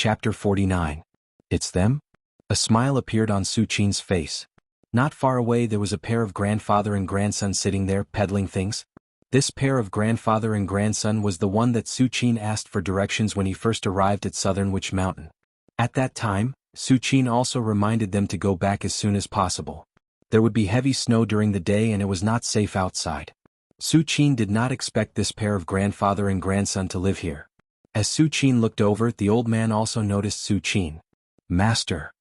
Chapter 49. It's them? A smile appeared on Su Qin's face. Not far away there was a pair of grandfather and grandson sitting there peddling things. This pair of grandfather and grandson was the one that Su Qin asked for directions when he first arrived at Southern Witch Mountain. At that time, Su Qin also reminded them to go back as soon as possible. There would be heavy snow during the day and it was not safe outside. Su Qin did not expect this pair of grandfather and grandson to live here. As Su Qin looked over, the old man also noticed Su Qin. Master,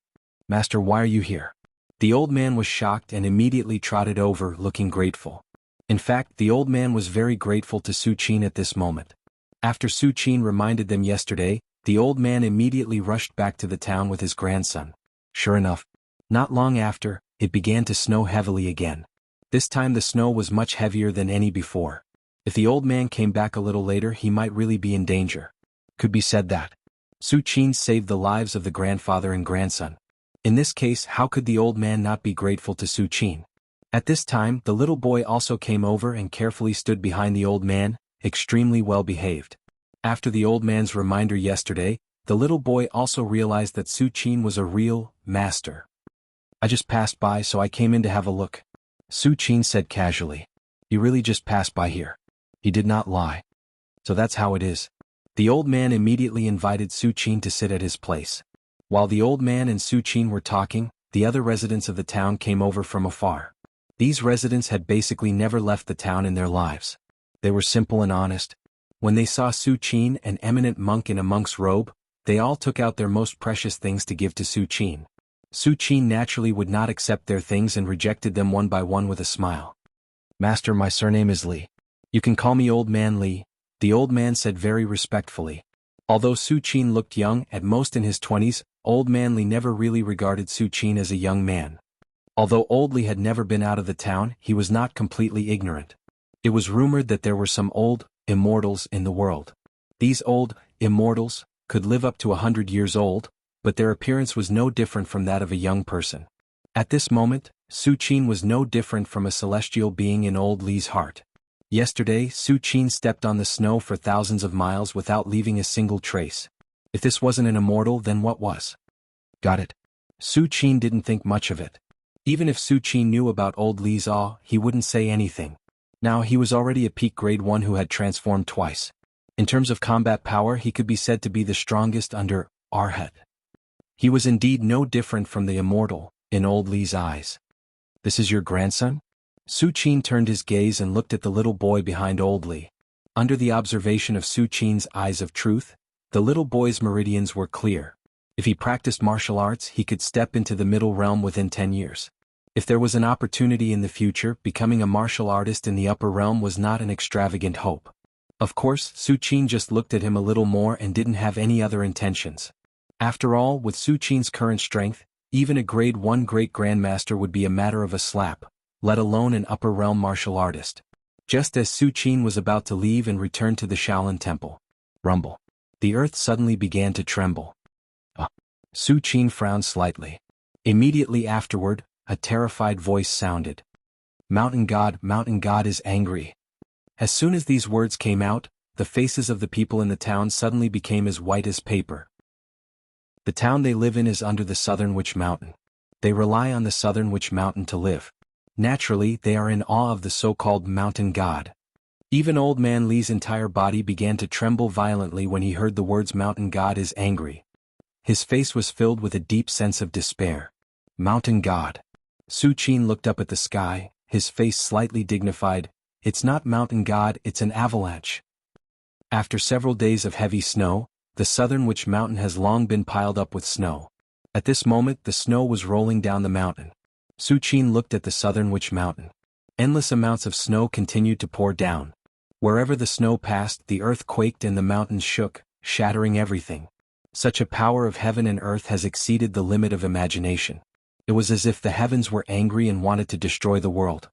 why are you here? The old man was shocked and immediately trotted over, looking grateful. In fact, the old man was very grateful to Su Qin at this moment. After Su Qin reminded them yesterday, the old man immediately rushed back to the town with his grandson. Sure enough, not long after, it began to snow heavily again. This time the snow was much heavier than any before. If the old man came back a little later, he might really be in danger. Could be said that Su Qin saved the lives of the grandfather and grandson. In this case, how could the old man not be grateful to Su Qin? At this time, the little boy also came over and carefully stood behind the old man, extremely well behaved. After the old man's reminder yesterday, the little boy also realized that Su Qin was a real master. I just passed by, so I came in to have a look. Su Qin said casually. You really just passed by here. He did not lie. So that's how it is. The old man immediately invited Su Qin to sit at his place. While the old man and Su Qin were talking, the other residents of the town came over from afar. These residents had basically never left the town in their lives. They were simple and honest. When they saw Su Qin, an eminent monk in a monk's robe, they all took out their most precious things to give to Su Qin. Su Qin naturally would not accept their things and rejected them one by one with a smile. Master, my surname is Li. You can call me Old Man Li, the old man said very respectfully. Although Su Qin looked young, at most in his 20s, Old Man Li never really regarded Su Qin as a young man. Although Old Li had never been out of the town, he was not completely ignorant. It was rumored that there were some old immortals in the world. These old immortals could live up to 100 years old, but their appearance was no different from that of a young person. At this moment, Su Qin was no different from a celestial being in Old Li's heart. Yesterday, Su Qin stepped on the snow for thousands of miles without leaving a single trace. If this wasn't an immortal, then what was? Got it. Su Qin didn't think much of it. Even if Su Qin knew about Old Li's awe, he wouldn't say anything. Now he was already a peak grade 1 who had transformed twice. In terms of combat power, he could be said to be the strongest under Arhat. He was indeed no different from the immortal, in Old Li's eyes. This is your grandson? Su Qin turned his gaze and looked at the little boy behind Old Li. Under the observation of Su Qin's eyes of truth, the little boy's meridians were clear. If he practiced martial arts, he could step into the middle realm within 10 years. If there was an opportunity in the future, becoming a martial artist in the upper realm was not an extravagant hope. Of course, Su Qin just looked at him a little more and didn't have any other intentions. After all, with Su Qin's current strength, even a grade 1 great grandmaster would be a matter of a slap, let alone an upper realm martial artist. Just as Su Qin was about to leave and return to the Shaolin Temple. Rumble. The earth suddenly began to tremble. Su Qin frowned slightly. Immediately afterward, a terrified voice sounded. Mountain God is angry. As soon as these words came out, the faces of the people in the town suddenly became as white as paper. The town they live in is under the Southern Witch Mountain. They rely on the Southern Witch Mountain to live. Naturally, they are in awe of the so-called Mountain God. Even Old Man Li's entire body began to tremble violently when he heard the words Mountain God is angry. His face was filled with a deep sense of despair. Mountain God. Su Qin looked up at the sky, his face slightly dignified. It's not Mountain God, it's an avalanche. After several days of heavy snow, the Southern Witch Mountain has long been piled up with snow. At this moment, the snow was rolling down the mountain. Su Qin looked at the Southern Witch Mountain. Endless amounts of snow continued to pour down. Wherever the snow passed, the earth quaked and the mountains shook, shattering everything. Such a power of heaven and earth has exceeded the limit of imagination. It was as if the heavens were angry and wanted to destroy the world.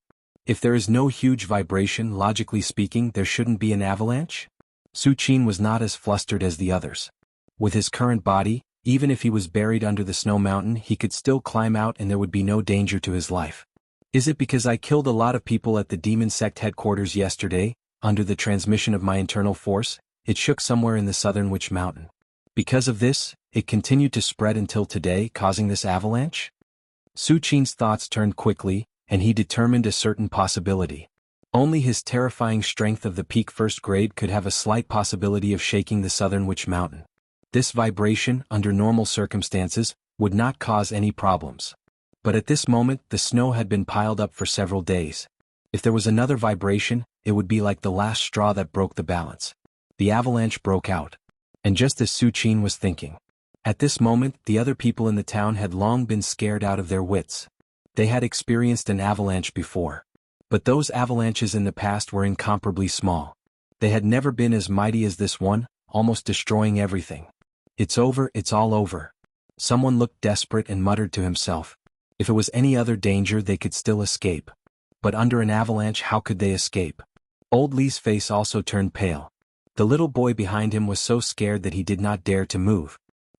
If there is no huge vibration, logically speaking, there shouldn't be an avalanche? Su Qin was not as flustered as the others. With his current body, even if he was buried under the snow mountain, he could still climb out and there would be no danger to his life. Is it because I killed a lot of people at the demon sect headquarters yesterday, under the transmission of my internal force? It shook somewhere in the Southern Witch Mountain. Because of this, it continued to spread until today, causing this avalanche? Su Qin's thoughts turned quickly, and he determined a certain possibility. Only his terrifying strength of the peak first grade could have a slight possibility of shaking the southern Witch Mountain. This vibration, under normal circumstances, would not cause any problems. But at this moment the snow had been piled up for several days. If there was another vibration, it would be like the last straw that broke the balance. The avalanche broke out. And just as Su Qin was thinking. At this moment the other people in the town had long been scared out of their wits. They had experienced an avalanche before. But those avalanches in the past were incomparably small. They had never been as mighty as this one, almost destroying everything. It's over, it's all over. Someone looked desperate and muttered to himself. If it was any other danger they could still escape. But under an avalanche how could they escape? Old Li's face also turned pale. The little boy behind him was so scared that he did not dare to move.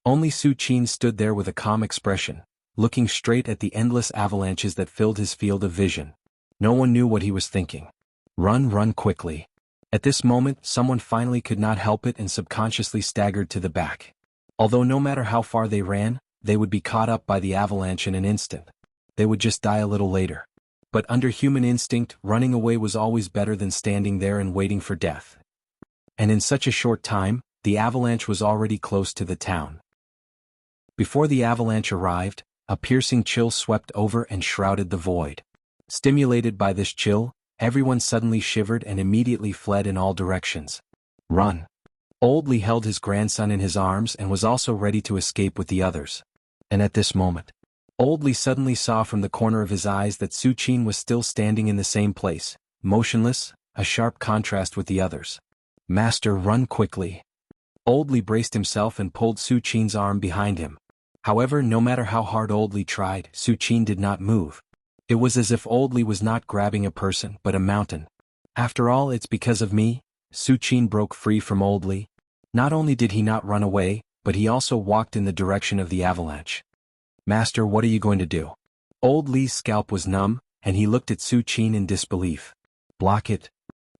Only Su Qin stood there with a calm expression, looking straight at the endless avalanches that filled his field of vision. No one knew what he was thinking. Run, run quickly. At this moment someone finally could not help it and subconsciously staggered to the back. Although no matter how far they ran, they would be caught up by the avalanche in an instant. They would just die a little later. But under human instinct, running away was always better than standing there and waiting for death. And in such a short time, the avalanche was already close to the town. Before the avalanche arrived, a piercing chill swept over and shrouded the void. Stimulated by this chill, everyone suddenly shivered and immediately fled in all directions. Run! Old Li held his grandson in his arms and was also ready to escape with the others. And at this moment, Old Li suddenly saw from the corner of his eyes that Su Qin was still standing in the same place, motionless, a sharp contrast with the others. Master, run quickly! Old Li braced himself and pulled Su Qin's arm behind him. However, no matter how hard Old Li tried, Su Qin did not move. It was as if Old Li was not grabbing a person but a mountain. After all, it's because of me. Su Qin broke free from Old Li. Not only did he not run away, but he also walked in the direction of the avalanche. Master, what are you going to do? Old Li's scalp was numb, and he looked at Su Qin in disbelief. Block it.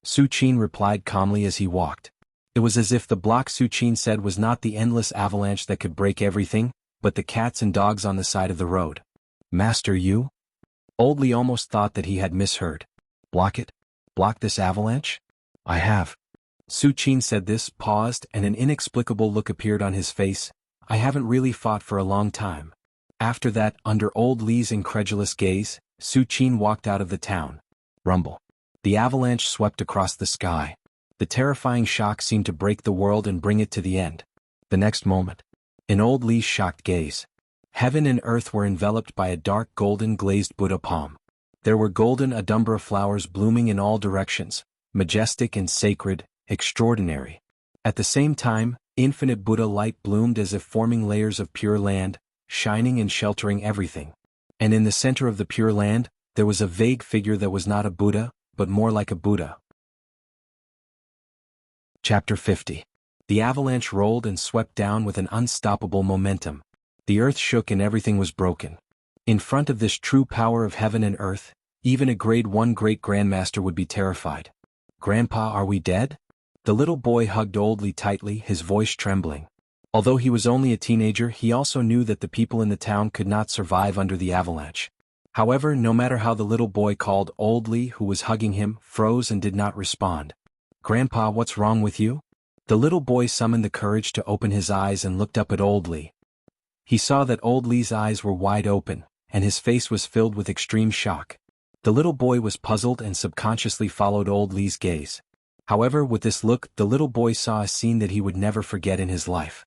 Su Qin replied calmly as he walked. It was as if the block Su Qin said was not the endless avalanche that could break everything, but the cats and dogs on the side of the road. Master, you? Old Li almost thought that he had misheard. Block it? Block this avalanche? I have. Su Qin said this, paused, and an inexplicable look appeared on his face. I haven't really fought for a long time. After that, under Old Li's incredulous gaze, Su Qin walked out of the town. Rumble. The avalanche swept across the sky. The terrifying shock seemed to break the world and bring it to the end. The next moment, in Old Li's shocked gaze, heaven and earth were enveloped by a dark golden glazed Buddha palm. There were golden adumbra flowers blooming in all directions, majestic and sacred, extraordinary. At the same time, infinite Buddha light bloomed as if forming layers of pure land, shining and sheltering everything. And in the center of the pure land, there was a vague figure that was not a Buddha, but more like a Buddha. Chapter 50. The avalanche rolled and swept down with an unstoppable momentum. The earth shook and everything was broken. In front of this true power of heaven and earth, even a grade 1 great grandmaster would be terrified. Grandpa, are we dead? The little boy hugged Old Li tightly, his voice trembling. Although he was only a teenager, he also knew that the people in the town could not survive under the avalanche. However, no matter how the little boy called, Old Li, who was hugging him, froze and did not respond. Grandpa, what's wrong with you? The little boy summoned the courage to open his eyes and looked up at Old Li. He saw that Old Li's eyes were wide open, and his face was filled with extreme shock. The little boy was puzzled and subconsciously followed Old Li's gaze. However, with this look, the little boy saw a scene that he would never forget in his life.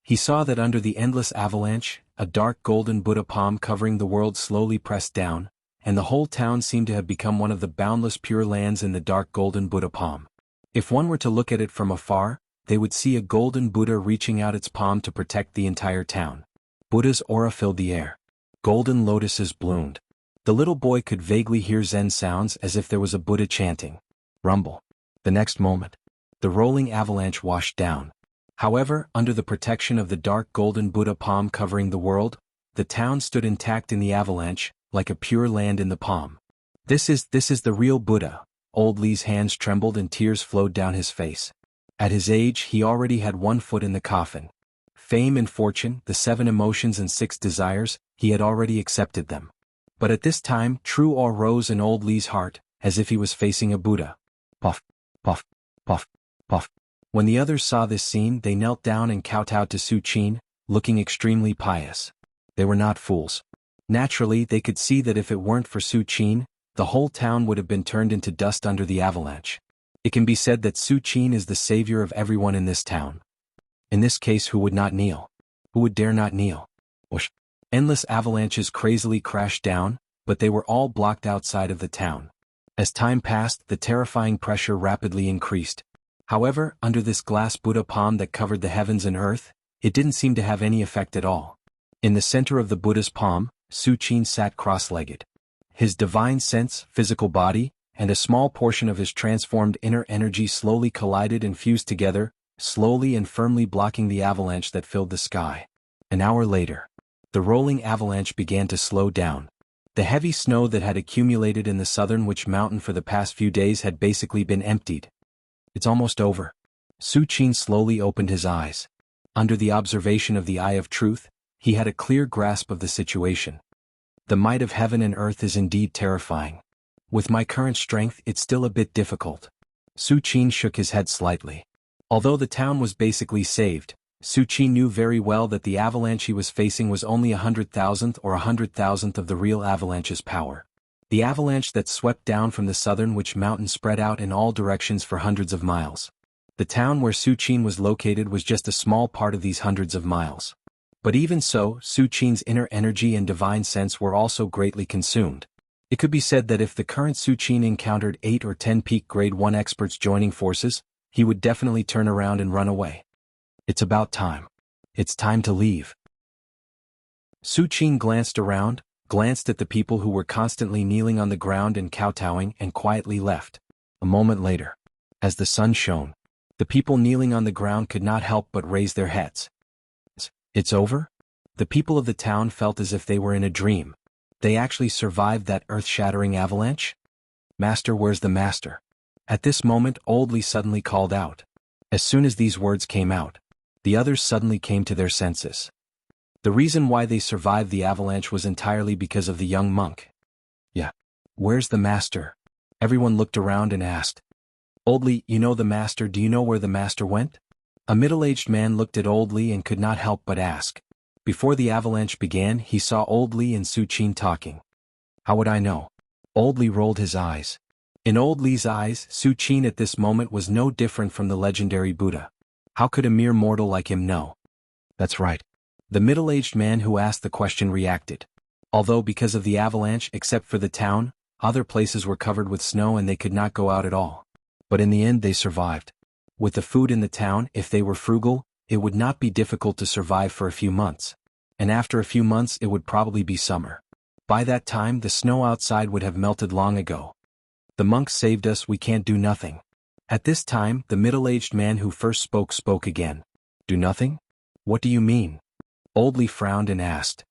He saw that under the endless avalanche, a dark golden Buddha palm covering the world slowly pressed down, and the whole town seemed to have become one of the boundless pure lands in the dark golden Buddha palm. If one were to look at it from afar, they would see a golden Buddha reaching out its palm to protect the entire town. Buddha's aura filled the air. Golden lotuses bloomed. The little boy could vaguely hear Zen sounds as if there was a Buddha chanting. Rumble. The next moment, the rolling avalanche washed down. However, under the protection of the dark golden Buddha palm covering the world, the town stood intact in the avalanche, like a pure land in the palm. This is the real Buddha. Old Li's hands trembled and tears flowed down his face. At his age, he already had one foot in the coffin. Fame and fortune, the 7 emotions and 6 desires, he had already accepted them. But at this time true awe rose in old Li's heart, as if he was facing a Buddha. Puff, puff, puff, puff. When the others saw this scene they knelt down and kowtowed to Su Qin, looking extremely pious. They were not fools. Naturally they could see that if it weren't for Su Qin, the whole town would have been turned into dust under the avalanche. It can be said that Su Qin is the savior of everyone in this town. In this case, who would not kneel? Who would dare not kneel? Whoosh. Endless avalanches crazily crashed down, but they were all blocked outside of the town. As time passed, the terrifying pressure rapidly increased. However, under this glass Buddha palm that covered the heavens and earth, it didn't seem to have any effect at all. In the center of the Buddha's palm, Su Qin sat cross-legged. His divine sense, physical body, and a small portion of his transformed inner energy slowly collided and fused together, slowly and firmly blocking the avalanche that filled the sky. An hour later, the rolling avalanche began to slow down. The heavy snow that had accumulated in the southern Wuxia mountain for the past few days had basically been emptied. It's almost over. Su Qin slowly opened his eyes. Under the observation of the Eye of Truth, he had a clear grasp of the situation. The might of heaven and earth is indeed terrifying. With my current strength it's still a bit difficult. Su Qin shook his head slightly. Although the town was basically saved, Su Qin knew very well that the avalanche he was facing was only 100,000th or 100,000th of the real avalanche's power. The avalanche that swept down from the southern Wuxia mountain spread out in all directions for hundreds of miles. The town where Su Qin was located was just a small part of these hundreds of miles. But even so, Su Qin's inner energy and divine sense were also greatly consumed. It could be said that if the current Su Qin encountered 8 or 10 peak grade 1 experts joining forces, he would definitely turn around and run away. It's about time. It's time to leave. Su Qin glanced around, glanced at the people who were constantly kneeling on the ground and kowtowing, and quietly left. A moment later, as the sun shone, the people kneeling on the ground could not help but raise their heads. It's over? The people of the town felt as if they were in a dream. They actually survived that earth-shattering avalanche? Master, where's the master? At this moment, Old Li suddenly called out. As soon as these words came out, the others suddenly came to their senses. The reason why they survived the avalanche was entirely because of the young monk. Yeah. Where's the master? Everyone looked around and asked. Old Li, you know the master, do you know where the master went? A middle-aged man looked at Old Li and could not help but ask. Before the avalanche began, he saw Old Li and Su Qin talking. How would I know? Old Li rolled his eyes. In Old Li's eyes, Su Qin at this moment was no different from the legendary Buddha. How could a mere mortal like him know? That's right. The middle-aged man who asked the question reacted. Although because of the avalanche, except for the town, other places were covered with snow and they could not go out at all. But in the end they survived. With the food in the town, if they were frugal, it would not be difficult to survive for a few months. And after a few months it would probably be summer. By that time the snow outside would have melted long ago. The monks saved us, we can't do nothing. At this time, the middle-aged man who first spoke again. Do nothing? What do you mean? Old Li frowned and asked.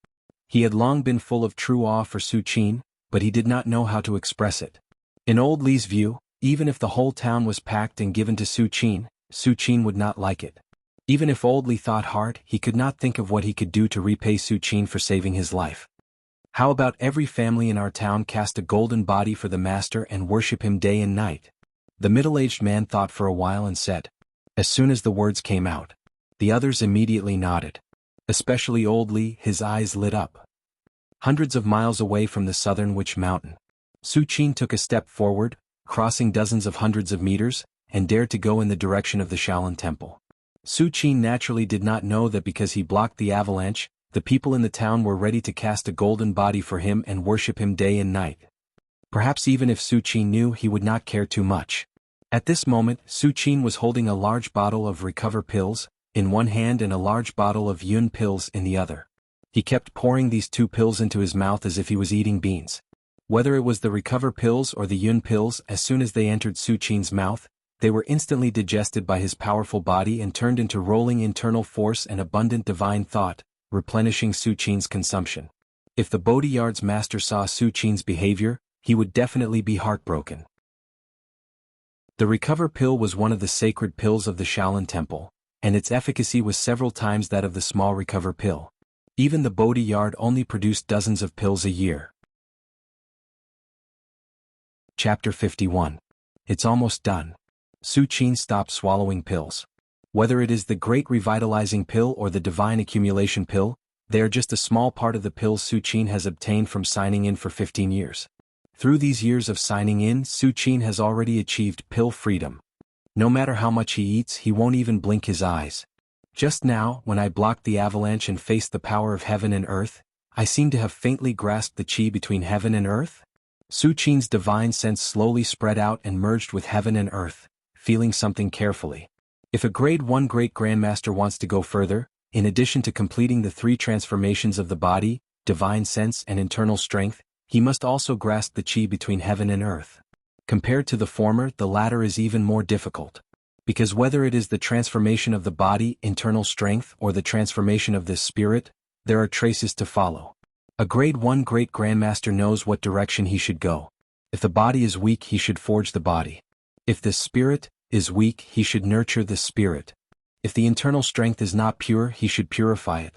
He had long been full of true awe for Su Qin, but he did not know how to express it. In Old Li's view, even if the whole town was packed and given to Su Qin would not like it. Even if Old Li thought hard, he could not think of what he could do to repay Su Qin for saving his life. How about every family in our town cast a golden body for the master and worship him day and night? The middle-aged man thought for a while and said. As soon as the words came out, the others immediately nodded. Especially Old Li, his eyes lit up. Hundreds of miles away from the southern Wuxia mountain, Su Qin took a step forward, crossing dozens of hundreds of meters, and dared to go in the direction of the Shaolin temple. Su Qin naturally did not know that because he blocked the avalanche, the people in the town were ready to cast a golden body for him and worship him day and night. Perhaps even if Su Qin knew, he would not care too much. At this moment, Su Qin was holding a large bottle of recover pills in one hand and a large bottle of yun pills in the other. He kept pouring these 2 pills into his mouth as if he was eating beans. Whether it was the recover pills or the yun pills, as soon as they entered Su Qin's mouth, they were instantly digested by his powerful body and turned into rolling internal force and abundant divine thought, replenishing Su Qin's consumption. If the Bodhiyard's master saw Su Qin's behavior, he would definitely be heartbroken. The recover pill was one of the sacred pills of the Shaolin temple. and its efficacy was several times that of the small recover pill. Even the Bodhi yard only produced dozens of pills a year. Chapter 51. It's almost done. Su Qin stopped swallowing pills. Whether it is the Great Revitalizing Pill or the Divine Accumulation Pill, they are just a small part of the pills Su Qin has obtained from signing in for 15 years. Through these years of signing in, Su Qin has already achieved pill freedom. No matter how much he eats, he won't even blink his eyes. Just now, when I blocked the avalanche and faced the power of heaven and earth, I seem to have faintly grasped the qi between heaven and earth. Su Qin's divine sense slowly spread out and merged with heaven and earth, feeling something carefully. If a Grade 1 Great Grandmaster wants to go further, in addition to completing the 3 transformations of the body, divine sense and internal strength, he must also grasp the qi between heaven and earth. Compared to the former, the latter is even more difficult. Because whether it is the transformation of the body, internal strength, or the transformation of this spirit, there are traces to follow. A Grade 1 Great Grandmaster knows what direction he should go. If the body is weak, he should forge the body. If the spirit is weak, he should nurture the spirit. If the internal strength is not pure, he should purify it.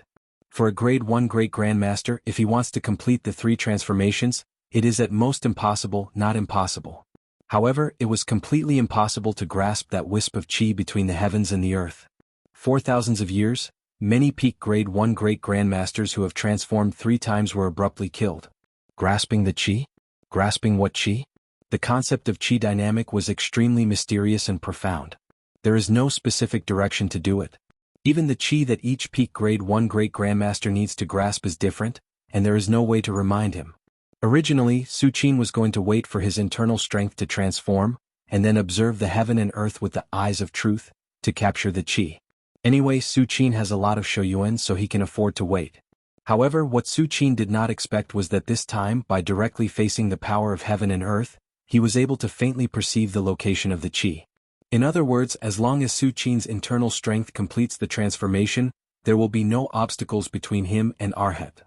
For a Grade 1 Great Grandmaster, if he wants to complete the 3 transformations, it is at most impossible, not impossible. However, it was completely impossible to grasp that wisp of qi between the heavens and the earth. For thousands of years, many peak Grade 1 Great Grandmasters who have transformed 3 times were abruptly killed. Grasping the qi? Grasping what qi? The concept of qi dynamic was extremely mysterious and profound. There is no specific direction to do it. Even the qi that each peak Grade 1 Great Grandmaster needs to grasp is different, and there is no way to remind him. Originally, Su Qin was going to wait for his internal strength to transform, and then observe the heaven and earth with the eyes of truth, to capture the qi. Anyway, Su Qin has a lot of shouyuan, so he can afford to wait. However, what Su Qin did not expect was that this time, by directly facing the power of heaven and earth, he was able to faintly perceive the location of the qi. In other words, as long as Su Qin's internal strength completes the transformation, there will be no obstacles between him and Arhat.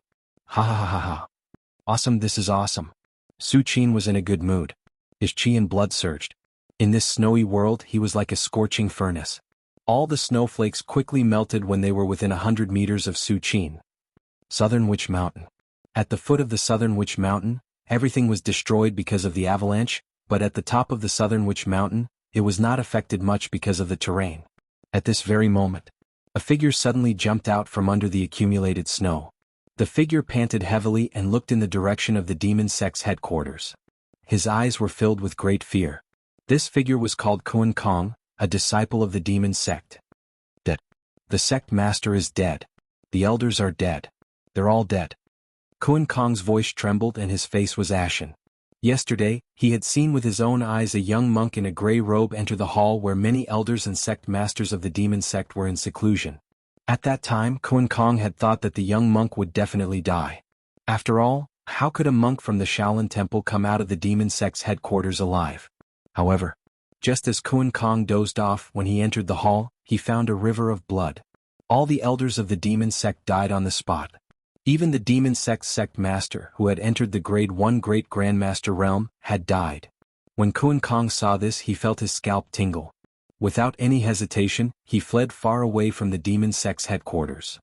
Ha ha ha ha ha. Awesome, this is awesome. Su Qin was in a good mood. His qi and blood surged. In this snowy world, he was like a scorching furnace. All the snowflakes quickly melted when they were within 100 meters of Su Qin. Southern Witch Mountain. At the foot of the Southern Witch Mountain, everything was destroyed because of the avalanche, but at the top of the Southern Witch Mountain, it was not affected much because of the terrain. At this very moment, a figure suddenly jumped out from under the accumulated snow. The figure panted heavily and looked in the direction of the demon sect's headquarters. His eyes were filled with great fear. This figure was called Kun Kong, a disciple of the demon sect. Dead. The sect master is dead. The elders are dead. They're all dead. Kun Kong's voice trembled and his face was ashen. Yesterday, he had seen with his own eyes a young monk in a gray robe enter the hall where many elders and sect masters of the demon sect were in seclusion. At that time, Kun Kong had thought that the young monk would definitely die. After all, how could a monk from the Shaolin Temple come out of the demon sect's headquarters alive? However, just as Kun Kong dozed off when he entered the hall, he found a river of blood. All the elders of the demon sect died on the spot. Even the demon sect's sect master, who had entered the Grade 1 Great Grandmaster realm, had died. When Kun Kong saw this, he felt his scalp tingle. Without any hesitation, he fled far away from the demon sect's headquarters.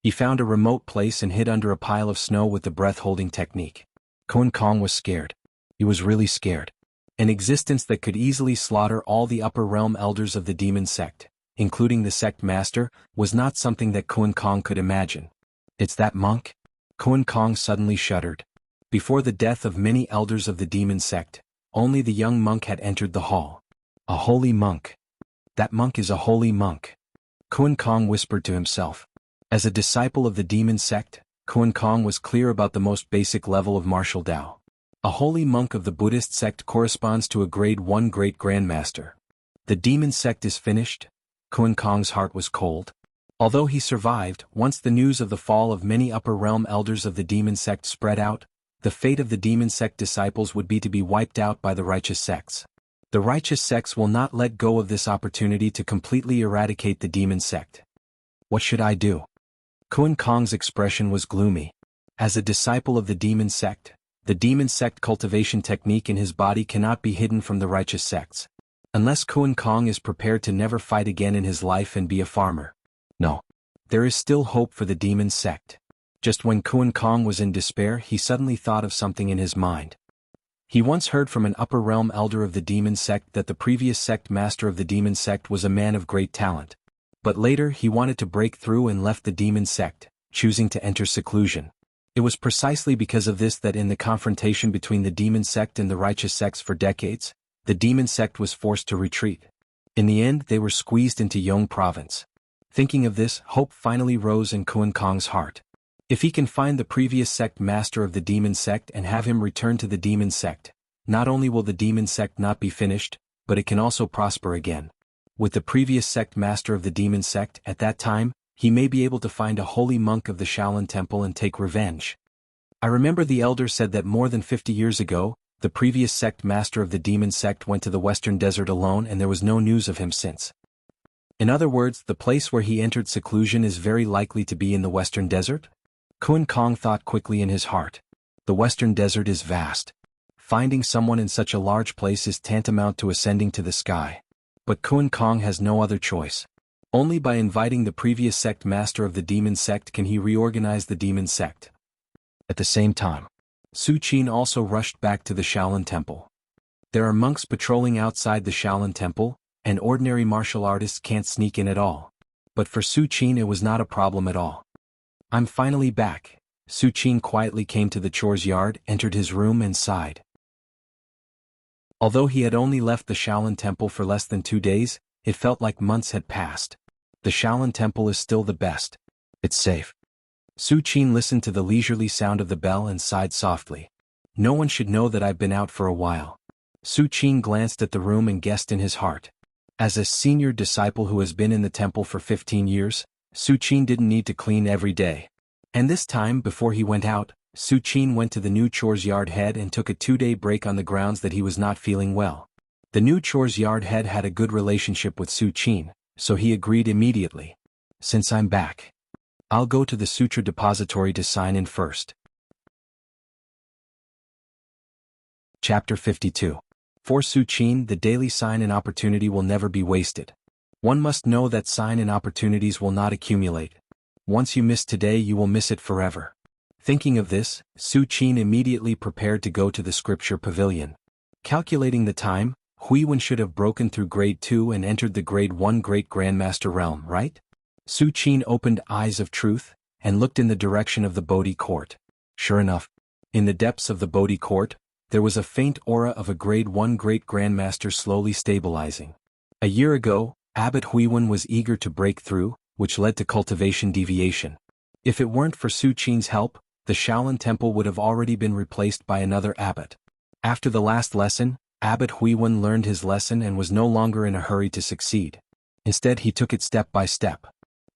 He found a remote place and hid under a pile of snow with the breath-holding technique. Kun Kong was scared. He was really scared. An existence that could easily slaughter all the upper realm elders of the demon sect, including the sect master, was not something that Kun Kong could imagine. It's that monk? Kun Kong suddenly shuddered. Before the death of many elders of the demon sect, only the young monk had entered the hall. A holy monk. That monk is a holy monk. Kun Kong whispered to himself. As a disciple of the demon sect, Kun Kong was clear about the most basic level of martial Tao. A holy monk of the Buddhist sect corresponds to a Grade 1 Great Grandmaster. The demon sect is finished. Kun Kong's heart was cold. Although he survived, once the news of the fall of many upper realm elders of the demon sect spread out, the fate of the demon sect disciples would be to be wiped out by the righteous sects. The righteous sects will not let go of this opportunity to completely eradicate the demon sect. What should I do? Kun Kong's expression was gloomy. As a disciple of the demon sect cultivation technique in his body cannot be hidden from the righteous sects. Unless Kuan Kong is prepared to never fight again in his life and be a farmer. No. There is still hope for the demon sect. Just when Kuan Kong was in despair, he suddenly thought of something in his mind. He once heard from an upper realm elder of the demon sect that the previous sect master of the demon sect was a man of great talent. But later he wanted to break through and left the demon sect, choosing to enter seclusion. It was precisely because of this that in the confrontation between the demon sect and the righteous sects for decades, the demon sect was forced to retreat. In the end they were squeezed into Yong province. Thinking of this, hope finally rose in Kuan Kong's heart. If he can find the previous sect master of the demon sect and have him return to the demon sect, not only will the demon sect not be finished, but it can also prosper again. With the previous sect master of the demon sect at that time, he may be able to find a holy monk of the Shaolin Temple and take revenge. I remember the elder said that more than 50 years ago, the previous sect master of the demon sect went to the western desert alone and there was no news of him since. In other words, the place where he entered seclusion is very likely to be in the western desert? Kuan Kong thought quickly in his heart. The western desert is vast. Finding someone in such a large place is tantamount to ascending to the sky. But Kuan Kong has no other choice. Only by inviting the previous sect master of the demon sect can he reorganize the demon sect. At the same time, Su Qin also rushed back to the Shaolin Temple. There are monks patrolling outside the Shaolin Temple, and ordinary martial artists can't sneak in at all. But for Su Qin it was not a problem at all. I'm finally back. Su Qin quietly came to the chores yard, entered his room and sighed. Although he had only left the Shaolin Temple for less than 2 days, it felt like months had passed. The Shaolin Temple is still the best. It's safe. Su Qin listened to the leisurely sound of the bell and sighed softly. No one should know that I've been out for a while. Su Qin glanced at the room and guessed in his heart. As a senior disciple who has been in the temple for 15 years, Su Qin didn't need to clean every day. And this time, before he went out, Su Qin went to the new chores yard head and took a 2-day break on the grounds that he was not feeling well. The new chores yard head had a good relationship with Su Qin, so he agreed immediately. Since I'm back, I'll go to the sutra depository to sign in first. Chapter 52. For Su Qin, the daily sign-in opportunity will never be wasted. One must know that sign-in opportunities will not accumulate. Once you miss today, you will miss it forever. Thinking of this, Su Qin immediately prepared to go to the scripture pavilion. Calculating the time, Huiwen should have broken through grade 2 and entered the grade 1 Great Grandmaster realm, right? Su Qin opened eyes of truth, and looked in the direction of the Bodhi court. Sure enough, in the depths of the Bodhi court, there was a faint aura of a grade 1 Great Grandmaster slowly stabilizing. A year ago, Abbot Huiwen was eager to break through, which led to cultivation deviation. If it weren't for Su Qin's help, the Shaolin Temple would have already been replaced by another abbot. After the last lesson, Abbot Huiwen learned his lesson and was no longer in a hurry to succeed. Instead he took it step by step.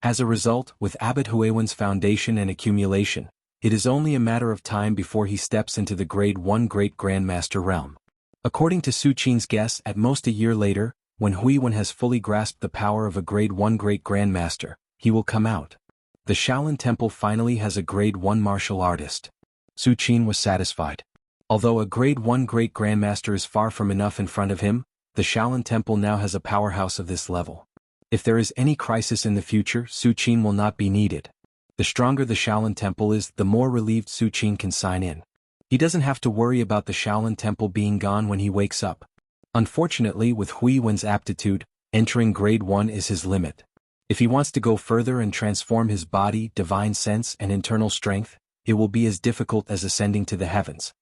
As a result, with Abbot Huiwen's foundation and accumulation, it is only a matter of time before he steps into the grade 1 Great Grandmaster realm. According to Su Qin's guess, at most a year later, when Huiwen has fully grasped the power of a grade 1 Great Grandmaster, he will come out. The Shaolin Temple finally has a grade 1 martial artist. Su Qin was satisfied. Although a grade 1 Great Grandmaster is far from enough in front of him, the Shaolin Temple now has a powerhouse of this level. If there is any crisis in the future, Su Qin will not be needed. The stronger the Shaolin Temple is, the more relieved Su Qin can sign in. He doesn't have to worry about the Shaolin Temple being gone when he wakes up. Unfortunately, with Huiwen's aptitude, entering grade 1 is his limit. If he wants to go further and transform his body, divine sense and internal strength, it will be as difficult as ascending to the heavens.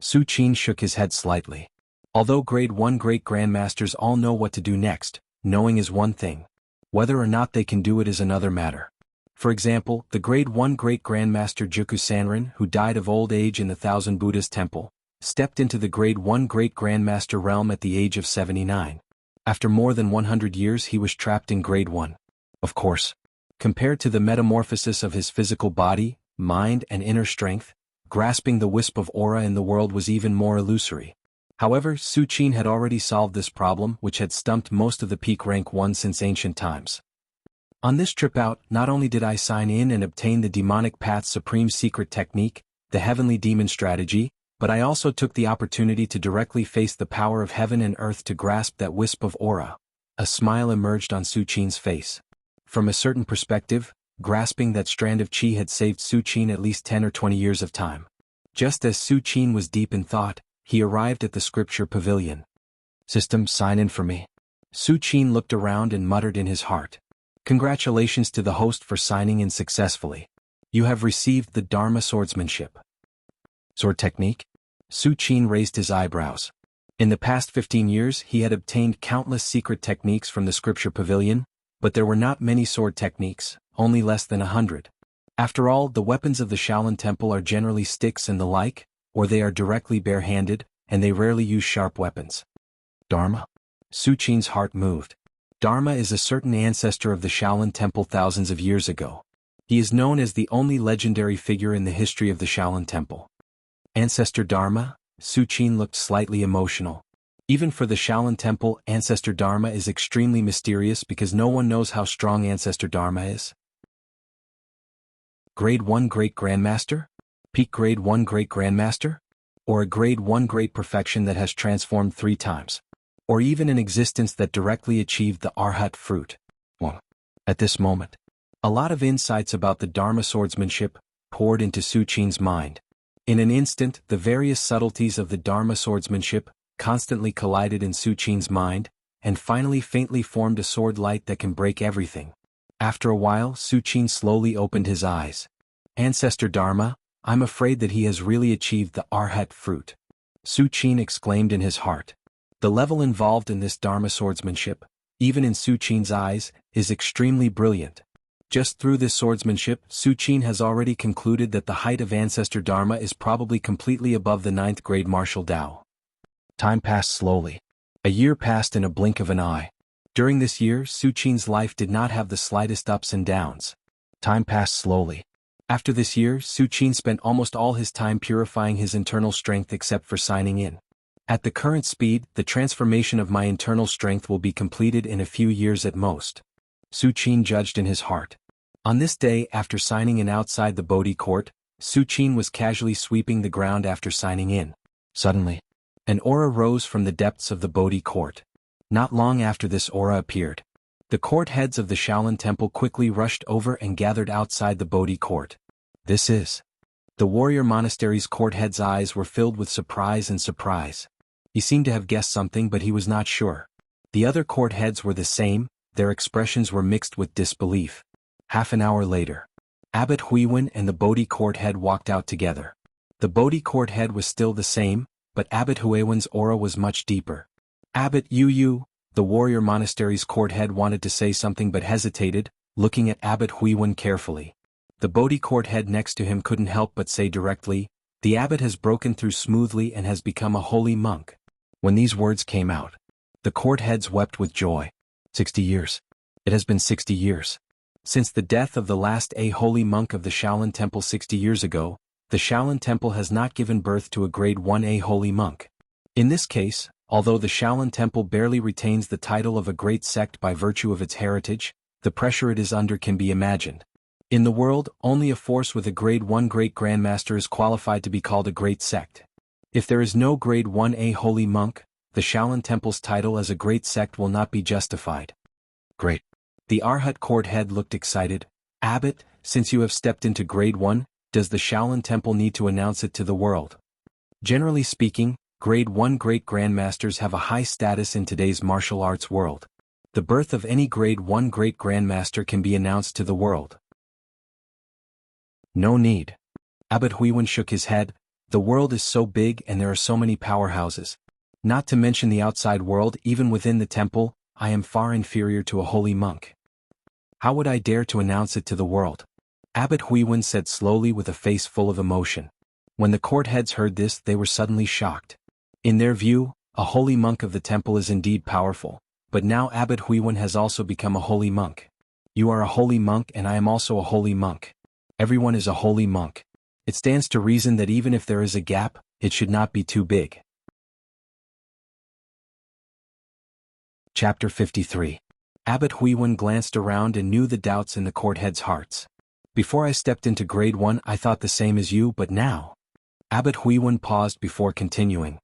Su Qin shook his head slightly. Although grade 1 Great Grandmasters all know what to do next, knowing is one thing. Whether or not they can do it is another matter. For example, the grade 1 Great Grandmaster Juku Sanrin, who died of old age in the Thousand Buddhas Temple, stepped into the grade 1 Great Grandmaster realm at the age of 79. After more than 100 years he was trapped in grade 1. Of course, compared to the metamorphosis of his physical body, mind and inner strength, grasping the wisp of aura in the world was even more illusory. However, Su Qin had already solved this problem, which had stumped most of the peak rank 1 since ancient times. On this trip out, not only did I sign in and obtain the Demonic Path's supreme secret technique, the Heavenly Demon strategy, but I also took the opportunity to directly face the power of heaven and earth to grasp that wisp of aura. A smile emerged on Su Qin's face. From a certain perspective, grasping that strand of qi had saved Su Qin at least 10 or 20 years of time. Just as Su Qin was deep in thought, he arrived at the scripture pavilion. "System, sign in for me." Su Qin looked around and muttered in his heart. "Congratulations to the host for signing in successfully. You have received the Dharma Swordsmanship." "Sword technique?" Su Qin raised his eyebrows. In the past 15 years he had obtained countless secret techniques from the scripture pavilion, but there were not many sword techniques, only less than 100. After all, the weapons of the Shaolin Temple are generally sticks and the like, or they are directly bare-handed, and they rarely use sharp weapons. "Dharma?" Su Qin's heart moved. Dharma is a certain ancestor of the Shaolin Temple thousands of years ago. He is known as the only legendary figure in the history of the Shaolin Temple. Ancestor Dharma? Su Qin looked slightly emotional. Even for the Shaolin Temple, Ancestor Dharma is extremely mysterious because no one knows how strong Ancestor Dharma is. Grade 1 Great Grandmaster? Peak Grade 1 Great Grandmaster? Or a Grade 1 Great Perfection that has transformed 3 times? Or even an existence that directly achieved the Arhat fruit? Well, at this moment, a lot of insights about the Dharma swordsmanship poured into Su Qin's mind. In an instant, the various subtleties of the Dharma swordsmanship constantly collided in Su Qin's mind, and finally faintly formed a sword light that can break everything. After a while, Su Qin slowly opened his eyes. "Ancestor Dharma, I'm afraid that he has really achieved the Arhat fruit." Su Qin exclaimed in his heart. The level involved in this Dharma swordsmanship, even in Su Qin's eyes, is extremely brilliant. Just through this swordsmanship, Su Qin has already concluded that the height of Ancestor Dharma is probably completely above the 9th grade martial Dao. Time passed slowly. A year passed in a blink of an eye. During this year, Su Qin's life did not have the slightest ups and downs. Time passed slowly. After this year, Su Qin spent almost all his time purifying his internal strength except for signing in. At the current speed, the transformation of my internal strength will be completed in a few years at most. Su Qin judged in his heart. On this day, after signing in outside the Bodhi court, Su Qin was casually sweeping the ground after signing in. Suddenly, an aura rose from the depths of the Bodhi court. Not long after this aura appeared, the court heads of the Shaolin Temple quickly rushed over and gathered outside the Bodhi court. "This is..." The warrior monastery's court head's eyes were filled with surprise and surprise. He seemed to have guessed something, but he was not sure. The other court heads were the same, their expressions were mixed with disbelief. Half an hour later, Abbot Huiwen and the Bodhi court head walked out together. The Bodhi court head was still the same, but Abbot Huiwen's aura was much deeper. "Abbot Yu," the warrior monastery's court head wanted to say something but hesitated, looking at Abbot Huiwen carefully. The Bodhi court head next to him couldn't help but say directly, "The abbot has broken through smoothly and has become a holy monk." When these words came out, the court heads wept with joy. 60 years. It has been 60 years. Since the death of the last holy monk of the Shaolin Temple 60 years ago, the Shaolin Temple has not given birth to a Grade 1 holy monk. In this case, although the Shaolin Temple barely retains the title of a great sect by virtue of its heritage, the pressure it is under can be imagined. In the world, only a force with a Grade 1 Great Grandmaster is qualified to be called a great sect. If there is no Grade 1 holy monk, the Shaolin Temple's title as a great sect will not be justified. Great. The Arhat court head looked excited. "Abbot, since you have stepped into Grade 1, does the Shaolin Temple need to announce it to the world?" Generally speaking, Grade 1 Great Grandmasters have a high status in today's martial arts world. The birth of any Grade 1 Great Grandmaster can be announced to the world. No need. Abbot Huiwen shook his head. The world is so big and there are so many powerhouses. Not to mention the outside world, even within the temple, I am far inferior to a holy monk. How would I dare to announce it to the world? Abbot Huiwen said slowly with a face full of emotion. When the court heads heard this, they were suddenly shocked. In their view, a holy monk of the temple is indeed powerful, but now Abbot Huiwen has also become a holy monk. You are a holy monk and I am also a holy monk. Everyone is a holy monk. It stands to reason that even if there is a gap, it should not be too big. Chapter 53. Abbot Huiwen glanced around and knew the doubts in the court heads' hearts. "Before I stepped into Grade 1 I thought the same as you, but now..." Abbot Huiwen paused before continuing.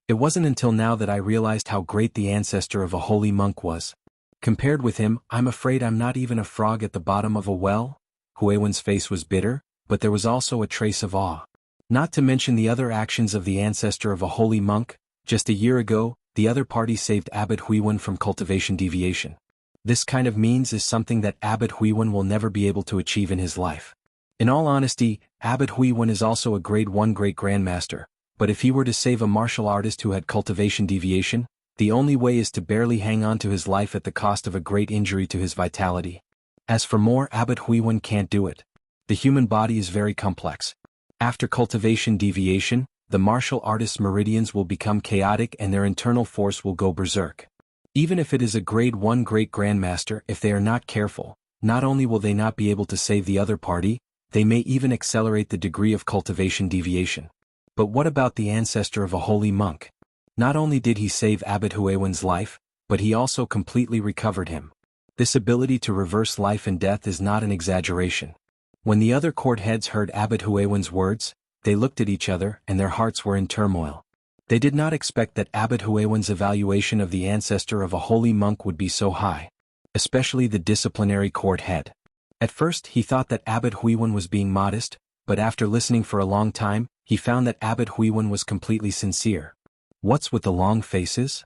It wasn't until now that I realized how great the ancestor of a holy monk was. Compared with him, I'm afraid I'm not even a frog at the bottom of a well. Huiwen's face was bitter, but there was also a trace of awe. Not to mention the other actions of the ancestor of a holy monk. Just a year ago, the other party saved Abbot Huiwen from cultivation deviation. This kind of means is something that Abbot Huiwen will never be able to achieve in his life. In all honesty, Abbot Huiwen is also a grade 1 great grandmaster, but if he were to save a martial artist who had cultivation deviation, the only way is to barely hang on to his life at the cost of a great injury to his vitality. As for more, Abbot Huiwen can't do it. The human body is very complex. After cultivation deviation, the martial artist's meridians will become chaotic and their internal force will go berserk. Even if it is a grade 1 great grandmaster, if they are not careful, not only will they not be able to save the other party, they may even accelerate the degree of cultivation deviation. But what about the ancestor of a holy monk? Not only did he save Abbot Huiwen's life, but he also completely recovered him. This ability to reverse life and death is not an exaggeration. When the other court heads heard Abbot Huiwen's words, they looked at each other and their hearts were in turmoil. They did not expect that Abbot Huiwen's evaluation of the ancestor of a holy monk would be so high. Especially the disciplinary court head. At first he thought that Abbot Huiwen was being modest, but after listening for a long time, he found that Abbot Huiwen was completely sincere. What's with the long faces?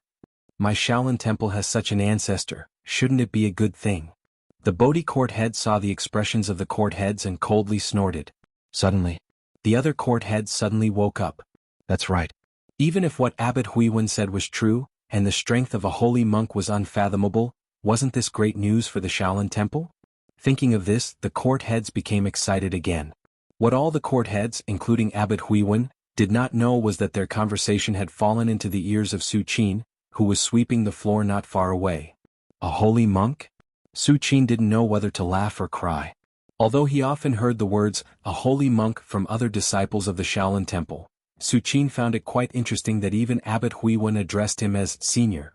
My Shaolin temple has such an ancestor, shouldn't it be a good thing? The Bodhi court head saw the expressions of the court heads and coldly snorted. Suddenly, the other court head suddenly woke up. That's right. Even if what Abbot Huiwen said was true, and the strength of a holy monk was unfathomable, wasn't this great news for the Shaolin temple? Thinking of this, the court heads became excited again. What all the court heads, including Abbot Huiwen, did not know was that their conversation had fallen into the ears of Su Qin, who was sweeping the floor not far away. A holy monk? Su Qin didn't know whether to laugh or cry. Although he often heard the words, a holy monk, from other disciples of the Shaolin temple, Su Qin found it quite interesting that even Abbot Huiwen addressed him as senior.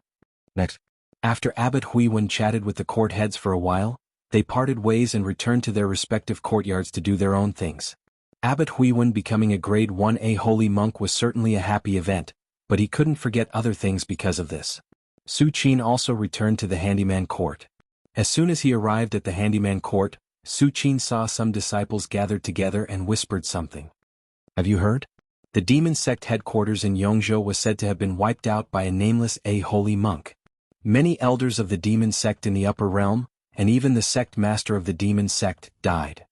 Next, after Abbot Huiwen chatted with the court heads for a while, they parted ways and returned to their respective courtyards to do their own things. Abbot Huiwen becoming a grade 1A holy monk was certainly a happy event, but he couldn't forget other things because of this. Su Qin also returned to the handyman court. As soon as he arrived at the handyman court, Su Qin saw some disciples gathered together and whispered something. Have you heard? The demon sect headquarters in Jianghu was said to have been wiped out by a nameless holy monk. Many elders of the demon sect in the upper realm, and even the sect master of the demon sect, died.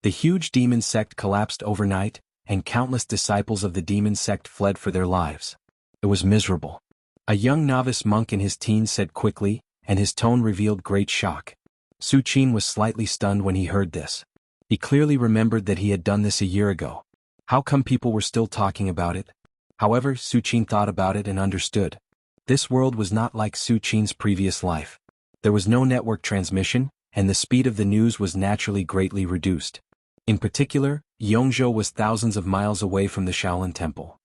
The huge demon sect collapsed overnight, and countless disciples of the demon sect fled for their lives. It was miserable. A young novice monk in his teens said quickly, and his tone revealed great shock. Su Qin was slightly stunned when he heard this. He clearly remembered that he had done this a year ago. How come people were still talking about it? However, Su Qin thought about it and understood. This world was not like Su Qin's previous life. There was no network transmission, and the speed of the news was naturally greatly reduced. In particular, Jianghu was thousands of miles away from the Shaolin temple.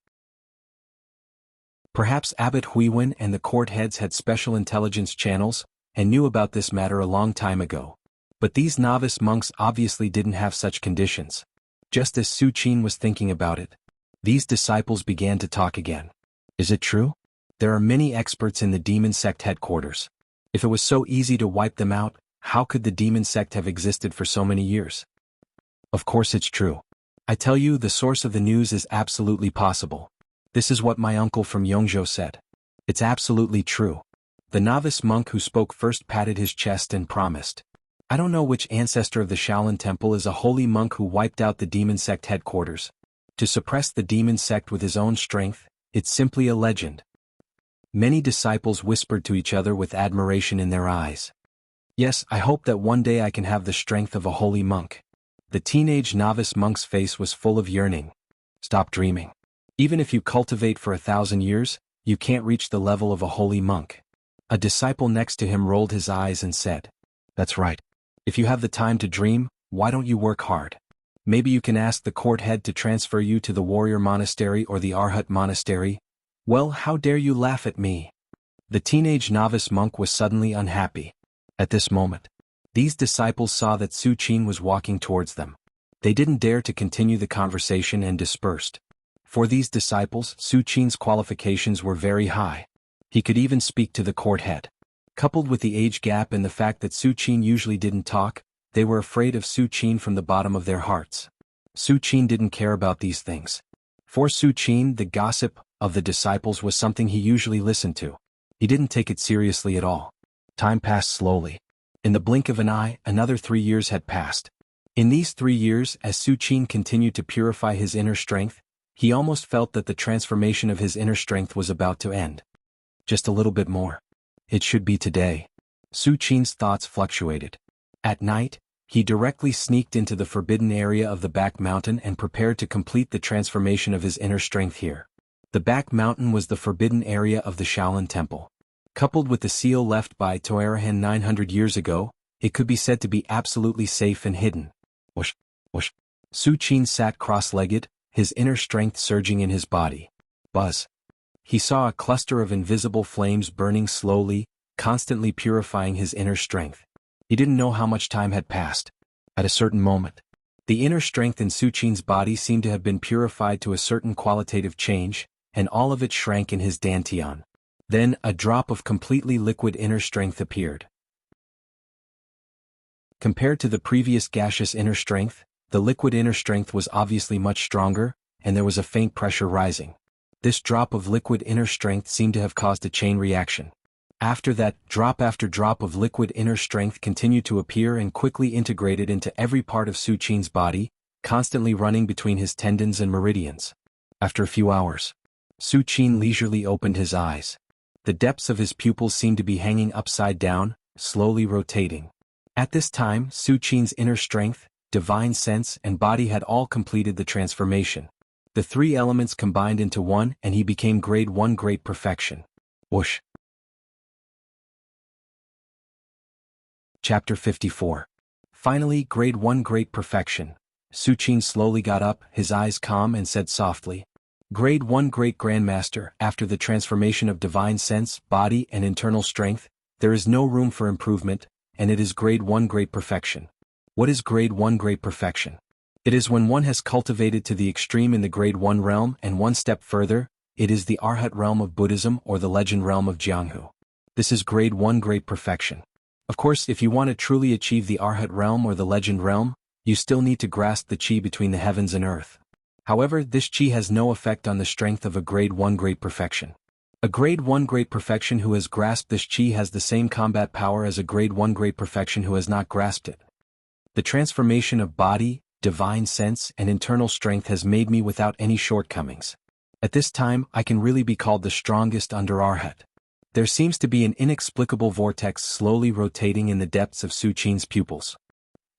Perhaps Abbot Huiwen and the court heads had special intelligence channels, and knew about this matter a long time ago. But these novice monks obviously didn't have such conditions. Just as Su Qin was thinking about it, these disciples began to talk again. Is it true? There are many experts in the demon sect headquarters. If it was so easy to wipe them out, how could the demon sect have existed for so many years? Of course it's true. I tell you, the source of the news is absolutely possible. This is what my uncle from Jianghu said. It's absolutely true. The novice monk who spoke first patted his chest and promised. I don't know which ancestor of the Shaolin temple is a holy monk who wiped out the demon sect headquarters. To suppress the demon sect with his own strength, it's simply a legend. Many disciples whispered to each other with admiration in their eyes. Yes, I hope that one day I can have the strength of a holy monk. The teenage novice monk's face was full of yearning. Stop dreaming. Even if you cultivate for 1,000 years, you can't reach the level of a holy monk. A disciple next to him rolled his eyes and said, That's right. If you have the time to dream, why don't you work hard? Maybe you can ask the court head to transfer you to the warrior monastery or the Arhat monastery. Well, how dare you laugh at me? The teenage novice monk was suddenly unhappy. At this moment, these disciples saw that Su Qin was walking towards them. They didn't dare to continue the conversation and dispersed. For these disciples, Su Qin's qualifications were very high. He could even speak to the court head. Coupled with the age gap and the fact that Su Qin usually didn't talk, they were afraid of Su Qin from the bottom of their hearts. Su Qin didn't care about these things. For Su Qin, the gossip of the disciples was something he usually listened to. He didn't take it seriously at all. Time passed slowly. In the blink of an eye, another 3 years had passed. In these 3 years, as Su Qin continued to purify his inner strength, he almost felt that the transformation of his inner strength was about to end. Just a little bit more. It should be today. Su Qin's thoughts fluctuated. At night, he directly sneaked into the forbidden area of the back mountain and prepared to complete the transformation of his inner strength here. The back mountain was the forbidden area of the Shaolin Temple. Coupled with the seal left by Toarahan 900 years ago, it could be said to be absolutely safe and hidden. Whoosh, whoosh. Su Qin sat cross-legged, his inner strength surging in his body. Buzz. He saw a cluster of invisible flames burning slowly, constantly purifying his inner strength. He didn't know how much time had passed. At a certain moment, the inner strength in Su Qin's body seemed to have been purified to a certain qualitative change, and all of it shrank in his dantian. Then, a drop of completely liquid inner strength appeared. Compared to the previous gaseous inner strength, the liquid inner strength was obviously much stronger, and there was a faint pressure rising. This drop of liquid inner strength seemed to have caused a chain reaction. After that, drop after drop of liquid inner strength continued to appear and quickly integrated into every part of Su Qin's body, constantly running between his tendons and meridians. After a few hours, Su Qin leisurely opened his eyes. The depths of his pupils seemed to be hanging upside down, slowly rotating. At this time, Su Qin's inner strength, divine sense, and body had all completed the transformation. The 3 elements combined into one, and he became grade 1 great perfection. Whoosh. Chapter 54. Finally, grade 1 great perfection. Su Qin slowly got up, his eyes calm, and said softly, Grade 1 great grandmaster, after the transformation of divine sense, body, and internal strength, there is no room for improvement, and it is grade 1 great perfection. What is grade 1 great perfection? It is when one has cultivated to the extreme in the grade 1 realm, and one step further, it is the Arhat realm of Buddhism or the legend realm of Jianghu. This is grade 1 great perfection. Of course, if you want to truly achieve the Arhat realm or the legend realm, you still need to grasp the chi between the heavens and earth. However, this chi has no effect on the strength of a grade 1 great perfection. A grade 1 great perfection who has grasped this chi has the same combat power as a grade 1 great perfection who has not grasped it. The transformation of body, divine sense, and internal strength has made me without any shortcomings. At this time, I can really be called the strongest under Arhat. There seems to be an inexplicable vortex slowly rotating in the depths of Su Qin's pupils.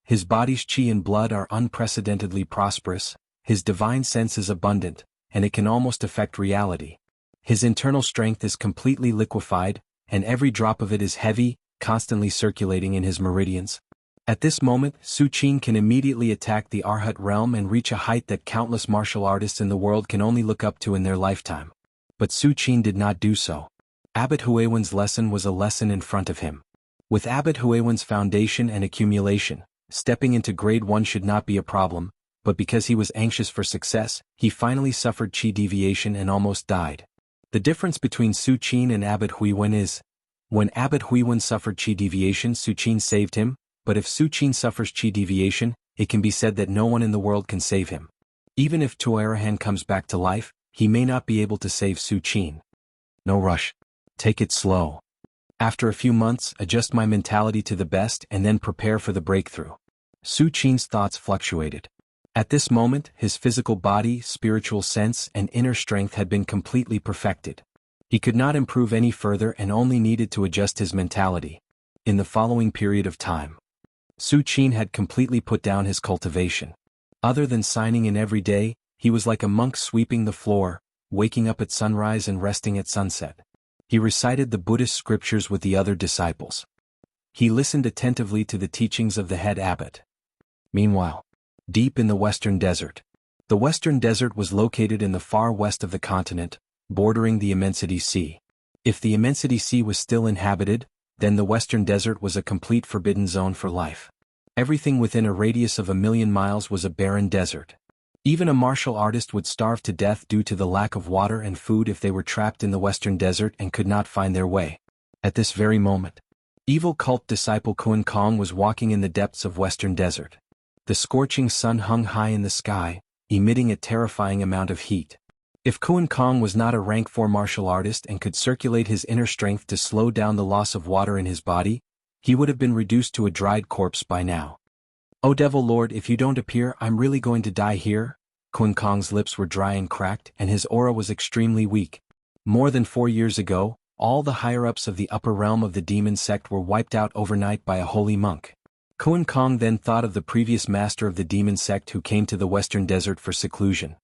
His body's chi and blood are unprecedentedly prosperous, his divine sense is abundant, and it can almost affect reality. His internal strength is completely liquefied, and every drop of it is heavy, constantly circulating in his meridians. At this moment, Su Qin can immediately attack the Arhat realm and reach a height that countless martial artists in the world can only look up to in their lifetime. But Su Qin did not do so. Abbot Huiwen's lesson was a lesson in front of him. With Abbot Huiwen's foundation and accumulation, stepping into grade 1 should not be a problem, but because he was anxious for success, he finally suffered chi deviation and almost died. The difference between Su Qin and Abbot Huiwen is, when Abbot Huiwen suffered chi deviation, Su Qin saved him, but if Su Qin suffers chi deviation, it can be said that no one in the world can save him. Even if Tuarahan comes back to life, he may not be able to save Su Qin. No rush. Take it slow. After a few months, adjust my mentality to the best and then prepare for the breakthrough. Su Qin's thoughts fluctuated. At this moment, his physical body, spiritual sense, and inner strength had been completely perfected. He could not improve any further and only needed to adjust his mentality. In the following period of time, Su Qin had completely put down his cultivation. Other than signing in every day, he was like a monk sweeping the floor, waking up at sunrise and resting at sunset. He recited the Buddhist scriptures with the other disciples. He listened attentively to the teachings of the head abbot. Meanwhile, deep in the Western Desert. The Western Desert was located in the far west of the continent, bordering the Immensity Sea. If the Immensity Sea was still inhabited, then the Western Desert was a complete forbidden zone for life. Everything within a radius of 1,000,000 miles was a barren desert. Even a martial artist would starve to death due to the lack of water and food if they were trapped in the Western Desert and could not find their way. At this very moment, evil cult disciple Kun Kong was walking in the depths of Western Desert. The scorching sun hung high in the sky, emitting a terrifying amount of heat. If Kun Kong was not a rank 4 martial artist and could circulate his inner strength to slow down the loss of water in his body, he would have been reduced to a dried corpse by now. "Oh Devil Lord, if you don't appear, I'm really going to die here." Kun Kong's lips were dry and cracked, and his aura was extremely weak. More than 4 years ago, all the higher-ups of the upper realm of the demon sect were wiped out overnight by a holy monk. Kun Kong then thought of the previous master of the demon sect who came to the Western Desert for seclusion.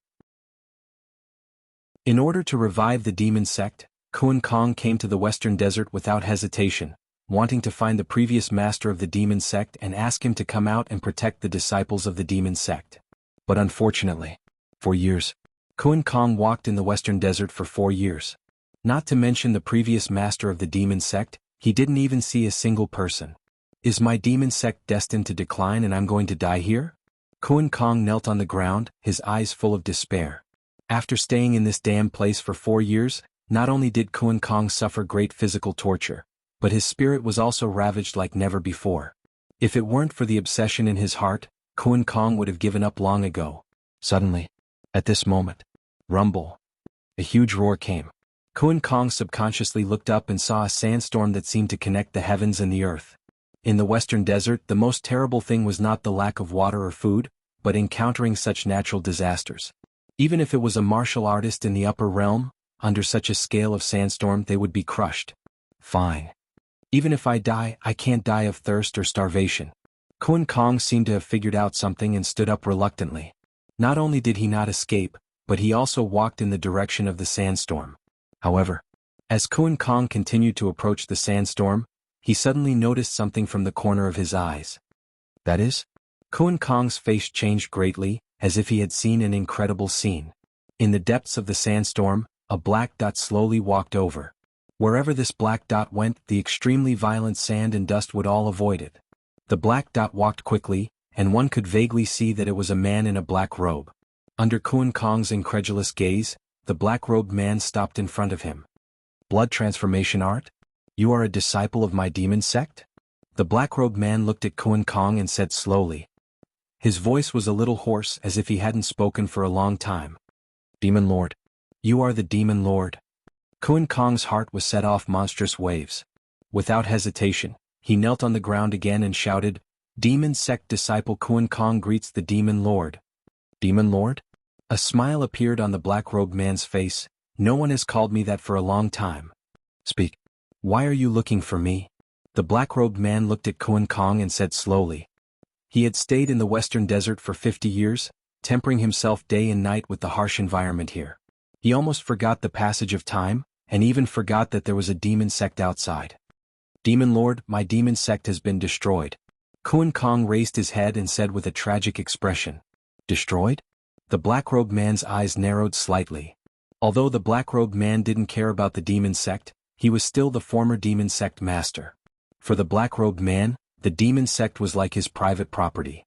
In order to revive the demon sect, Kun Kong came to the Western Desert without hesitation, wanting to find the previous master of the demon sect and ask him to come out and protect the disciples of the demon sect. But unfortunately, for years, Kun Kong walked in the Western Desert for 4 years. Not to mention the previous master of the demon sect, he didn't even see a single person. Is my demon sect destined to decline and I'm going to die here? Kun Kong knelt on the ground, his eyes full of despair. After staying in this damn place for 4 years, not only did Kun Kong suffer great physical torture, but his spirit was also ravaged like never before. If it weren't for the obsession in his heart, Kun Kong would have given up long ago. Suddenly, at this moment, rumble. A huge roar came. Kun Kong subconsciously looked up and saw a sandstorm that seemed to connect the heavens and the earth. In the Western Desert, the most terrible thing was not the lack of water or food, but encountering such natural disasters. Even if it was a martial artist in the upper realm, under such a scale of sandstorm they would be crushed. Fine. Even if I die, I can't die of thirst or starvation. Kun Kong seemed to have figured out something and stood up reluctantly. Not only did he not escape, but he also walked in the direction of the sandstorm. However, as Kun Kong continued to approach the sandstorm, he suddenly noticed something from the corner of his eyes. That is, Kun Kong's face changed greatly, as if he had seen an incredible scene. In the depths of the sandstorm, a black dot slowly walked over. Wherever this black dot went, the extremely violent sand and dust would all avoid it. The black dot walked quickly, and one could vaguely see that it was a man in a black robe. Under Kun Kong's incredulous gaze, the black-robed man stopped in front of him. "Blood transformation art? You are a disciple of my demon sect?" The black-robed man looked at Kun Kong and said slowly. His voice was a little hoarse, as if he hadn't spoken for a long time. "Demon Lord. You are the Demon Lord." Kun Kong's heart was set off monstrous waves. Without hesitation, he knelt on the ground again and shouted, "Demon sect disciple Kun Kong greets the Demon Lord." "Demon Lord?" A smile appeared on the black-robed man's face. "No one has called me that for a long time." "Speak. Why are you looking for me?" The black-robed man looked at Kun Kong and said slowly. He had stayed in the Western Desert for 50 years, tempering himself day and night with the harsh environment here. He almost forgot the passage of time, and even forgot that there was a demon sect outside. "Demon Lord, my demon sect has been destroyed." Kun Kong raised his head and said with a tragic expression. "Destroyed?" The black-robed man's eyes narrowed slightly. Although the black-robed man didn't care about the demon sect, he was still the former demon sect master. For the black-robed man, the demon sect was like his private property.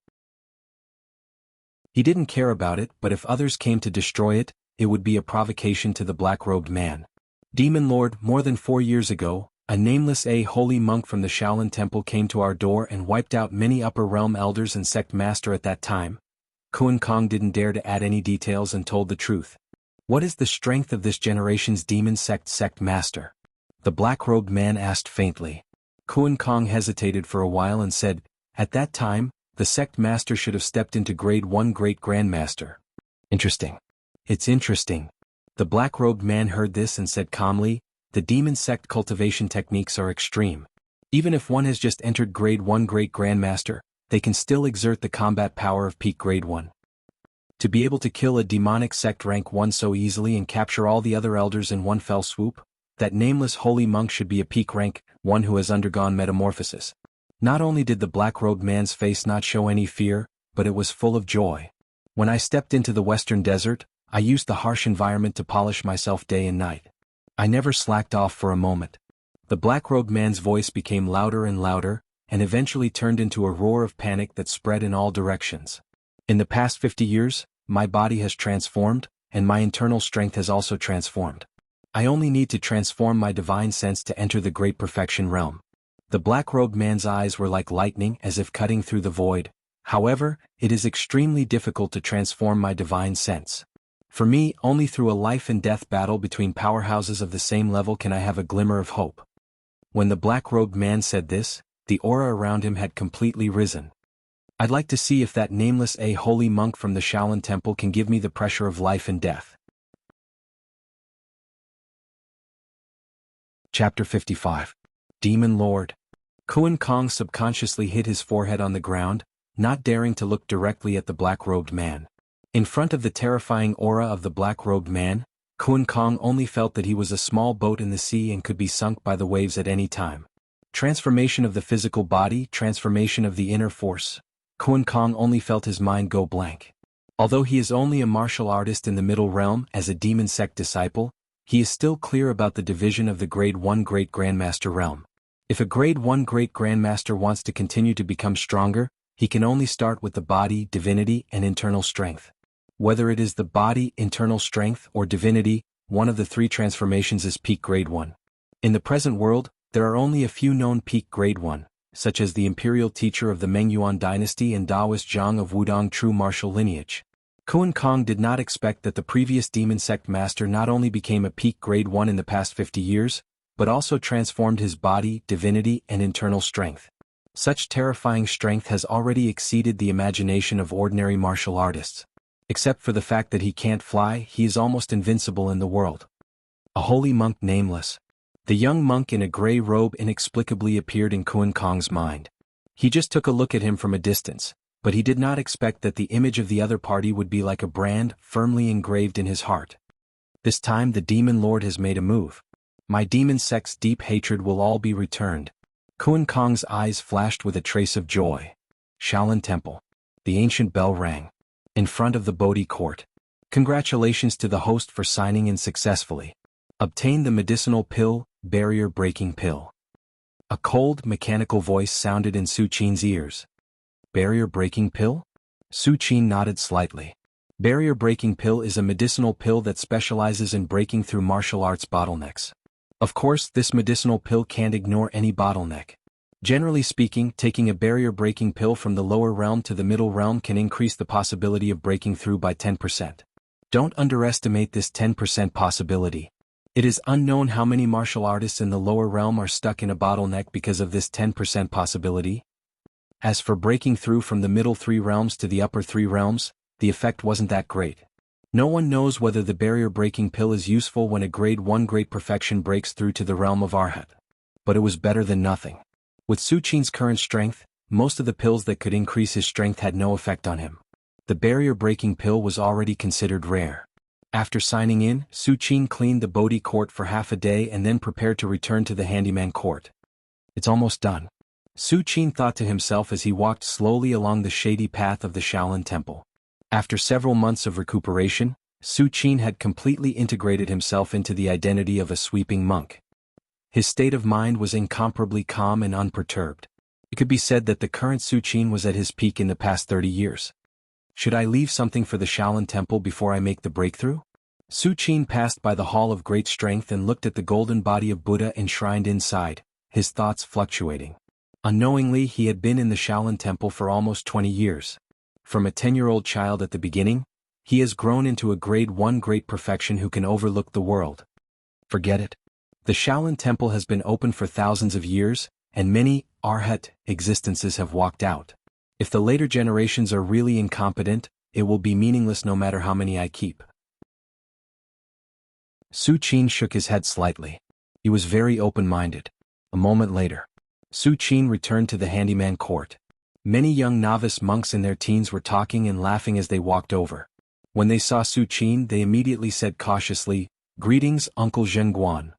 He didn't care about it, but if others came to destroy it, it would be a provocation to the black-robed man. "Demon Lord, more than 4 years ago, a nameless holy monk from the Shaolin Temple came to our door and wiped out many upper realm elders and sect master at that time." Kun Kong didn't dare to add any details and told the truth. "What is the strength of this generation's demon sect master?" the black-robed man asked faintly. Kun Kong hesitated for a while and said, "At that time, the sect master should have stepped into grade 1 great grandmaster." "Interesting. It's interesting." The black-robed man heard this and said calmly, "The demon sect cultivation techniques are extreme. Even if one has just entered grade 1 great grandmaster, they can still exert the combat power of peak grade 1. To be able to kill a demonic sect rank 1 so easily and capture all the other elders in one fell swoop, that nameless holy monk should be a peak rank 1 who has undergone metamorphosis." Not only did the black-robed man's face not show any fear, but it was full of joy. "When I stepped into the Western Desert, I used the harsh environment to polish myself day and night. I never slacked off for a moment." The black-robed man's voice became louder and louder, and eventually turned into a roar of panic that spread in all directions. "In the past 50 years, my body has transformed, and my internal strength has also transformed. I only need to transform my divine sense to enter the great perfection realm. The black-robed man's eyes were like lightning as if cutting through the void. However, it is extremely difficult to transform my divine sense. For me, only through a life-and-death battle between powerhouses of the same level can I have a glimmer of hope. When the black-robed man said this, the aura around him had completely risen. I'd like to see if that nameless holy monk from the Shaolin Temple can give me the pressure of life and death. Chapter 55. Demon Lord. Kuan Kong subconsciously hit his forehead on the ground, not daring to look directly at the black-robed man. In front of the terrifying aura of the black-robed man, Kuan Kong only felt that he was a small boat in the sea and could be sunk by the waves at any time. Transformation of the physical body, transformation of the inner force. Kuan Kong only felt his mind go blank. Although he is only a martial artist in the middle realm as a demon sect disciple, he is still clear about the division of the Grade 1 Great Grandmaster realm. If a Grade 1 Great Grandmaster wants to continue to become stronger, he can only start with the body, divinity, and internal strength. Whether it is the body, internal strength, or divinity, one of the three transformations is peak Grade 1. In the present world, there are only a few known peak Grade 1, such as the imperial teacher of the Mengyuan dynasty and Taoist Jianghu of Wudong true martial lineage. Kuan Kong did not expect that the previous demon sect master not only became a peak Grade 1 in the past 50 years, but also transformed his body, divinity, and internal strength. Such terrifying strength has already exceeded the imagination of ordinary martial artists. Except for the fact that he can't fly, he is almost invincible in the world. A holy monk nameless. The young monk in a gray robe inexplicably appeared in Kuan Kong's mind. He just took a look at him from a distance, but he did not expect that the image of the other party would be like a brand firmly engraved in his heart. This time the demon lord has made a move. My demon sect's deep hatred will all be returned. Kuan Kong's eyes flashed with a trace of joy. Shaolin Temple. The ancient bell rang. In front of the Bodhi court. Congratulations to the host for signing in successfully. Obtain the medicinal pill, barrier-breaking pill. A cold, mechanical voice sounded in Su Qin's ears. Barrier-breaking pill? Su Qin nodded slightly. Barrier-breaking pill is a medicinal pill that specializes in breaking through martial arts bottlenecks. Of course, this medicinal pill can't ignore any bottleneck. Generally speaking, taking a barrier-breaking pill from the lower realm to the middle realm can increase the possibility of breaking through by 10%. Don't underestimate this 10% possibility. It is unknown how many martial artists in the lower realm are stuck in a bottleneck because of this 10% possibility. As for breaking through from the middle three realms to the upper three realms, the effect wasn't that great. No one knows whether the barrier-breaking pill is useful when a Grade 1 Great Perfection breaks through to the realm of Arhat. But it was better than nothing. With Su Qin's current strength, most of the pills that could increase his strength had no effect on him. The barrier-breaking pill was already considered rare. After signing in, Su Qin cleaned the Bodhi court for half a day and then prepared to return to the handyman court. It's almost done. Su Qin thought to himself as he walked slowly along the shady path of the Shaolin Temple. After several months of recuperation, Su Qin had completely integrated himself into the identity of a sweeping monk. His state of mind was incomparably calm and unperturbed. It could be said that the current Su Qin was at his peak in the past 30 years. Should I leave something for the Shaolin Temple before I make the breakthrough? Su Qin passed by the Hall of Great Strength and looked at the golden body of Buddha enshrined inside, his thoughts fluctuating. Unknowingly, he had been in the Shaolin Temple for almost 20 years. From a 10-year-old child at the beginning, he has grown into a Grade 1 Great Perfection who can overlook the world. Forget it. The Shaolin Temple has been open for thousands of years, and many Arhat existences have walked out. If the later generations are really incompetent, it will be meaningless no matter how many I keep. Su Qin shook his head slightly. He was very open-minded. A moment later, Su Qin returned to the handyman court. Many young novice monks in their teens were talking and laughing as they walked over. When they saw Su Qin, they immediately said cautiously, "Greetings, Uncle Zhengguan."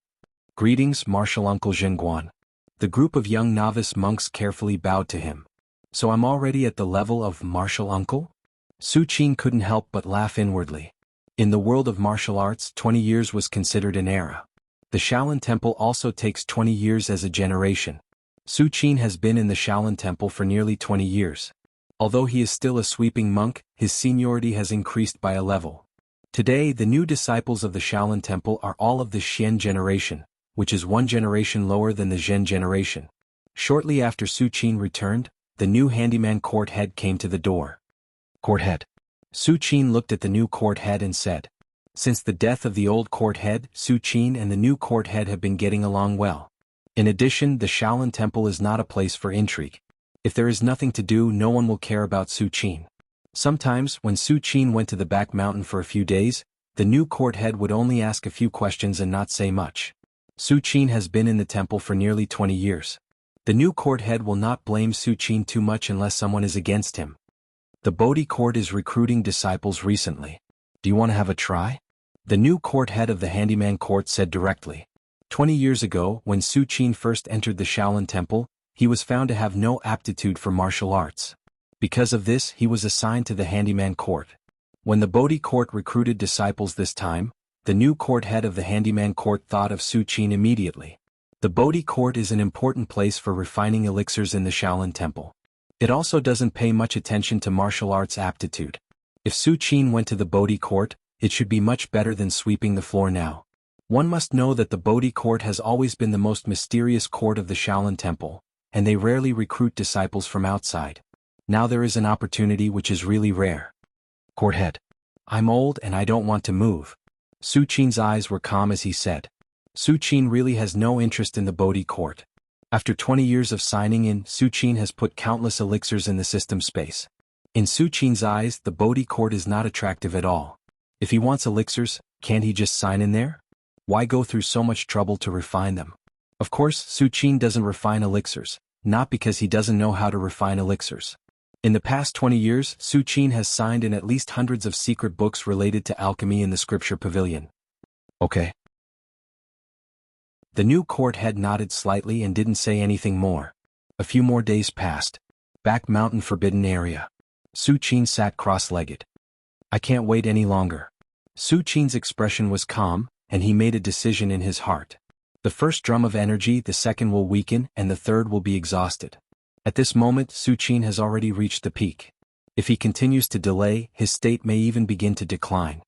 "Greetings, Martial Uncle Zhengguan." The group of young novice monks carefully bowed to him. "So I'm already at the level of Martial Uncle?" Su Qin couldn't help but laugh inwardly. In the world of martial arts, 20 years was considered an era. The Shaolin Temple also takes 20 years as a generation. Su Qin has been in the Shaolin Temple for nearly 20 years. Although he is still a sweeping monk, his seniority has increased by a level. Today the new disciples of the Shaolin Temple are all of the Xian generation, which is one generation lower than the Zhen generation. Shortly after Su Qin returned, the new handyman court head came to the door. Court head. Su Qin looked at the new court head and said, "Since the death of the old court head, Su Qin and the new court head have been getting along well. In addition, the Shaolin Temple is not a place for intrigue. If there is nothing to do, no one will care about Su Qin." Sometimes, when Su Qin went to the back mountain for a few days, the new court head would only ask a few questions and not say much. Su Qin has been in the temple for nearly 20 years. The new court head will not blame Su Qin too much unless someone is against him. The Bodhi court is recruiting disciples recently. Do you want to have a try? The new court head of the handyman court said directly. 20 years ago, when Su Qin first entered the Shaolin Temple, he was found to have no aptitude for martial arts. Because of this, he was assigned to the handyman court. When the Bodhi court recruited disciples this time, the new court head of the handyman court thought of Su Qin immediately. The Bodhi court is an important place for refining elixirs in the Shaolin Temple. It also doesn't pay much attention to martial arts aptitude. If Su Qin went to the Bodhi court, it should be much better than sweeping the floor now. One must know that the Bodhi court has always been the most mysterious court of the Shaolin Temple, and they rarely recruit disciples from outside. Now there is an opportunity which is really rare. Court head. I'm old and I don't want to move. Su Qin's eyes were calm as he said. Su Qin really has no interest in the Bodhi court. After 20 years of signing in, Su Qin has put countless elixirs in the system space. In Su Qin's eyes, the Bodhi court is not attractive at all. If he wants elixirs, can't he just sign in there? Why go through so much trouble to refine them? Of course, Su Qin doesn't refine elixirs, not because he doesn't know how to refine elixirs. In the past 20 years, Su Qin has signed in at least hundreds of secret books related to alchemy in the scripture pavilion. Okay. The new court head nodded slightly and didn't say anything more. A few more days passed. Back mountain forbidden area. Su Qin sat cross-legged. I can't wait any longer. Su Qin's expression was calm, and he made a decision in his heart. The first drum of energy, the second will weaken, and the third will be exhausted. At this moment, Su Qin has already reached the peak. If he continues to delay, his state may even begin to decline.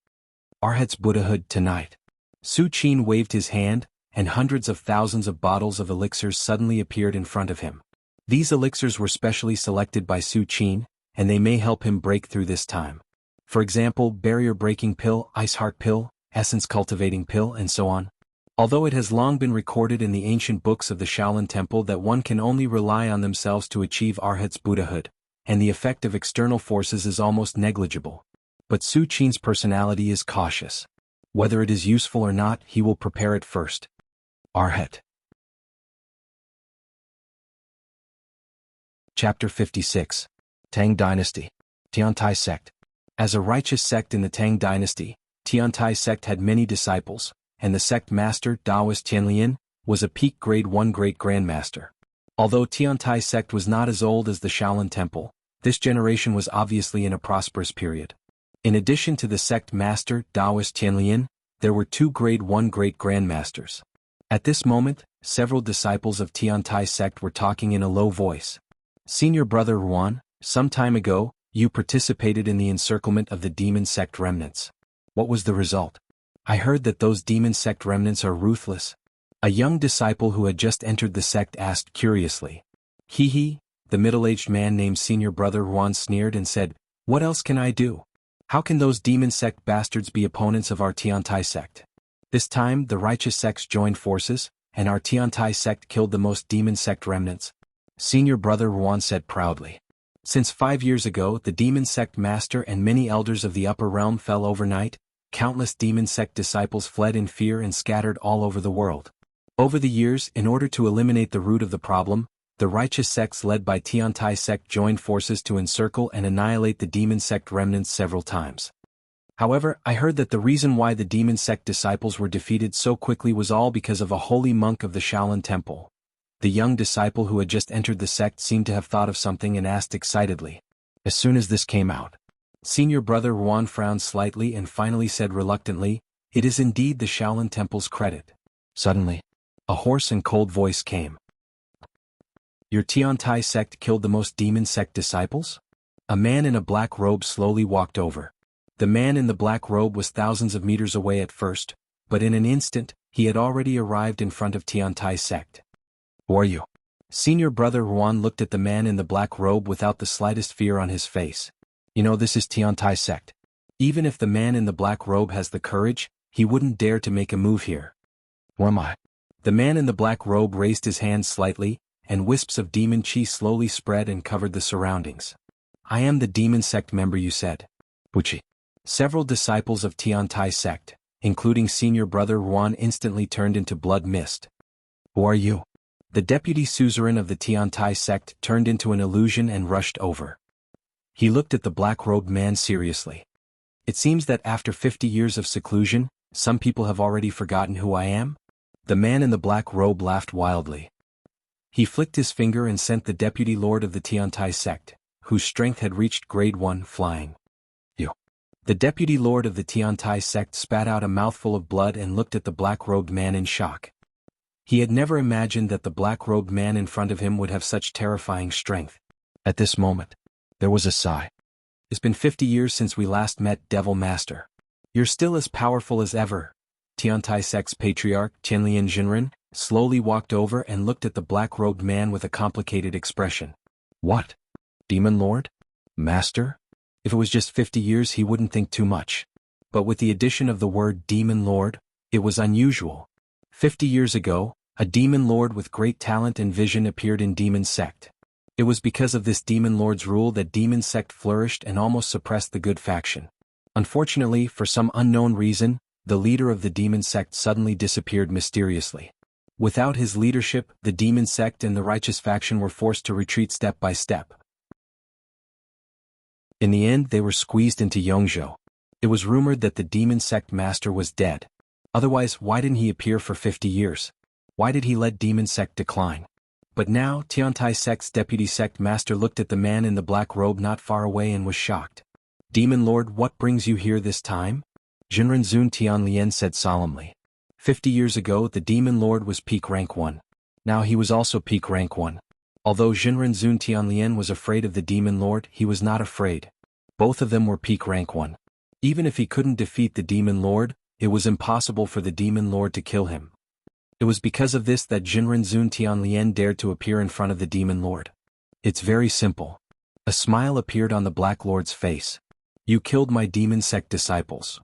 Arhat's Buddhahood tonight. Su Qin waved his hand, and hundreds of thousands of bottles of elixirs suddenly appeared in front of him. These elixirs were specially selected by Su Qin, and they may help him break through this time. For example, barrier breaking pill, ice heart pill, essence cultivating pill, and so on. Although it has long been recorded in the ancient books of the Shaolin Temple that one can only rely on themselves to achieve Arhat's Buddhahood, and the effect of external forces is almost negligible. But Su Qin's personality is cautious. Whether it is useful or not, he will prepare it first. Arhat. Chapter 56. Tang Dynasty. Tiantai Sect. As a righteous sect in the Tang Dynasty, Tiantai Sect had many disciples, and the sect master, Taoist Tianlian, was a peak grade 1 great grandmaster. Although Tiantai Sect was not as old as the Shaolin Temple, this generation was obviously in a prosperous period. In addition to the sect master, Taoist Tianlian, there were 2 grade 1 great grandmasters. At this moment, several disciples of Tiantai Sect were talking in a low voice. Senior brother Ruan, some time ago, you participated in the encirclement of the demon sect remnants. What was the result? I heard that those demon sect remnants are ruthless. A young disciple who had just entered the sect asked curiously. He, the middle-aged man named Senior Brother Ruan sneered and said, what else can I do? How can those demon sect bastards be opponents of our Tiantai Sect? This time, the righteous sects joined forces, and our Tiantai Sect killed the most demon sect remnants. Senior Brother Ruan said proudly. Since 5 years ago, the demon sect master and many elders of the upper realm fell overnight, countless demon sect disciples fled in fear and scattered all over the world. Over the years, in order to eliminate the root of the problem, the righteous sects led by Tiantai Sect joined forces to encircle and annihilate the demon sect remnants several times. However, I heard that the reason why the demon sect disciples were defeated so quickly was all because of a holy monk of the Shaolin Temple. The young disciple who had just entered the sect seemed to have thought of something and asked excitedly. As soon as this came out, Senior Brother Ruan frowned slightly and finally said reluctantly, it is indeed the Shaolin Temple's credit. Suddenly, a hoarse and cold voice came. Your Tiantai Sect killed the most demon sect disciples? A man in a black robe slowly walked over. The man in the black robe was thousands of meters away at first, but in an instant, he had already arrived in front of Tiantai's sect. "Who are you?" Senior brother Juan looked at the man in the black robe without the slightest fear on his face. "You know this is Tiantai's sect. Even if the man in the black robe has the courage, he wouldn't dare to make a move here." "Who am I?" The man in the black robe raised his hand slightly, and wisps of demon chi slowly spread and covered the surroundings. "I am the demon sect member you said." "Wuxia." Several disciples of Tiantai's sect, including senior brother Juan, instantly turned into blood mist. "Who are you?" The deputy suzerain of the Tiantai sect turned into an illusion and rushed over. He looked at the black-robed man seriously. "It seems that after 50 years of seclusion, some people have already forgotten who I am?" The man in the black robe laughed wildly. He flicked his finger and sent the deputy lord of the Tiantai sect, whose strength had reached grade 1, flying. "You." The deputy lord of the Tiantai sect spat out a mouthful of blood and looked at the black-robed man in shock. He had never imagined that the black-robed man in front of him would have such terrifying strength. At this moment, there was a sigh. "It's been 50 years since we last met, Devil Master. You're still as powerful as ever." Tiantai sect's patriarch, Tianlian Jinren, slowly walked over and looked at the black-robed man with a complicated expression. "What? Demon Lord? Master?" If it was just 50 years he wouldn't think too much. But with the addition of the word Demon Lord, it was unusual. 50 years ago, a demon lord with great talent and vision appeared in Demon Sect. It was because of this demon lord's rule that Demon Sect flourished and almost suppressed the good faction. Unfortunately, for some unknown reason, the leader of the Demon Sect suddenly disappeared mysteriously. Without his leadership, the Demon Sect and the righteous faction were forced to retreat step by step. In the end, they were squeezed into Yongzhou. It was rumored that the Demon Sect master was dead. Otherwise, why didn't he appear for 50 years? Why did he let Demon Sect decline? But now, Tiantai Sect's deputy sect master looked at the man in the black robe not far away and was shocked. "Demon Lord, what brings you here this time?" Jinrenzun Tianlian said solemnly. 50 years ago, the Demon Lord was peak rank 1. Now he was also peak rank 1. Although Jinrenzun Tianlian was afraid of the Demon Lord, he was not afraid. Both of them were peak rank 1. Even if he couldn't defeat the Demon Lord, it was impossible for the Demon Lord to kill him. It was because of this that Jinrenzun Tianlian dared to appear in front of the Demon Lord. "It's very simple." A smile appeared on the Black Lord's face. "You killed my Demon Sect disciples.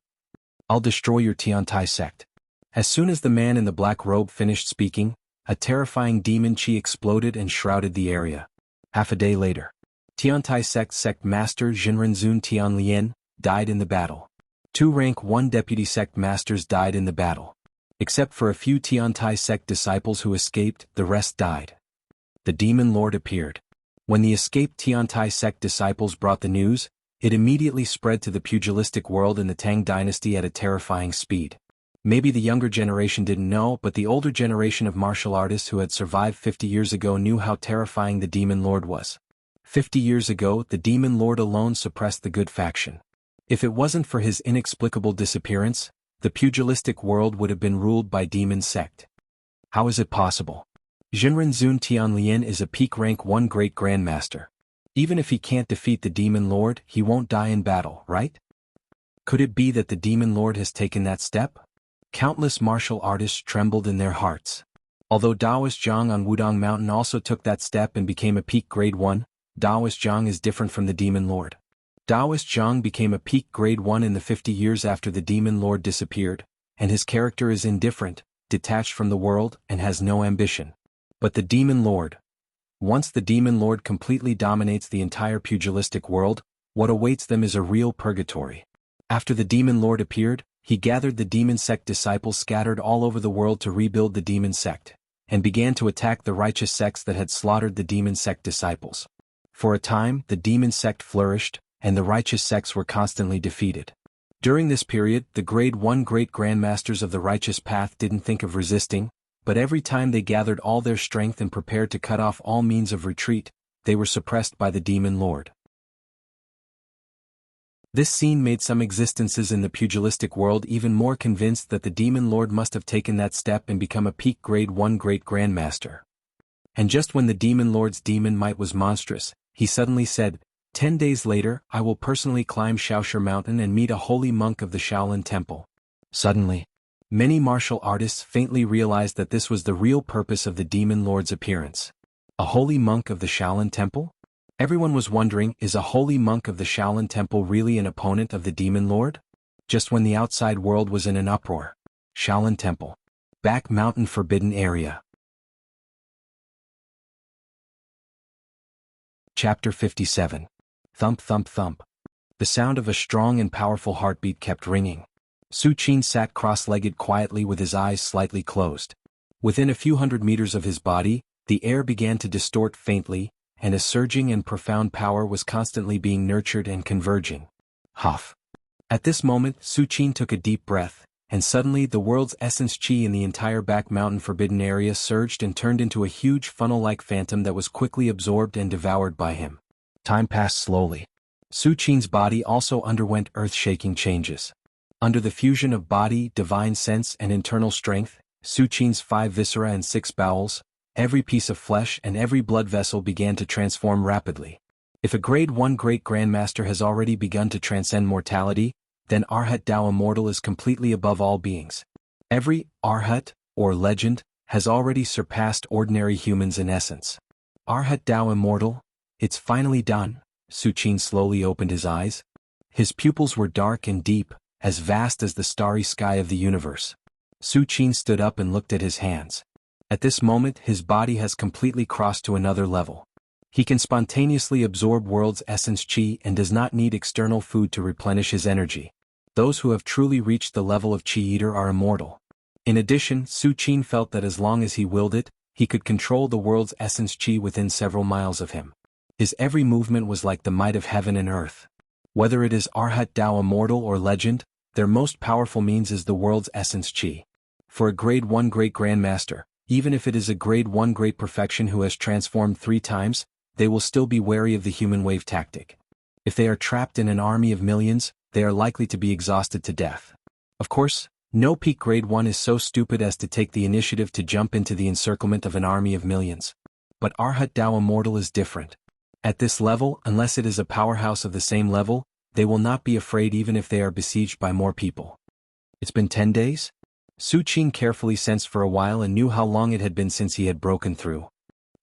I'll destroy your Tiantai sect." As soon as the man in the black robe finished speaking, a terrifying demon chi exploded and shrouded the area. Half a day later, Tiantai sect master Jinrenzun Tianlian died in the battle. 2 rank 1 deputy sect masters died in the battle. Except for a few Tiantai sect disciples who escaped, the rest died. The Demon Lord appeared. When the escaped Tiantai sect disciples brought the news, it immediately spread to the pugilistic world in the Tang dynasty at a terrifying speed. Maybe the younger generation didn't know, but the older generation of martial artists who had survived 50 years ago knew how terrifying the Demon Lord was. 50 years ago, the Demon Lord alone suppressed the good faction. If it wasn't for his inexplicable disappearance, the pugilistic world would have been ruled by Demon Sect. How is it possible? Jinrenzun Tianlian is a peak rank 1 great grandmaster. Even if he can't defeat the Demon Lord, he won't die in battle, right? Could it be that the Demon Lord has taken that step? Countless martial artists trembled in their hearts. Although Daoist Zhang on Wudong Mountain also took that step and became a peak grade 1, Daoist Zhang is different from the Demon Lord. Daoist Zhang became a peak grade 1 in the 50 years after the Demon Lord disappeared, and his character is indifferent, detached from the world, and has no ambition. But the Demon Lord. Once the Demon Lord completely dominates the entire pugilistic world, what awaits them is a real purgatory. After the Demon Lord appeared, he gathered the Demon Sect disciples scattered all over the world to rebuild the Demon Sect, and began to attack the righteous sects that had slaughtered the Demon Sect disciples. For a time, the Demon Sect flourished, and the righteous sects were constantly defeated. During this period, the grade 1 great grandmasters of the righteous path didn't think of resisting, but every time they gathered all their strength and prepared to cut off all means of retreat, they were suppressed by the Demon Lord. This scene made some existences in the pugilistic world even more convinced that the Demon Lord must have taken that step and become a peak grade 1 great grandmaster. And just when the Demon Lord's demon might was monstrous, he suddenly said, 10 days later, I will personally climb Shaoshi Mountain and meet a holy monk of the Shaolin Temple. Suddenly, many martial artists faintly realized that this was the real purpose of the Demon Lord's appearance. A holy monk of the Shaolin Temple? Everyone was wondering, is a holy monk of the Shaolin Temple really an opponent of the Demon Lord? Just when the outside world was in an uproar. Shaolin Temple. Back Mountain Forbidden Area. Chapter 57. Thump thump thump. The sound of a strong and powerful heartbeat kept ringing. Su Qin sat cross-legged quietly with his eyes slightly closed. Within a few hundred meters of his body, the air began to distort faintly, and a surging and profound power was constantly being nurtured and converging. Huff. At this moment, Su Qin took a deep breath, and suddenly the world's essence qi in the entire back mountain forbidden area surged and turned into a huge funnel-like phantom that was quickly absorbed and devoured by him. Time passed slowly. Su Qin's body also underwent earth-shaking changes. Under the fusion of body, divine sense and internal strength, Su Qin's 5 viscera and 6 bowels, every piece of flesh and every blood vessel began to transform rapidly. If a Grade 1 Great Grandmaster has already begun to transcend mortality, then Arhat Tao Immortal is completely above all beings. Every Arhat, or legend, has already surpassed ordinary humans in essence. Arhat Tao Immortal, it's finally done. Su Qin slowly opened his eyes. His pupils were dark and deep, as vast as the starry sky of the universe. Su Qin stood up and looked at his hands. At this moment his body has completely crossed to another level. He can spontaneously absorb world's essence qi and does not need external food to replenish his energy. Those who have truly reached the level of Qi Eater are immortal. In addition, Su Qin felt that as long as he willed it, he could control the world's essence qi within several miles of him. His every movement was like the might of heaven and earth. Whether it is Arhat Tao Immortal or legend, their most powerful means is the world's essence qi. For a Grade 1 Great Grandmaster, even if it is a Grade 1 Great Perfection who has transformed 3 times, they will still be wary of the human wave tactic. If they are trapped in an army of millions, they are likely to be exhausted to death. Of course, no peak Grade 1 is so stupid as to take the initiative to jump into the encirclement of an army of millions. But Arhat Tao Immortal is different. At this level, unless it is a powerhouse of the same level, they will not be afraid even if they are besieged by more people. It's been 10 days? Su Qin carefully sensed for a while and knew how long it had been since he had broken through.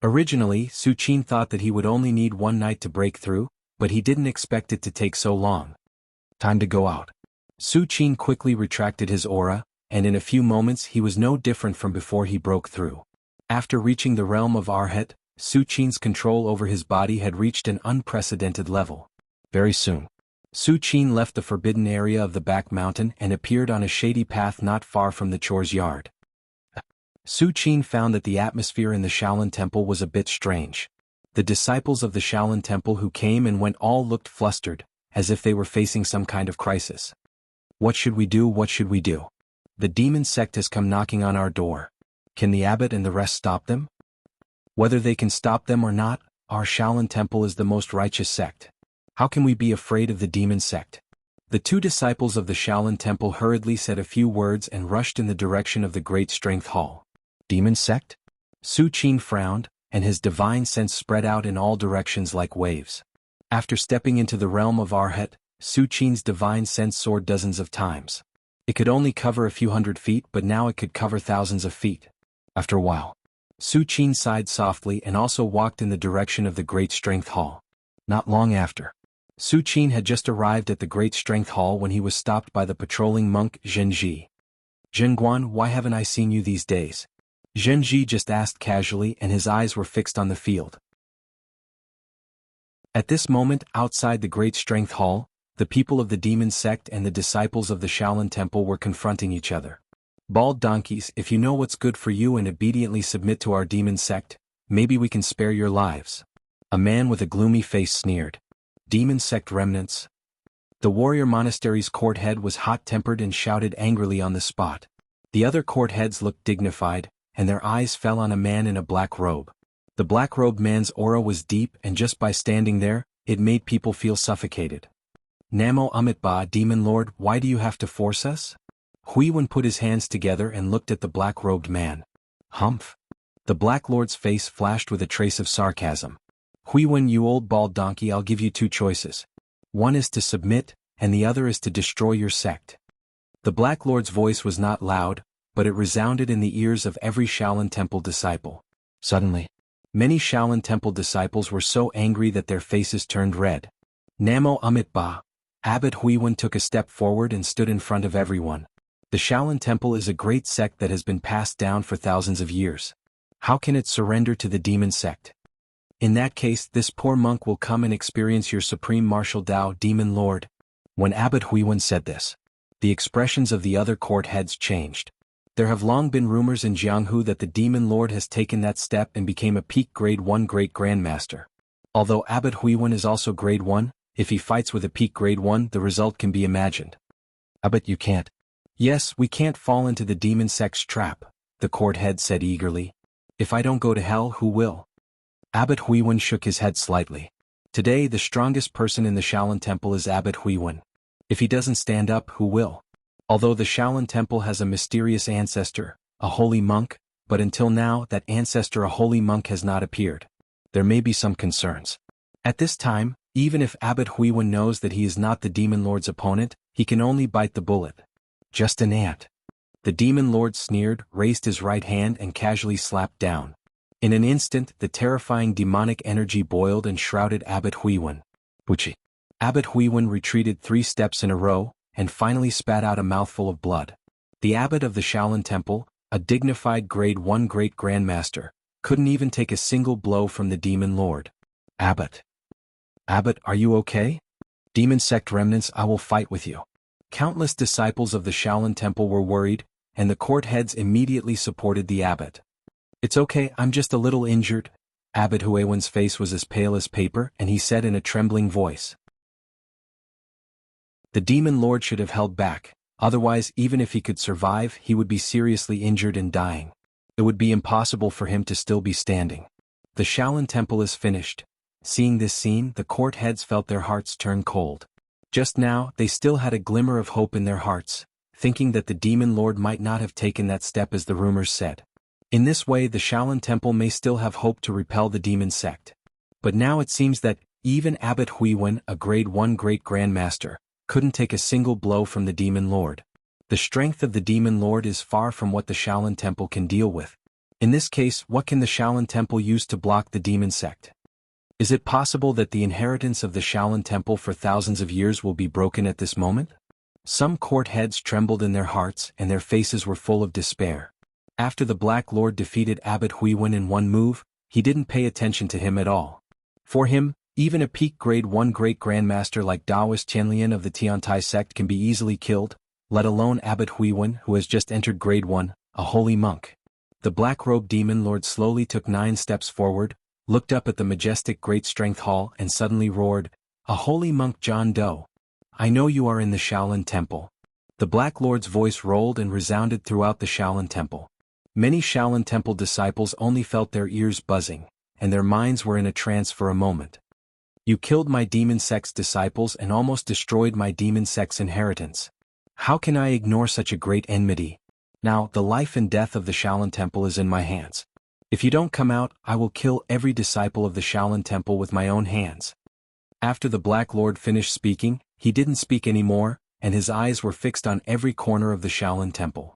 Originally, Su Qin thought that he would only need 1 night to break through, but he didn't expect it to take so long. Time to go out. Su Qin quickly retracted his aura, and in a few moments he was no different from before he broke through. After reaching the realm of Arhat, Su Qin's control over his body had reached an unprecedented level. Very soon, Su Qin left the forbidden area of the back mountain and appeared on a shady path not far from the chore's yard. Su Qin found that the atmosphere in the Shaolin Temple was a bit strange. The disciples of the Shaolin Temple who came and went all looked flustered, as if they were facing some kind of crisis. What should we do? What should we do? The demon sect has come knocking on our door. Can the abbot and the rest stop them? Whether they can stop them or not, our Shaolin Temple is the most righteous sect. How can we be afraid of the demon sect? The 2 disciples of the Shaolin Temple hurriedly said a few words and rushed in the direction of the Great Strength Hall. Demon sect? Su Qin frowned, and his divine sense spread out in all directions like waves. After stepping into the realm of Arhat, Su Qin's divine sense soared dozens of times. It could only cover a few hundred feet, but now it could cover thousands of feet. After a while, Su Qin sighed softly and also walked in the direction of the Great Strength Hall. Not long after, Su Qin had just arrived at the Great Strength Hall when he was stopped by the patrolling monk Zhenji. "Zhenguan, why haven't I seen you these days?" Zhenji just asked casually, and his eyes were fixed on the field. At this moment, outside the Great Strength Hall, the people of the demon sect and the disciples of the Shaolin Temple were confronting each other. "Bald donkeys, if you know what's good for you and obediently submit to our demon sect, maybe we can spare your lives." A man with a gloomy face sneered. "Demon sect remnants." The warrior monastery's court head was hot-tempered and shouted angrily on the spot. The other court heads looked dignified, and their eyes fell on a man in a black robe. The black-robed man's aura was deep, and just by standing there, it made people feel suffocated. "Namo Amitba, Demon Lord, why do you have to force us?" Huiwen put his hands together and looked at the black-robed man. "Humph." The Black Lord's face flashed with a trace of sarcasm. Huiwen, you old bald donkey, I'll give you two choices. One is to submit, and the other is to destroy your sect. The Black Lord's voice was not loud, but it resounded in the ears of every Shaolin Temple disciple. Suddenly, many Shaolin Temple disciples were so angry that their faces turned red. Namo Amit Ba. Abbot Huiwen took a step forward and stood in front of everyone. The Shaolin Temple is a great sect that has been passed down for thousands of years. How can it surrender to the demon sect? In that case, this poor monk will come and experience your supreme martial Tao, demon lord. When Abbot Huiwen said this, the expressions of the other court heads changed. There have long been rumors in Jianghu that the demon lord has taken that step and became a peak grade 1 great grandmaster. Although Abbot Huiwen is also grade 1, if he fights with a peak grade 1, the result can be imagined. Abbot, you can't. Yes, we can't fall into the demon sect's trap, the court head said eagerly. If I don't go to hell, who will? Abbot Huiwen shook his head slightly. Today, the strongest person in the Shaolin Temple is Abbot Huiwen. If he doesn't stand up, who will? Although the Shaolin Temple has a mysterious ancestor, a holy monk, but until now that ancestor, a holy monk, has not appeared. There may be some concerns. At this time, even if Abbot Huiwen knows that he is not the demon lord's opponent, he can only bite the bullet. Just an ant. The demon lord sneered, raised his right hand and casually slapped down. In an instant, the terrifying demonic energy boiled and shrouded Abbot Huiwen. Wuxia. Abbot Huiwen retreated 3 steps in a row, and finally spat out a mouthful of blood. The abbot of the Shaolin Temple, a dignified grade 1 great grandmaster, couldn't even take a single blow from the demon lord. Abbot. Abbot, are you okay? Demon sect remnants, I will fight with you. Countless disciples of the Shaolin Temple were worried, and the court heads immediately supported the abbot. It's okay, I'm just a little injured. Abbot Huiwen's face was as pale as paper, and he said in a trembling voice. The demon lord should have held back, otherwise even if he could survive, he would be seriously injured and dying. It would be impossible for him to still be standing. The Shaolin Temple is finished. Seeing this scene, the court heads felt their hearts turn cold. Just now, they still had a glimmer of hope in their hearts, thinking that the demon lord might not have taken that step as the rumors said. In this way, the Shaolin Temple may still have hope to repel the demon sect. But now it seems that, even Abbot Huiwen, a grade 1 great grandmaster, couldn't take a single blow from the demon lord. The strength of the demon lord is far from what the Shaolin Temple can deal with. In this case, what can the Shaolin Temple use to block the demon sect? Is it possible that the inheritance of the Shaolin Temple for thousands of years will be broken at this moment? Some court heads trembled in their hearts and their faces were full of despair. After the Black Lord defeated Abbot Huiwen in one move, he didn't pay attention to him at all. For him, even a peak grade 1 great grandmaster like Taoist Qianlian of the Tiantai sect can be easily killed, let alone Abbot Huiwen, who has just entered grade 1, a holy monk. The black-robed demon lord slowly took 9 steps forward, looked up at the majestic great strength hall and suddenly roared, "A holy monk John Doe! I know you are in the Shaolin Temple." The Black Lord's voice rolled and resounded throughout the Shaolin Temple. Many Shaolin Temple disciples only felt their ears buzzing, and their minds were in a trance for a moment. You killed my demon sect's disciples and almost destroyed my demon sect's inheritance. How can I ignore such a great enmity? Now, the life and death of the Shaolin Temple is in my hands. If you don't come out, I will kill every disciple of the Shaolin Temple with my own hands. After the Black Lord finished speaking, he didn't speak anymore, and his eyes were fixed on every corner of the Shaolin Temple.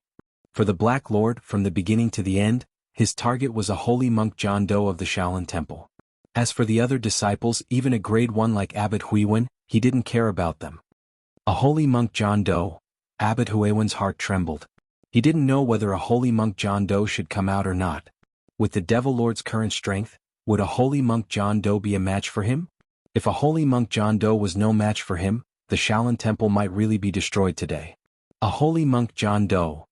For the Black Lord, from the beginning to the end, his target was a holy monk John Doe of the Shaolin Temple. As for the other disciples, even a grade 1 like Abbot Huiwen, he didn't care about them. A holy monk John Doe. Abbot Huiwen's heart trembled. He didn't know whether a holy monk John Doe should come out or not. With the Devil Lord's current strength, would a holy monk John Doe be a match for him? If a holy monk John Doe was no match for him, the Shaolin Temple might really be destroyed today. A holy monk John Doe.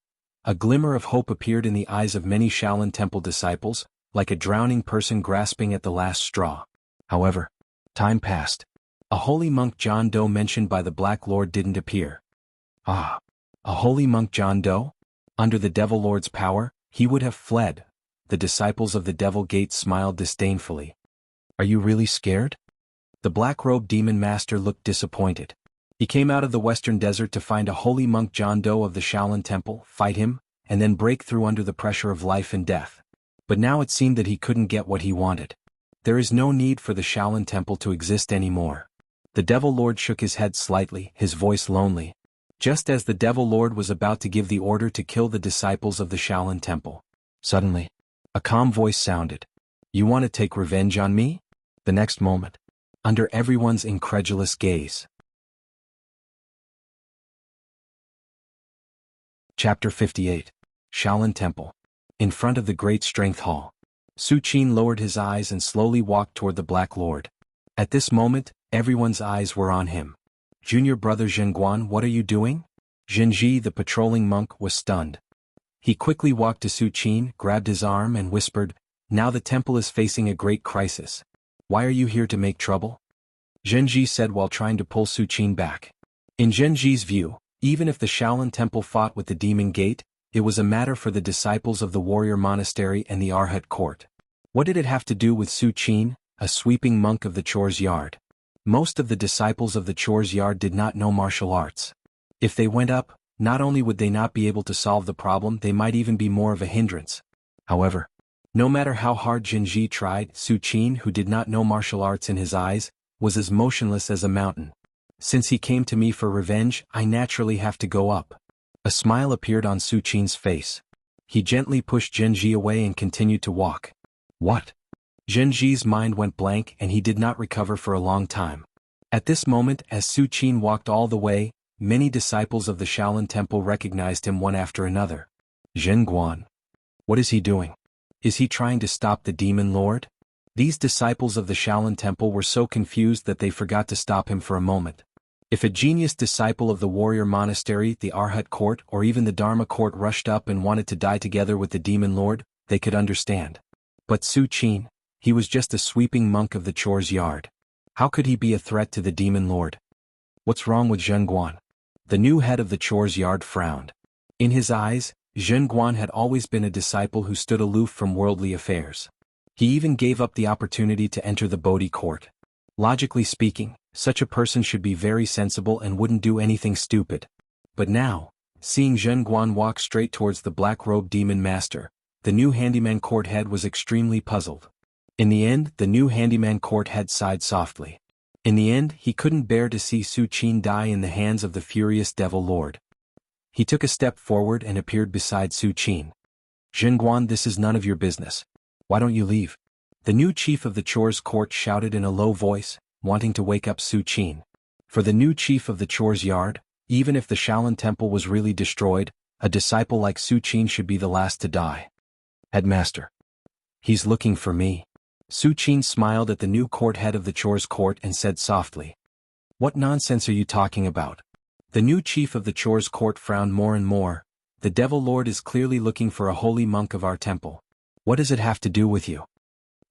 A glimmer of hope appeared in the eyes of many Shaolin Temple disciples, like a drowning person grasping at the last straw. However, time passed. A holy monk John Doe mentioned by the Black Lord didn't appear. Ah, a holy monk John Doe? Under the Devil Lord's power, he would have fled. The disciples of the Devil Gate smiled disdainfully. Are you really scared? The black-robed demon master looked disappointed. He came out of the western desert to find a holy monk John Doe of the Shaolin Temple, fight him, and then break through under the pressure of life and death. But now it seemed that he couldn't get what he wanted. There is no need for the Shaolin Temple to exist anymore. The Devil Lord shook his head slightly, his voice lonely. Just as the Devil Lord was about to give the order to kill the disciples of the Shaolin Temple. Suddenly, a calm voice sounded. You want to take revenge on me? The next moment, under everyone's incredulous gaze. Chapter 58. Shaolin Temple. In front of the Great Strength Hall. Su Qin lowered his eyes and slowly walked toward the Black Lord. At this moment, everyone's eyes were on him. Junior brother Zhenguan, what are you doing? Zhenji, the patrolling monk, was stunned. He quickly walked to Su Qin, grabbed his arm and whispered, now the temple is facing a great crisis. Why are you here to make trouble? Zhenji said while trying to pull Su Qin back. In Zhenji's view, even if the Shaolin Temple fought with the Demon Gate, it was a matter for the disciples of the Warrior Monastery and the Arhat Court. What did it have to do with Su Qin, a sweeping monk of the Chores Yard? Most of the disciples of the Chores Yard did not know martial arts. If they went up, not only would they not be able to solve the problem, they might even be more of a hindrance. However, no matter how hard Zhenji tried, Su Qin, who did not know martial arts in his eyes, was as motionless as a mountain. Since he came to me for revenge, I naturally have to go up. A smile appeared on Su Qin's face. He gently pushed Zhenji away and continued to walk. What? Zhenji's mind went blank and he did not recover for a long time. At this moment, as Su Qin walked all the way, many disciples of the Shaolin Temple recognized him one after another. Zhenguan. What is he doing? Is he trying to stop the Demon Lord? These disciples of the Shaolin Temple were so confused that they forgot to stop him for a moment. If a genius disciple of the Warrior Monastery, the Arhat Court, or even the Dharma Court rushed up and wanted to die together with the Demon Lord, they could understand. But Su Qin, he was just a sweeping monk of the Chores Yard. How could he be a threat to the Demon Lord? What's wrong with Zhenguan? The new head of the Chores Yard frowned. In his eyes, Zhenguan had always been a disciple who stood aloof from worldly affairs. He even gave up the opportunity to enter the Bodhi Court. Logically speaking, such a person should be very sensible and wouldn't do anything stupid. But now, seeing Zhenguan walk straight towards the black-robed demon master, the new handyman court head was extremely puzzled. In the end, the new handyman court head sighed softly. In the end, he couldn't bear to see Su Qin die in the hands of the furious Devil Lord. He took a step forward and appeared beside Su Qin. Zhenguan, this is none of your business. Why don't you leave? The new chief of the Chores Court shouted in a low voice, wanting to wake up Su Qin. For the new chief of the Chores Yard, even if the Shaolin Temple was really destroyed, a disciple like Su Qin should be the last to die. Headmaster. He's looking for me. Su Qin smiled at the new court head of the Chores Court and said softly. What nonsense are you talking about? The new chief of the Chores Court frowned more and more. The Devil Lord is clearly looking for a holy monk of our temple. What does it have to do with you?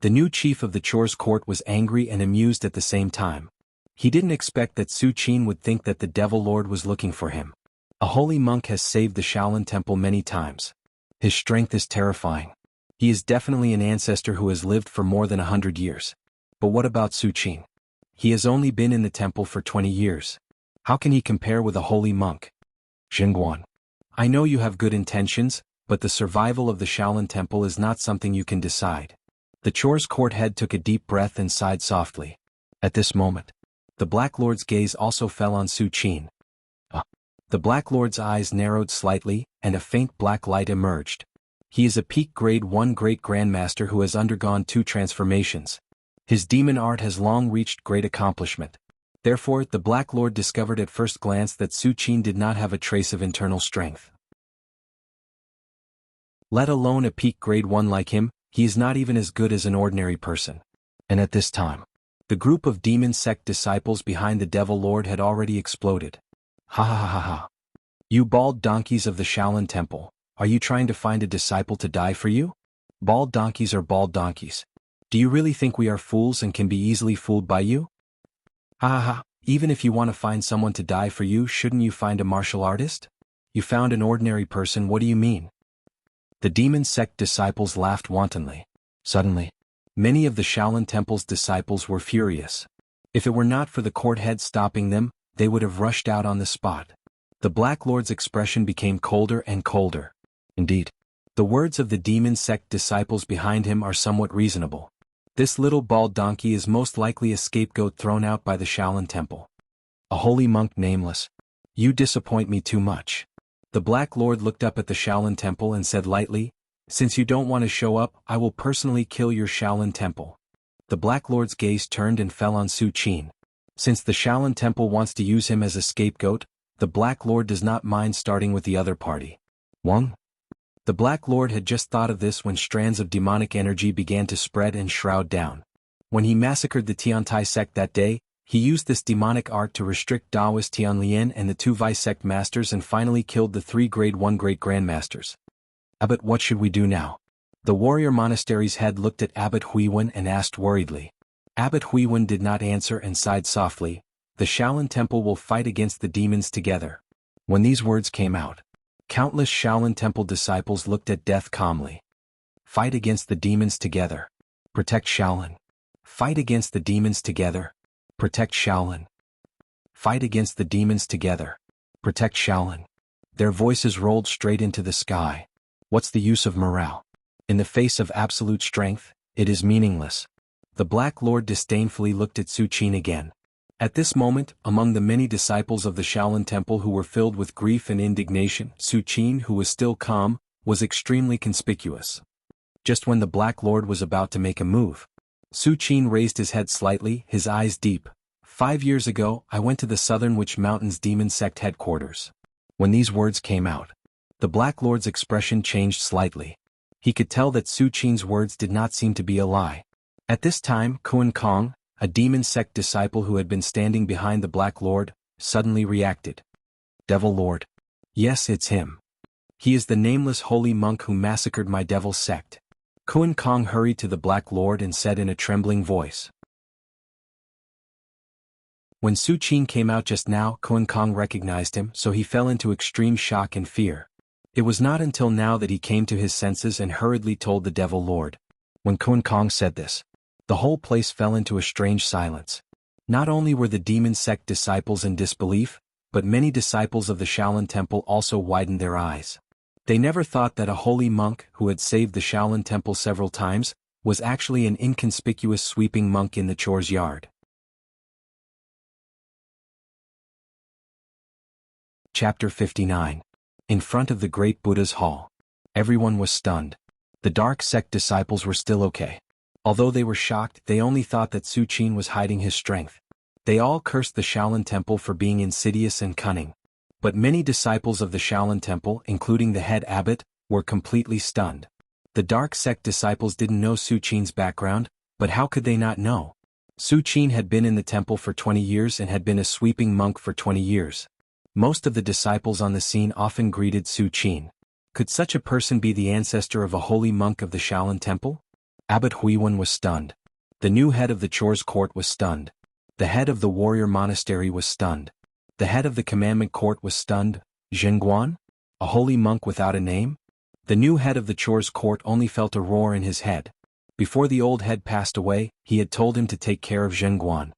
The new chief of the Chores Court was angry and amused at the same time. He didn't expect that Su Qin would think that the Devil Lord was looking for him. A holy monk has saved the Shaolin Temple many times. His strength is terrifying. He is definitely an ancestor who has lived for more than 100 years. But what about Su Qin? He has only been in the temple for 20 years. How can he compare with a holy monk? Zhenguan. I know you have good intentions, but the survival of the Shaolin Temple is not something you can decide. The Chores Court head took a deep breath and sighed softly. At this moment, the Black Lord's gaze also fell on Su Qin. The Black Lord's eyes narrowed slightly, and a faint black light emerged. He is a peak grade 1 great grandmaster who has undergone 2 transformations. His demon art has long reached great accomplishment. Therefore, the Black Lord discovered at first glance that Su Qin did not have a trace of internal strength. Let alone a peak grade 1 like him, he is not even as good as an ordinary person. And at this time, the group of demon sect disciples behind the Devil Lord had already exploded. Ha ha ha ha ha. You bald donkeys of the Shaolin Temple, are you trying to find a disciple to die for you? Bald donkeys are bald donkeys. Do you really think we are fools and can be easily fooled by you? Ha ha ha. Even if you want to find someone to die for you, shouldn't you find a martial artist? You found an ordinary person, what do you mean? The demon sect disciples laughed wantonly. Suddenly, many of the Shaolin Temple's disciples were furious. If it were not for the court head stopping them, they would have rushed out on the spot. The Black Lord's expression became colder and colder. Indeed, the words of the demon sect disciples behind him are somewhat reasonable. This little bald donkey is most likely a scapegoat thrown out by the Shaolin Temple. A holy monk nameless. You disappoint me too much. The Black Lord looked up at the Shaolin Temple and said lightly, since you don't want to show up, I will personally kill your Shaolin Temple. The Black Lord's gaze turned and fell on Su Qin. Since the Shaolin Temple wants to use him as a scapegoat, the Black Lord does not mind starting with the other party. Wang? The Black Lord had just thought of this when strands of demonic energy began to spread and shroud down. When he massacred the Tiantai sect that day, he used this demonic art to restrict Daoist Tianlian and the 2 vice sect masters and finally killed the 3 grade 1 great grandmasters. Abbot, what should we do now? The warrior monastery's head looked at Abbot Huiwen and asked worriedly. Abbot Huiwen did not answer and sighed softly. The Shaolin Temple will fight against the demons together. When these words came out, countless Shaolin Temple disciples looked at death calmly. Fight against the demons together. Protect Shaolin. Fight against the demons together. Protect Shaolin. Fight against the demons together. Protect Shaolin. Their voices rolled straight into the sky. What's the use of morale? In the face of absolute strength, it is meaningless. The Black Lord disdainfully looked at Su Qin again. At this moment, among the many disciples of the Shaolin Temple who were filled with grief and indignation, Su Qin, who was still calm, was extremely conspicuous. Just when the Black Lord was about to make a move, Su Qin raised his head slightly, his eyes deep. 5 years ago, I went to the Southern Witch Mountains Demon Sect headquarters. When these words came out, the Black Lord's expression changed slightly. He could tell that Su Qin's words did not seem to be a lie. At this time, Kun Kong, a demon sect disciple who had been standing behind the Black Lord, suddenly reacted. Devil Lord. Yes, it's him. He is the nameless holy monk who massacred my devil sect. Kun Kong hurried to the Black Lord and said in a trembling voice. When Su Qin came out just now, Kun Kong recognized him, so he fell into extreme shock and fear. It was not until now that he came to his senses and hurriedly told the Devil Lord. When Kun Kong said this, the whole place fell into a strange silence. Not only were the demon sect disciples in disbelief, but many disciples of the Shaolin Temple also widened their eyes. They never thought that a holy monk, who had saved the Shaolin Temple several times, was actually an inconspicuous sweeping monk in the chores yard. Chapter 59. In front of the great Buddha's hall. Everyone was stunned. The dark sect disciples were still okay. Although they were shocked, they only thought that Su Qin was hiding his strength. They all cursed the Shaolin Temple for being insidious and cunning. But many disciples of the Shaolin Temple, including the head abbot, were completely stunned. The dark sect disciples didn't know Su Qin's background, but how could they not know? Su Qin had been in the temple for 20 years and had been a sweeping monk for 20 years. Most of the disciples on the scene often greeted Su Qin. Could such a person be the ancestor of a holy monk of the Shaolin Temple? Abbot Huiwen was stunned. The new head of the Chores Court was stunned. The head of the Warrior Monastery was stunned. The head of the Commandment Court was stunned. Zhenguan? A holy monk without a name? The new head of the Chores Court only felt a roar in his head. Before the old head passed away, he had told him to take care of Zhenguan.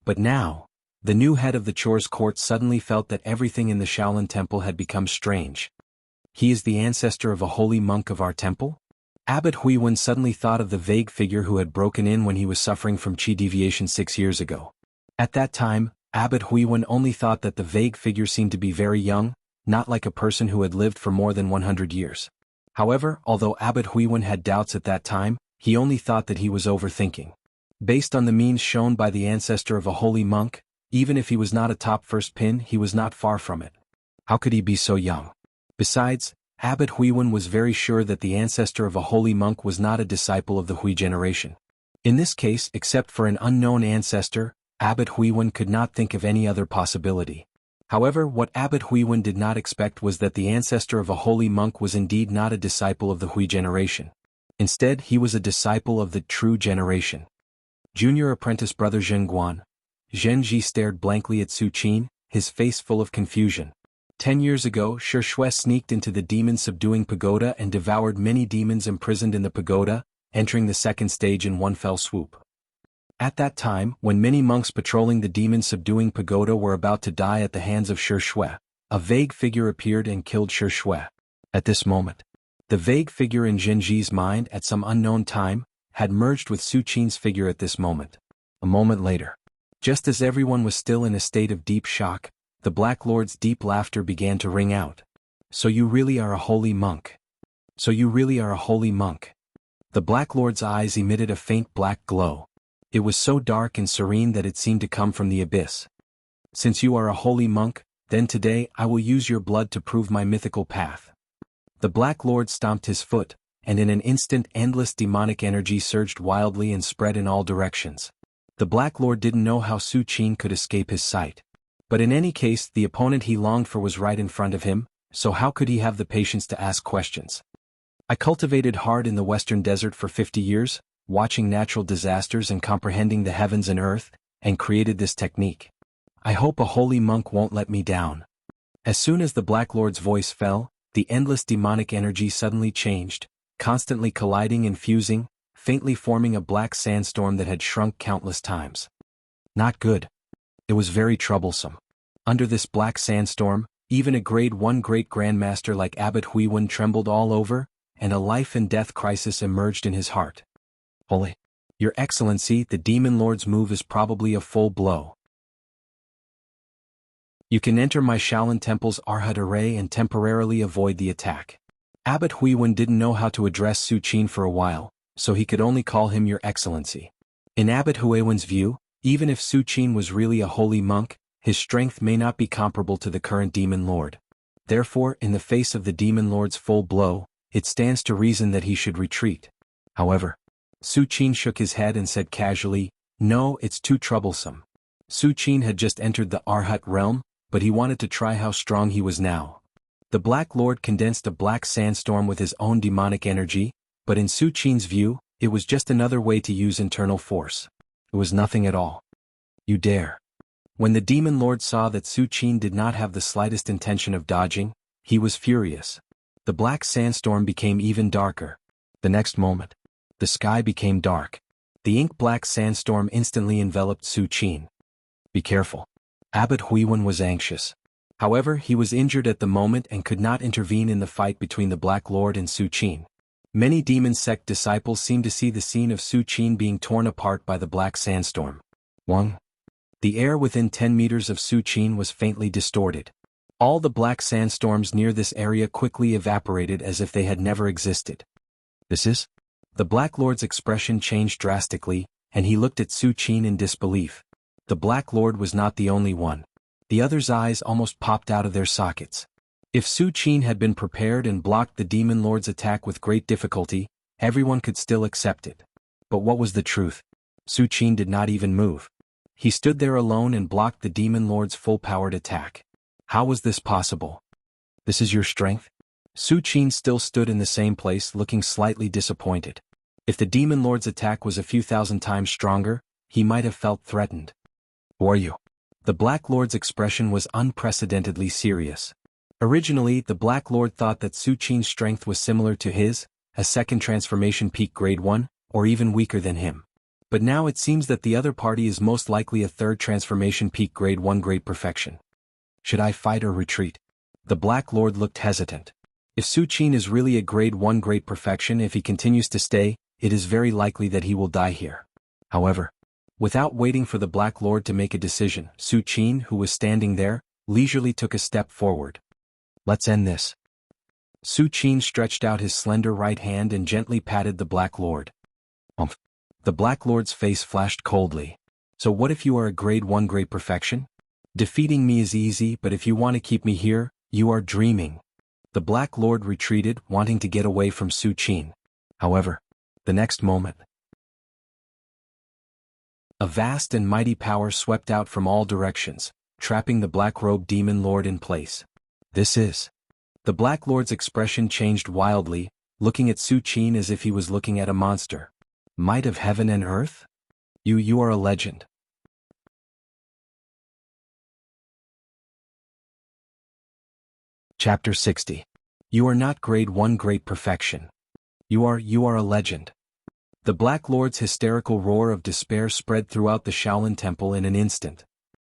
But now, the new head of the Chores Court suddenly felt that everything in the Shaolin Temple had become strange. He is the ancestor of a holy monk of our temple? Abbot Huiwen suddenly thought of the vague figure who had broken in when he was suffering from qi deviation 6 years ago. At that time, Abbot Huiwen only thought that the vague figure seemed to be very young, not like a person who had lived for more than 100 years. However, although Abbot Huiwen had doubts at that time, he only thought that he was overthinking. Based on the means shown by the ancestor of a holy monk, even if he was not a top first pin, he was not far from it. How could he be so young? Besides, Abbot Huiwen was very sure that the ancestor of a holy monk was not a disciple of the Hui generation. In this case, except for an unknown ancestor, Abbot Huiwen could not think of any other possibility. However, what Abbot Huiwen did not expect was that the ancestor of a holy monk was indeed not a disciple of the Hui generation. Instead, he was a disciple of the true generation. Junior apprentice brother Zhenguan. Zhenji stared blankly at Su Qin, his face full of confusion. 10 years ago, Shi Shui sneaked into the demon-subduing pagoda and devoured many demons imprisoned in the pagoda, entering the second stage in one fell swoop. At that time, when many monks patrolling the demon-subduing pagoda were about to die at the hands of Shi Shui, a vague figure appeared and killed Shi Shui. At this moment, the vague figure in Zhenji's mind at some unknown time had merged with Su Qin's figure at this moment. A moment later, just as everyone was still in a state of deep shock, the Black Lord's deep laughter began to ring out. "So you really are a holy monk. So you really are a holy monk." The Black Lord's eyes emitted a faint black glow. It was so dark and serene that it seemed to come from the abyss. "Since you are a holy monk, then today I will use your blood to prove my mythical path." The Black Lord stomped his foot, and in an instant endless demonic energy surged wildly and spread in all directions. The Black Lord didn't know how Su Qin could escape his sight. But in any case, the opponent he longed for was right in front of him, so how could he have the patience to ask questions? "I cultivated hard in the western desert for 50 years, watching natural disasters and comprehending the heavens and earth, and created this technique. I hope a holy monk won't let me down." As soon as the Black Lord's voice fell, the endless demonic energy suddenly changed, constantly colliding and fusing, faintly forming a black sandstorm that had shrunk countless times. Not good. It was very troublesome. Under this black sandstorm, even a grade 1 great grandmaster like Abbot Huiwen trembled all over, and a life and death crisis emerged in his heart. "Holy, Your Excellency, the Demon Lord's move is probably a full blow. You can enter my Shaolin Temple's Arhat array and temporarily avoid the attack." Abbot Huiwen didn't know how to address Su Qin for a while, so he could only call him Your Excellency. In Abbot Huiwen's view, even if Su Qin was really a holy monk, his strength may not be comparable to the current Demon Lord. Therefore, in the face of the Demon Lord's full blow, it stands to reason that he should retreat. However, Su Qin shook his head and said casually, "No, it's too troublesome." Su Qin had just entered the Arhat realm, but he wanted to try how strong he was now. The Black Lord condensed a black sandstorm with his own demonic energy, but in Su Qin's view, it was just another way to use internal force. It was nothing at all. "You dare." When the Demon Lord saw that Su Qin did not have the slightest intention of dodging, he was furious. The black sandstorm became even darker. The next moment, the sky became dark. The ink-black sandstorm instantly enveloped Su Qin. "Be careful." Abbot Huiwen was anxious. However, he was injured at the moment and could not intervene in the fight between the Black Lord and Su Qin. Many demon sect disciples seemed to see the scene of Su Qin being torn apart by the black sandstorm. 1. The air within 10 meters of Su Qin was faintly distorted. All the black sandstorms near this area quickly evaporated as if they had never existed. "This is?" The Black Lord's expression changed drastically, and he looked at Su Qin in disbelief. The Black Lord was not the only one. The others' eyes almost popped out of their sockets. If Su Qin had been prepared and blocked the Demon Lord's attack with great difficulty, everyone could still accept it. But what was the truth? Su Qin did not even move. He stood there alone and blocked the Demon Lord's full-powered attack. How was this possible? "This is your strength?" Su Qin still stood in the same place, looking slightly disappointed. If the Demon Lord's attack was a few thousand times stronger, he might have felt threatened. "Who are you?" The Black Lord's expression was unprecedentedly serious. Originally, the Black Lord thought that Su Qin's strength was similar to his, a second transformation peak grade 1, or even weaker than him. But now it seems that the other party is most likely a third transformation peak grade 1 great perfection. Should I fight or retreat? The Black Lord looked hesitant. If Su Qin is really a grade 1 great perfection, if he continues to stay, it is very likely that he will die here. However, without waiting for the Black Lord to make a decision, Su Qin, who was standing there, leisurely took a step forward. "Let's end this." Su Qin stretched out his slender right hand and gently patted the Black Lord. "Umph." The Black Lord's face flashed coldly. "So what if you are a grade 1 great perfection? Defeating me is easy, but if you want to keep me here, you are dreaming." The Black Lord retreated, wanting to get away from Su Qin. However, the next moment, a vast and mighty power swept out from all directions, trapping the black-robed Demon Lord in place. "This is..." The Black Lord's expression changed wildly, looking at Su Qin as if he was looking at a monster. "Might of heaven and earth? You are a legend." Chapter 60. You are not grade 1 great perfection. You are a legend. The Black Lord's hysterical roar of despair spread throughout the Shaolin Temple in an instant.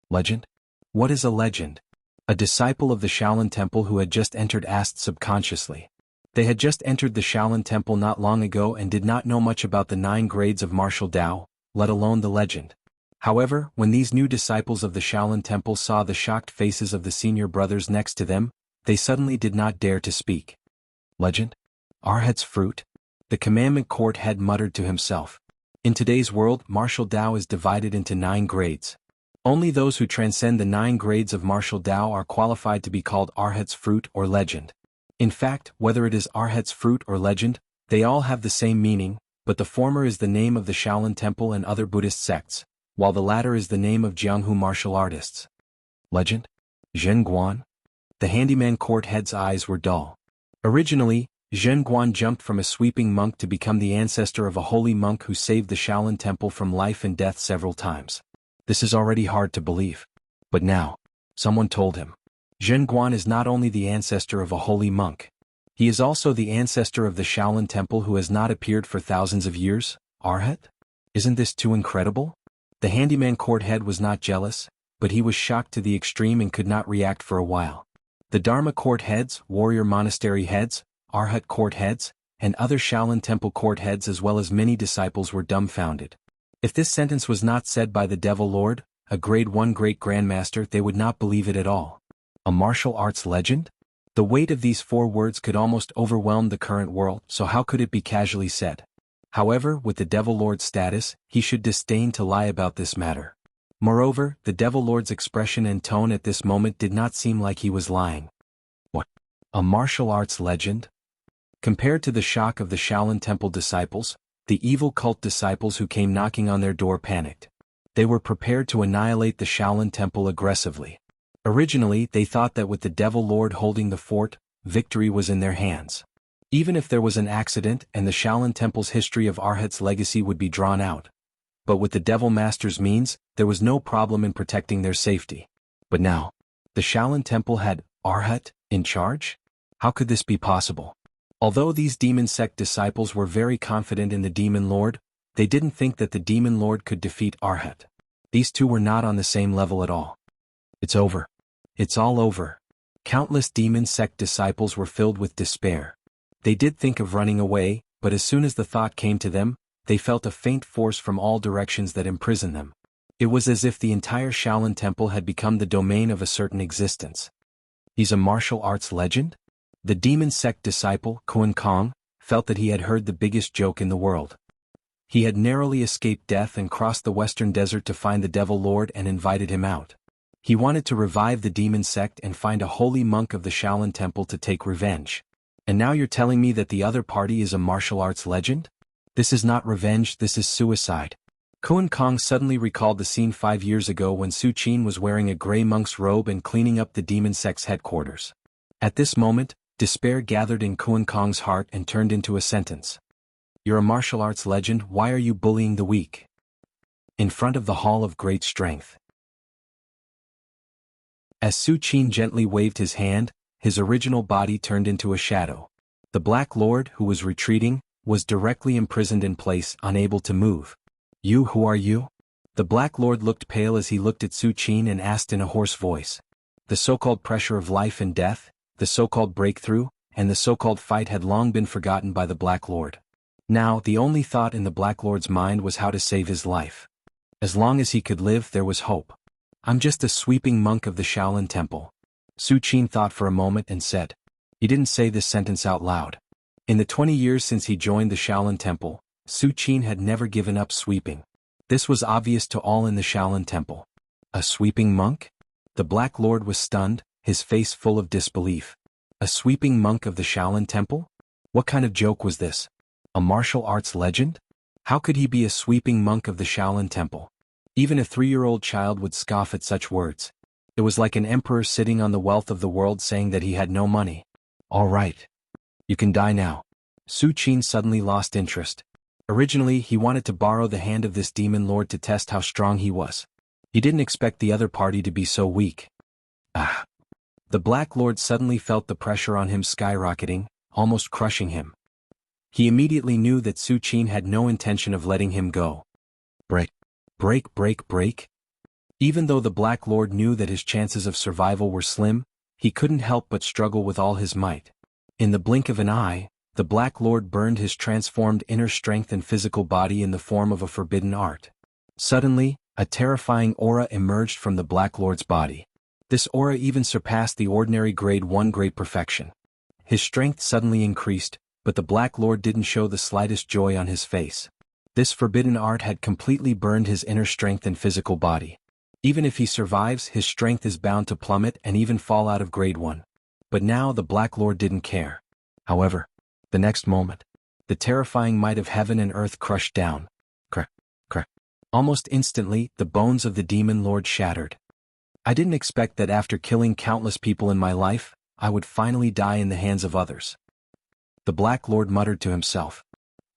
"Legend? What is a legend?" A disciple of the Shaolin Temple who had just entered asked subconsciously. They had just entered the Shaolin Temple not long ago and did not know much about the 9 grades of martial Tao, let alone the legend. However, when these new disciples of the Shaolin Temple saw the shocked faces of the senior brothers next to them, they suddenly did not dare to speak. Legend? Arhat's fruit? The commandment court head muttered to himself. In today's world, martial Tao is divided into 9 grades. Only those who transcend the 9 grades of martial Tao are qualified to be called Arhat's fruit or legend. In fact, whether it is Arhat's fruit or legend, they all have the same meaning, but the former is the name of the Shaolin Temple and other Buddhist sects, while the latter is the name of Jianghu martial artists. Legend? Zhen Guan? The handyman court head's eyes were dull. Originally, Zhen Guan jumped from a sweeping monk to become the ancestor of a holy monk who saved the Shaolin Temple from life and death several times. This is already hard to believe. But now, someone told him. Zhen Guan is not only the ancestor of a holy monk. He is also the ancestor of the Shaolin Temple who has not appeared for thousands of years. Arhat? Isn't this too incredible? The handyman court head was not jealous, but he was shocked to the extreme and could not react for a while. The Dharma court heads, warrior monastery heads, Arhat court heads, and other Shaolin Temple court heads as well as many disciples were dumbfounded. If this sentence was not said by the Devil Lord, a grade 1 great grandmaster, they would not believe it at all. A martial arts legend? The weight of these 4 words could almost overwhelm the current world, so how could it be casually said? However, with the Devil Lord's status, he should disdain to lie about this matter. Moreover, the Devil Lord's expression and tone at this moment did not seem like he was lying. What? A martial arts legend? Compared to the shock of the Shaolin Temple disciples, the evil cult disciples who came knocking on their door panicked. They were prepared to annihilate the Shaolin Temple aggressively. Originally, they thought that with the Devil Lord holding the fort, victory was in their hands. Even if there was an accident and the Shaolin Temple's history of Arhat's legacy would be drawn out. But with the Devil Master's means, there was no problem in protecting their safety. But now, the Shaolin Temple had Arhat in charge? How could this be possible? Although these demon sect disciples were very confident in the Demon Lord, they didn't think that the Demon Lord could defeat Arhat. These two were not on the same level at all. It's over. It's all over. Countless demon sect disciples were filled with despair. They did think of running away, but as soon as the thought came to them, they felt a faint force from all directions that imprisoned them. It was as if the entire Shaolin Temple had become the domain of a certain existence. He's a martial arts legend? The demon sect disciple, Kun Kong, felt that he had heard the biggest joke in the world. He had narrowly escaped death and crossed the western desert to find the Devil Lord and invited him out. He wanted to revive the demon sect and find a holy monk of the Shaolin Temple to take revenge. And now you're telling me that the other party is a martial arts legend? This is not revenge, this is suicide. Kun Kong suddenly recalled the scene 5 years ago when Su Qin was wearing a gray monk's robe and cleaning up the demon sect's headquarters. At this moment, despair gathered in Kun Kong's heart and turned into a sentence. You're a martial arts legend, why are you bullying the weak? In front of the Hall of Great Strength. As Su Qin gently waved his hand, his original body turned into a shadow. The Black Lord, who was retreating, was directly imprisoned in place, unable to move. You, who are you? The Black Lord looked pale as he looked at Su Qin and asked in a hoarse voice. The so-called pressure of life and death, the so-called breakthrough, and the so-called fight had long been forgotten by the Black Lord. Now, the only thought in the Black Lord's mind was how to save his life. As long as he could live, there was hope. I'm just a sweeping monk of the Shaolin Temple. Su Qin thought for a moment and said. He didn't say this sentence out loud. In the 20 years since he joined the Shaolin Temple, Su Qin had never given up sweeping. This was obvious to all in the Shaolin Temple. A sweeping monk? The Black Lord was stunned, his face full of disbelief. A sweeping monk of the Shaolin Temple? What kind of joke was this? A martial arts legend? How could he be a sweeping monk of the Shaolin Temple? Even a 3-year-old child would scoff at such words. It was like an emperor sitting on the wealth of the world saying that he had no money. All right. You can die now. Su Qin suddenly lost interest. Originally, he wanted to borrow the hand of this demon lord to test how strong he was. He didn't expect the other party to be so weak. Ah. The Black Lord suddenly felt the pressure on him skyrocketing, almost crushing him. He immediately knew that Su Qin had no intention of letting him go. Break. Break, break, break. Even though the Black Lord knew that his chances of survival were slim, he couldn't help but struggle with all his might. In the blink of an eye, the Black Lord burned his transformed inner strength and physical body in the form of a forbidden art. Suddenly, a terrifying aura emerged from the Black Lord's body. This aura even surpassed the ordinary grade 1 great perfection. His strength suddenly increased, but the Black Lord didn't show the slightest joy on his face. This forbidden art had completely burned his inner strength and physical body. Even if he survives, his strength is bound to plummet and even fall out of grade 1. But now the Black Lord didn't care. However, the next moment, the terrifying might of heaven and earth crushed down. Crack, crack. Almost instantly, the bones of the Demon Lord shattered. I didn't expect that after killing countless people in my life, I would finally die in the hands of others. The Black Lord muttered to himself.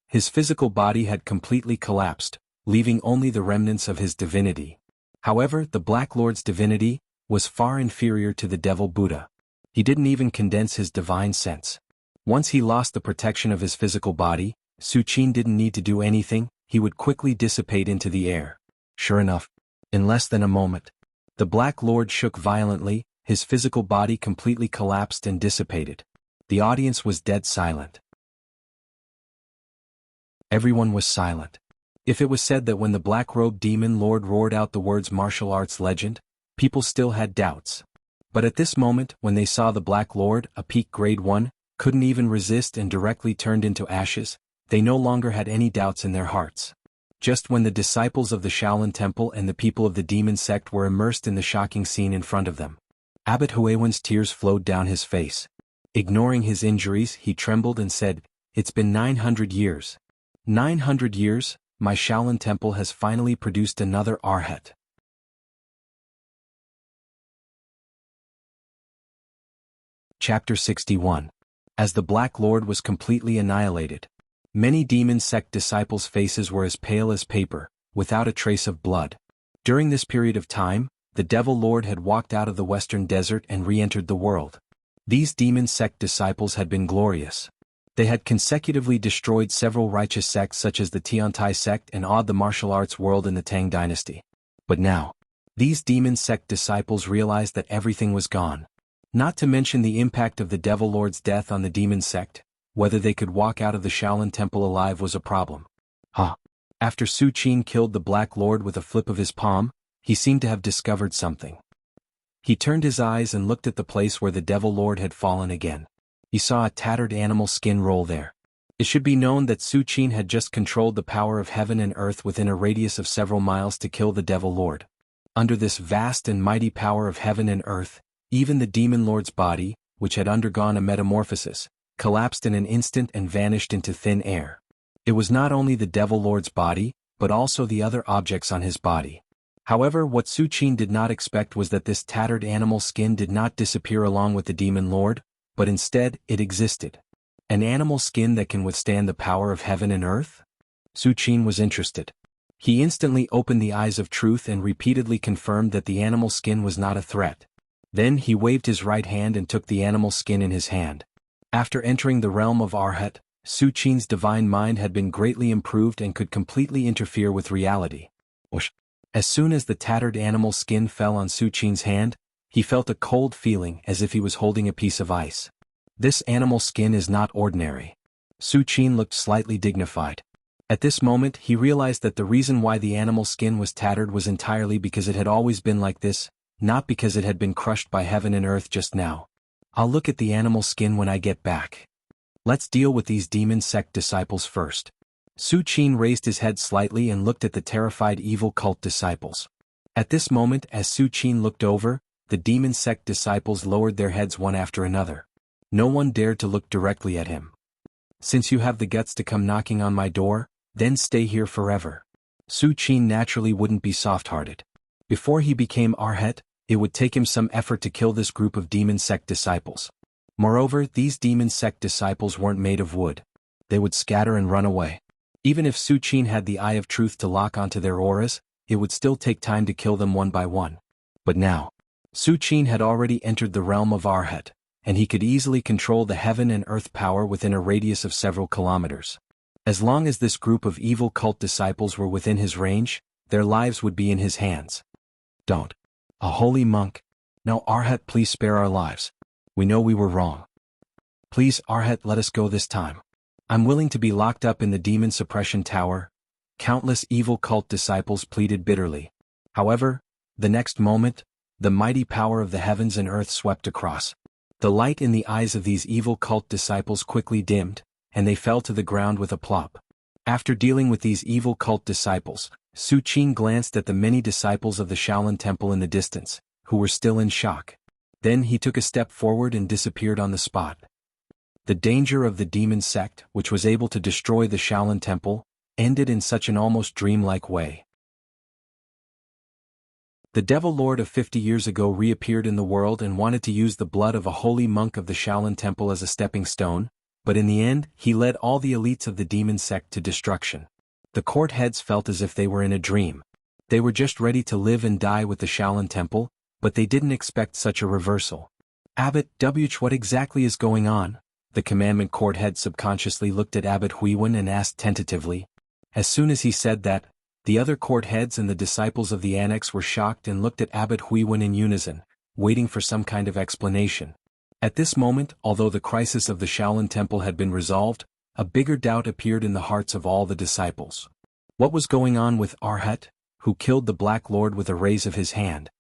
His physical body had completely collapsed, leaving only the remnants of his divinity. However, the Black Lord's divinity was far inferior to the Devil Buddha. He didn't even condense his divine sense. Once he lost the protection of his physical body, Su Qin didn't need to do anything, he would quickly dissipate into the air. Sure enough, in less than a moment, the Black Lord shook violently, his physical body completely collapsed and dissipated. The audience was dead silent. Everyone was silent. If it was said that when the black-robed demon lord roared out the words martial arts legend, people still had doubts. But at this moment, when they saw the Black Lord, a peak grade 1, couldn't even resist and directly turned into ashes, they no longer had any doubts in their hearts. Just when the disciples of the Shaolin Temple and the people of the demon sect were immersed in the shocking scene in front of them, Abbot Huiwen's tears flowed down his face. Ignoring his injuries, he trembled and said, "It's been 900 years. 900 years, my Shaolin Temple has finally produced another Arhat." Chapter 61. As the Black Lord was completely annihilated, many demon sect disciples' faces were as pale as paper, without a trace of blood. During this period of time, the Devil Lord had walked out of the Western Desert and re-entered the world. These demon sect disciples had been glorious. They had consecutively destroyed several righteous sects such as the Tiantai sect and awed the martial arts world in the Tang dynasty. But now, these demon sect disciples realized that everything was gone. Not to mention the impact of the Devil Lord's death on the demon sect, whether they could walk out of the Shaolin Temple alive was a problem. After Su Qin killed the Black Lord with a flip of his palm, he seemed to have discovered something. He turned his eyes and looked at the place where the Devil Lord had fallen again. He saw a tattered animal skin roll there. It should be known that Su Qin had just controlled the power of heaven and earth within a radius of several miles to kill the Devil Lord. Under this vast and mighty power of heaven and earth, even the Demon Lord's body, which had undergone a metamorphosis, collapsed in an instant and vanished into thin air. It was not only the Devil Lord's body, but also the other objects on his body. However, what Su Qin did not expect was that this tattered animal skin did not disappear along with the Demon Lord, but instead, it existed. An animal skin that can withstand the power of heaven and earth? Su Qin was interested. He instantly opened the eyes of truth and repeatedly confirmed that the animal skin was not a threat. Then he waved his right hand and took the animal skin in his hand. After entering the realm of Arhat, Su Qin's divine mind had been greatly improved and could completely interfere with reality. As soon as the tattered animal skin fell on Su Qin's hand, he felt a cold feeling as if he was holding a piece of ice. This animal skin is not ordinary. Su Qin looked slightly dignified. At this moment he realized that the reason why the animal skin was tattered was entirely because it had always been like this, not because it had been crushed by heaven and earth just now. I'll look at the animal skin when I get back. Let's deal with these demon sect disciples first. Su Qin raised his head slightly and looked at the terrified evil cult disciples. At this moment, as Su Qin looked over, the demon sect disciples lowered their heads one after another. No one dared to look directly at him. Since you have the guts to come knocking on my door, then stay here forever. Su Qin naturally wouldn't be soft-hearted. Before he became Arhat, it would take him some effort to kill this group of demon sect disciples. Moreover, these demon sect disciples weren't made of wood. They would scatter and run away. Even if Su Qin had the Eye of Truth to lock onto their auras, it would still take time to kill them one by one. But now, Su Qin had already entered the realm of Arhat, and he could easily control the heaven and earth power within a radius of several kilometers. As long as this group of evil cult disciples were within his range, their lives would be in his hands. Don't. A holy monk. Now Arhat, please spare our lives. We know we were wrong. Please, Arhat, let us go this time. I'm willing to be locked up in the demon suppression tower. Countless evil cult disciples pleaded bitterly. However, the next moment, the mighty power of the heavens and earth swept across. The light in the eyes of these evil cult disciples quickly dimmed, and they fell to the ground with a plop. After dealing with these evil cult disciples, Su Qin glanced at the many disciples of the Shaolin Temple in the distance, who were still in shock. Then he took a step forward and disappeared on the spot. The danger of the demon sect, which was able to destroy the Shaolin Temple, ended in such an almost dreamlike way. The Devil Lord of 50 years ago reappeared in the world and wanted to use the blood of a holy monk of the Shaolin Temple as a stepping stone, but in the end, he led all the elites of the demon sect to destruction. The court heads felt as if they were in a dream. They were just ready to live and die with the Shaolin Temple, but they didn't expect such a reversal. Abbot Wuch, what exactly is going on? The commandment court head subconsciously looked at Abbot Huiwen and asked tentatively. As soon as he said that, the other court heads and the disciples of the annex were shocked and looked at Abbot Huiwen in unison, waiting for some kind of explanation. At this moment, although the crisis of the Shaolin Temple had been resolved, a bigger doubt appeared in the hearts of all the disciples. What was going on with Arhat, who killed the Black Lord with a raise of his hand?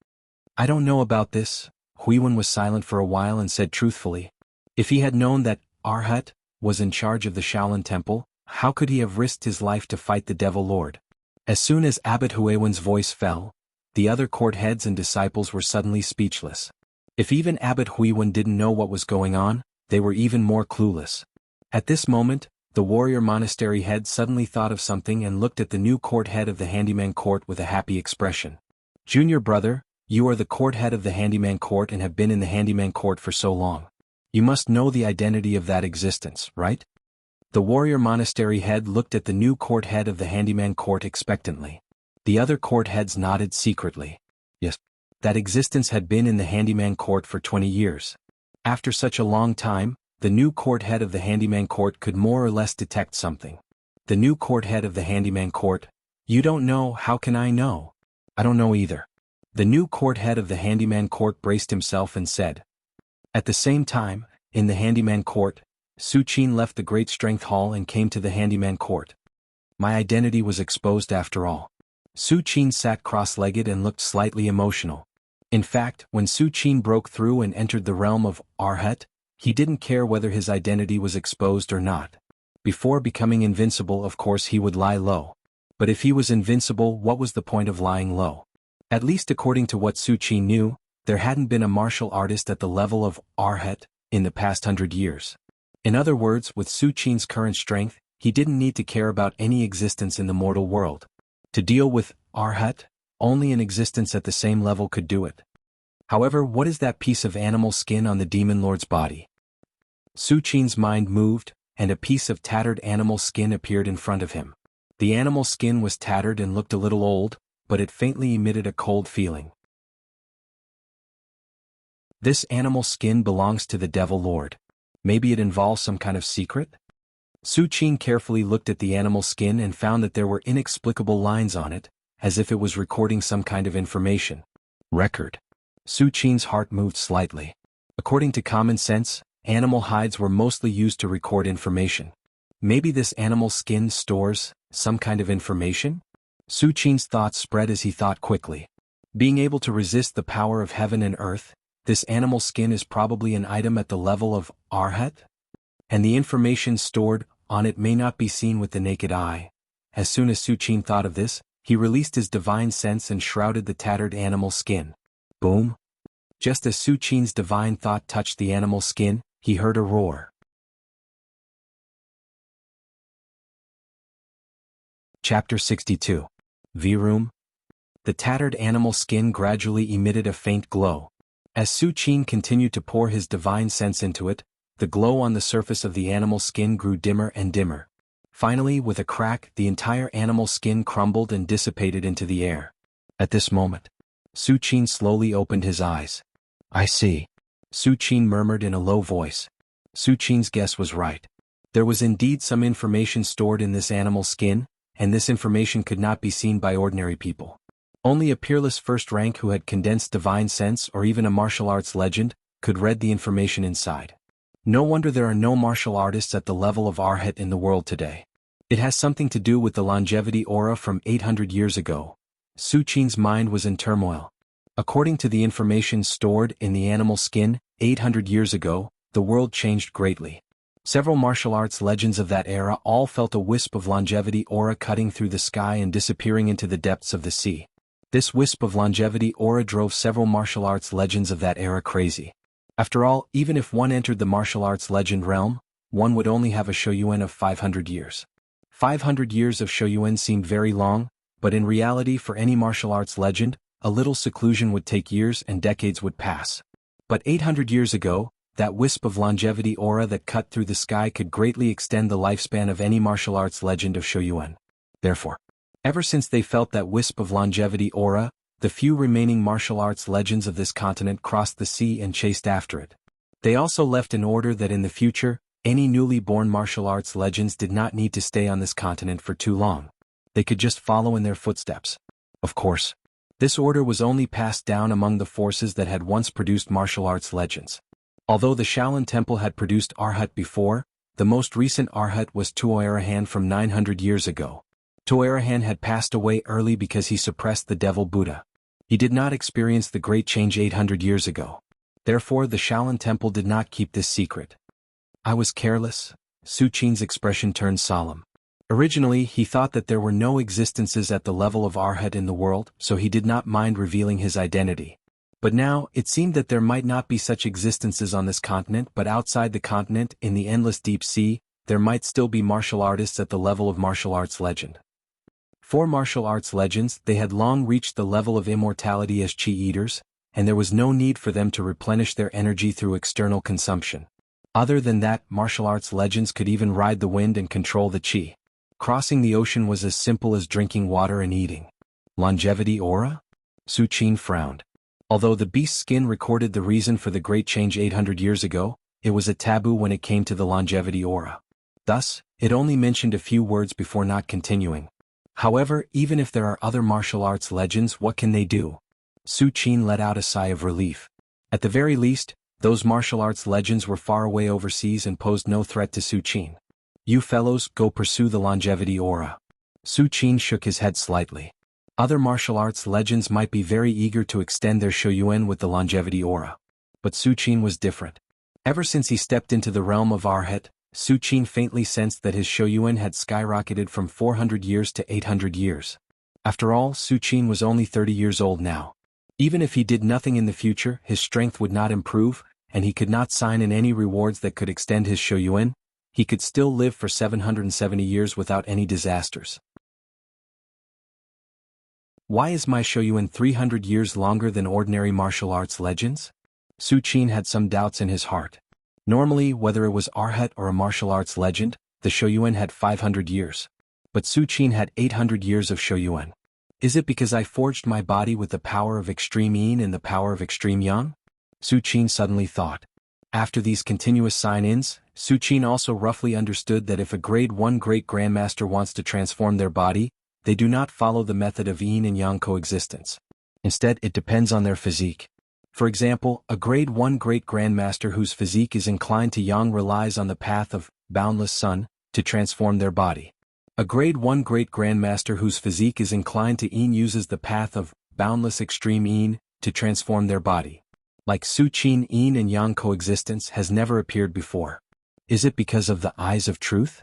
I don't know about this. Huiwen was silent for a while and said truthfully. If he had known that Arhat was in charge of the Shaolin Temple, how could he have risked his life to fight the Devil Lord? As soon as Abbot Huiwen's voice fell, the other court heads and disciples were suddenly speechless. If even Abbot Huiwen didn't know what was going on, they were even more clueless. At this moment, the warrior monastery head suddenly thought of something and looked at the new court head of the Handyman Court with a happy expression. Junior brother, you are the court head of the Handyman Court and have been in the Handyman Court for so long. You must know the identity of that existence, right? The warrior monastery head looked at the new court head of the Handyman Court expectantly. The other court heads nodded secretly. Yes, that existence had been in the Handyman Court for 20 years. After such a long time, the new court head of the Handyman Court could more or less detect something. The new court head of the Handyman Court, you don't know, how can I know? I don't know either. The new court head of the Handyman Court braced himself and said. At the same time, in the Handyman Court, Su Qin left the Great Strength Hall and came to the Handyman Court. My identity was exposed after all. Su Qin sat cross-legged and looked slightly emotional. In fact, when Su Qin broke through and entered the realm of Arhat, he didn't care whether his identity was exposed or not. Before becoming invincible, of course he would lie low. But if he was invincible, what was the point of lying low? At least according to what Su Qin knew, there hadn't been a martial artist at the level of Arhat in the past 100 years. In other words, with Su Qin's current strength, he didn't need to care about any existence in the mortal world. To deal with Arhat, only an existence at the same level could do it. However, what is that piece of animal skin on the demon lord's body? Su Qin's mind moved, and a piece of tattered animal skin appeared in front of him. The animal skin was tattered and looked a little old, but it faintly emitted a cold feeling. This animal skin belongs to the Devil Lord. Maybe it involves some kind of secret? Su Qin carefully looked at the animal skin and found that there were inexplicable lines on it, as if it was recording some kind of information. Record. Su Qin's heart moved slightly. According to common sense, animal hides were mostly used to record information. Maybe this animal skin stores some kind of information? Su Qin's thoughts spread as he thought quickly. Being able to resist the power of heaven and earth, this animal skin is probably an item at the level of Arhat? And the information stored on it may not be seen with the naked eye. As soon as Su Qin thought of this, he released his divine sense and shrouded the tattered animal skin. Boom! Just as Su Qin's divine thought touched the animal skin, he heard a roar. Chapter 62. V-Room. The tattered animal skin gradually emitted a faint glow. As Su Qin continued to pour his divine sense into it, the glow on the surface of the animal skin grew dimmer and dimmer. Finally, with a crack, the entire animal skin crumbled and dissipated into the air. At this moment, Su Qin slowly opened his eyes. I see. Su Qin murmured in a low voice. Su Qin's guess was right. There was indeed some information stored in this animal skin, and this information could not be seen by ordinary people. Only a peerless first rank who had condensed divine sense or even a martial arts legend could read the information inside. No wonder there are no martial artists at the level of Arhat in the world today. It has something to do with the longevity aura from 800 years ago. Su Qin's mind was in turmoil. According to the information stored in the animal skin, 800 years ago, the world changed greatly. Several martial arts legends of that era all felt a wisp of longevity aura cutting through the sky and disappearing into the depths of the sea. This wisp of longevity aura drove several martial arts legends of that era crazy. After all, even if one entered the martial arts legend realm, one would only have a Shoyuan of 500 years. 500 years of Shoyuan seemed very long, but in reality for any martial arts legend, a little seclusion would take years and decades would pass. But 800 years ago, that wisp of longevity aura that cut through the sky could greatly extend the lifespan of any martial arts legend of Shoyuan. Therefore, ever since they felt that wisp of longevity aura, the few remaining martial arts legends of this continent crossed the sea and chased after it. They also left an order that in the future, any newly born martial arts legends did not need to stay on this continent for too long. They could just follow in their footsteps. Of course, this order was only passed down among the forces that had once produced martial arts legends. Although the Shaolin Temple had produced Arhat before, the most recent Arhat was Tuoerahan from 900 years ago. Tuoerahan had passed away early because he suppressed the devil Buddha. He did not experience the great change 800 years ago. Therefore the Shaolin Temple did not keep this secret. I was careless. Su Qin's expression turned solemn. Originally he thought that there were no existences at the level of Arhat in the world, so he did not mind revealing his identity. But now, it seemed that there might not be such existences on this continent, but outside the continent, in the endless deep sea, there might still be martial artists at the level of martial arts legend. For martial arts legends, they had long reached the level of immortality as chi eaters, and there was no need for them to replenish their energy through external consumption. Other than that, martial arts legends could even ride the wind and control the chi. Crossing the ocean was as simple as drinking water and eating. Longevity aura? Su Qin frowned. Although the beast's skin recorded the reason for the great change 800 years ago, it was a taboo when it came to the longevity aura. Thus, it only mentioned a few words before not continuing. However, even if there are other martial arts legends, what can they do? Su Qin let out a sigh of relief. At the very least, those martial arts legends were far away overseas and posed no threat to Su Qin. You fellows, go pursue the longevity aura. Su Qin shook his head slightly. Other martial arts legends might be very eager to extend their Shoyuan with the longevity aura. But Su Qin was different. Ever since he stepped into the realm of Arhat, Su Qin faintly sensed that his Shoyuan had skyrocketed from 400 years to 800 years. After all, Su Qin was only 30 years old now. Even if he did nothing in the future, his strength would not improve, and he could not sign in any rewards that could extend his Shoyuan. He could still live for 770 years without any disasters. Why is my Shoyuan 300 years longer than ordinary martial arts legends? Su Qin had some doubts in his heart. Normally, whether it was Arhat or a martial arts legend, the Shoyuan had 500 years. But Su Qin had 800 years of Shoyuan. Is it because I forged my body with the power of extreme yin and the power of extreme yang? Su Qin suddenly thought. After these continuous sign-ins, Su Qin also roughly understood that if a grade 1 great grandmaster wants to transform their body, they do not follow the method of yin and yang coexistence. Instead, it depends on their physique. For example, a grade 1 great grandmaster whose physique is inclined to yang relies on the path of boundless sun to transform their body. A grade 1 great grandmaster whose physique is inclined to yin uses the path of boundless extreme yin to transform their body. Like Su Qin, yin and yang coexistence has never appeared before. Is it because of the eyes of truth?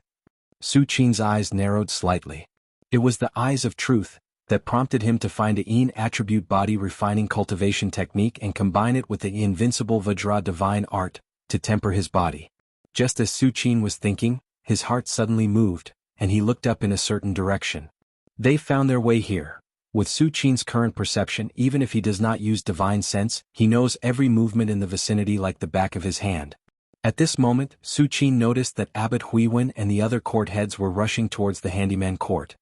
Su Qin's eyes narrowed slightly. It was the eyes of truth that prompted him to find a yin attribute body refining cultivation technique and combine it with the invincible Vajra divine art to temper his body. Just as Su Qin was thinking, his heart suddenly moved, and he looked up in a certain direction. They found their way here. With Su Qin's current perception, even if he does not use divine sense, he knows every movement in the vicinity like the back of his hand. At this moment, Su Qin noticed that Abbot Huiwen and the other court heads were rushing towards the handyman court.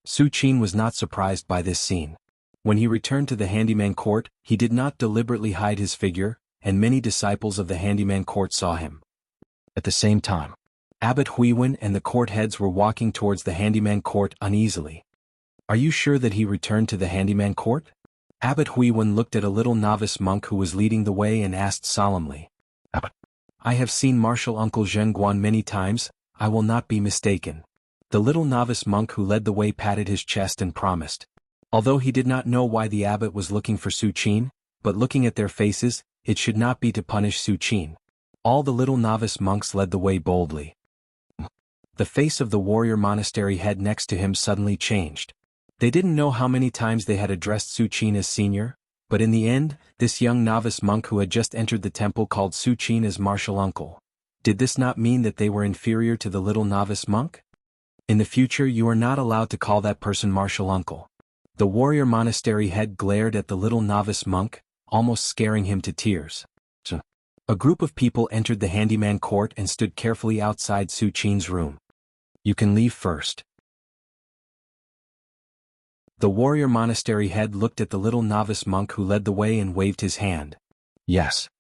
Su Qin was not surprised by this scene. When he returned to the handyman court, he did not deliberately hide his figure, and many disciples of the handyman court saw him. At the same time, Abbot Huiwen and the court heads were walking towards the handyman court uneasily. Are you sure that he returned to the handyman court? Abbot Huiwen looked at a little novice monk who was leading the way and asked solemnly. Abbot, I have seen martial uncle Zhengguan many times, I will not be mistaken. The little novice monk who led the way patted his chest and promised. Although he did not know why the abbot was looking for Su Qin, but looking at their faces, it should not be to punish Su Qin. All the little novice monks led the way boldly. The face of the warrior monastery head next to him suddenly changed. They didn't know how many times they had addressed Su Qin as senior, but in the end, this young novice monk who had just entered the temple called Su Qin as martial uncle. Did this not mean that they were inferior to the little novice monk? In the future you are not allowed to call that person martial uncle. The warrior monastery head glared at the little novice monk, almost scaring him to tears. A group of people entered the handyman court and stood carefully outside Su Qin's room. You can leave first. The warrior monastery head looked at the little novice monk who led the way and waved his hand. Yes.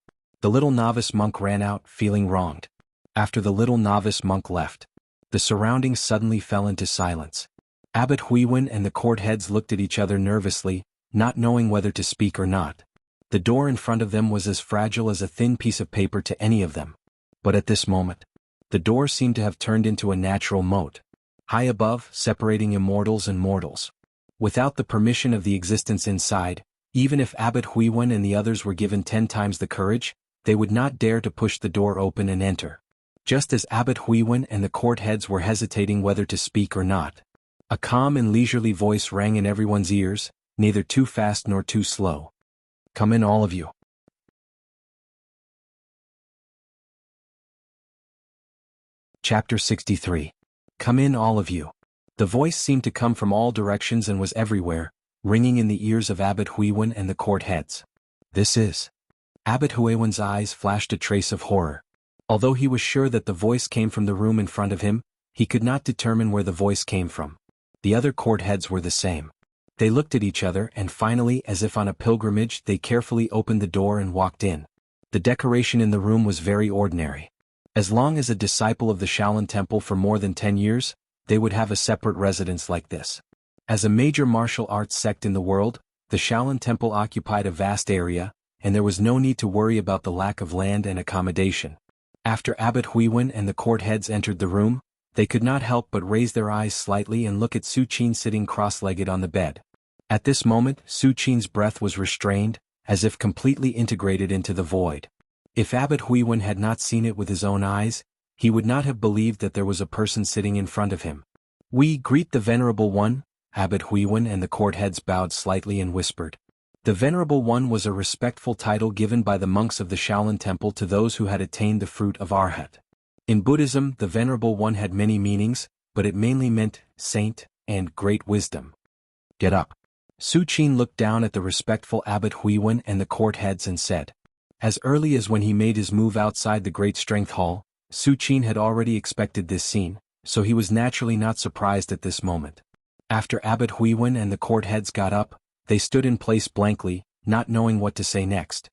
The little novice monk ran out, feeling wronged. After the little novice monk left, the surroundings suddenly fell into silence. Abbot Huiwen and the court heads looked at each other nervously, not knowing whether to speak or not. The door in front of them was as fragile as a thin piece of paper to any of them. But at this moment, the door seemed to have turned into a natural moat, high above, separating immortals and mortals. Without the permission of the existence inside, even if Abbot Huiwen and the others were given 10 times the courage, they would not dare to push the door open and enter. Just as Abbot Huiwen and the court heads were hesitating whether to speak or not, a calm and leisurely voice rang in everyone's ears, neither too fast nor too slow. Come in, all of you. Chapter 63. Come in, all of you. The voice seemed to come from all directions and was everywhere, ringing in the ears of Abbot Huiwen and the court heads. This is. Abbot Huiwen's eyes flashed a trace of horror. Although he was sure that the voice came from the room in front of him, he could not determine where the voice came from. The other court heads were the same. They looked at each other and finally, as if on a pilgrimage, they carefully opened the door and walked in. The decoration in the room was very ordinary. As long as a disciple of the Shaolin Temple for more than 10 years, they would have a separate residence like this. As a major martial arts sect in the world, the Shaolin Temple occupied a vast area, and there was no need to worry about the lack of land and accommodation. After Abbot Huiwen and the court heads entered the room, they could not help but raise their eyes slightly and look at Su Qin sitting cross-legged on the bed. At this moment, Su Qin's breath was restrained, as if completely integrated into the void. If Abbot Huiwen had not seen it with his own eyes, he would not have believed that there was a person sitting in front of him. We greet the Venerable One. Abbot Huiwen and the court heads bowed slightly and whispered. The Venerable One was a respectful title given by the monks of the Shaolin Temple to those who had attained the fruit of Arhat. In Buddhism, the Venerable One had many meanings, but it mainly meant saint and great wisdom. Get up. Su Qin looked down at the respectful Abbot Huiwen and the court heads and said. As early as when he made his move outside the Great Strength Hall, Su Qin had already expected this scene, so he was naturally not surprised at this moment. After Abbot Huiwen and the court heads got up, they stood in place blankly, not knowing what to say next.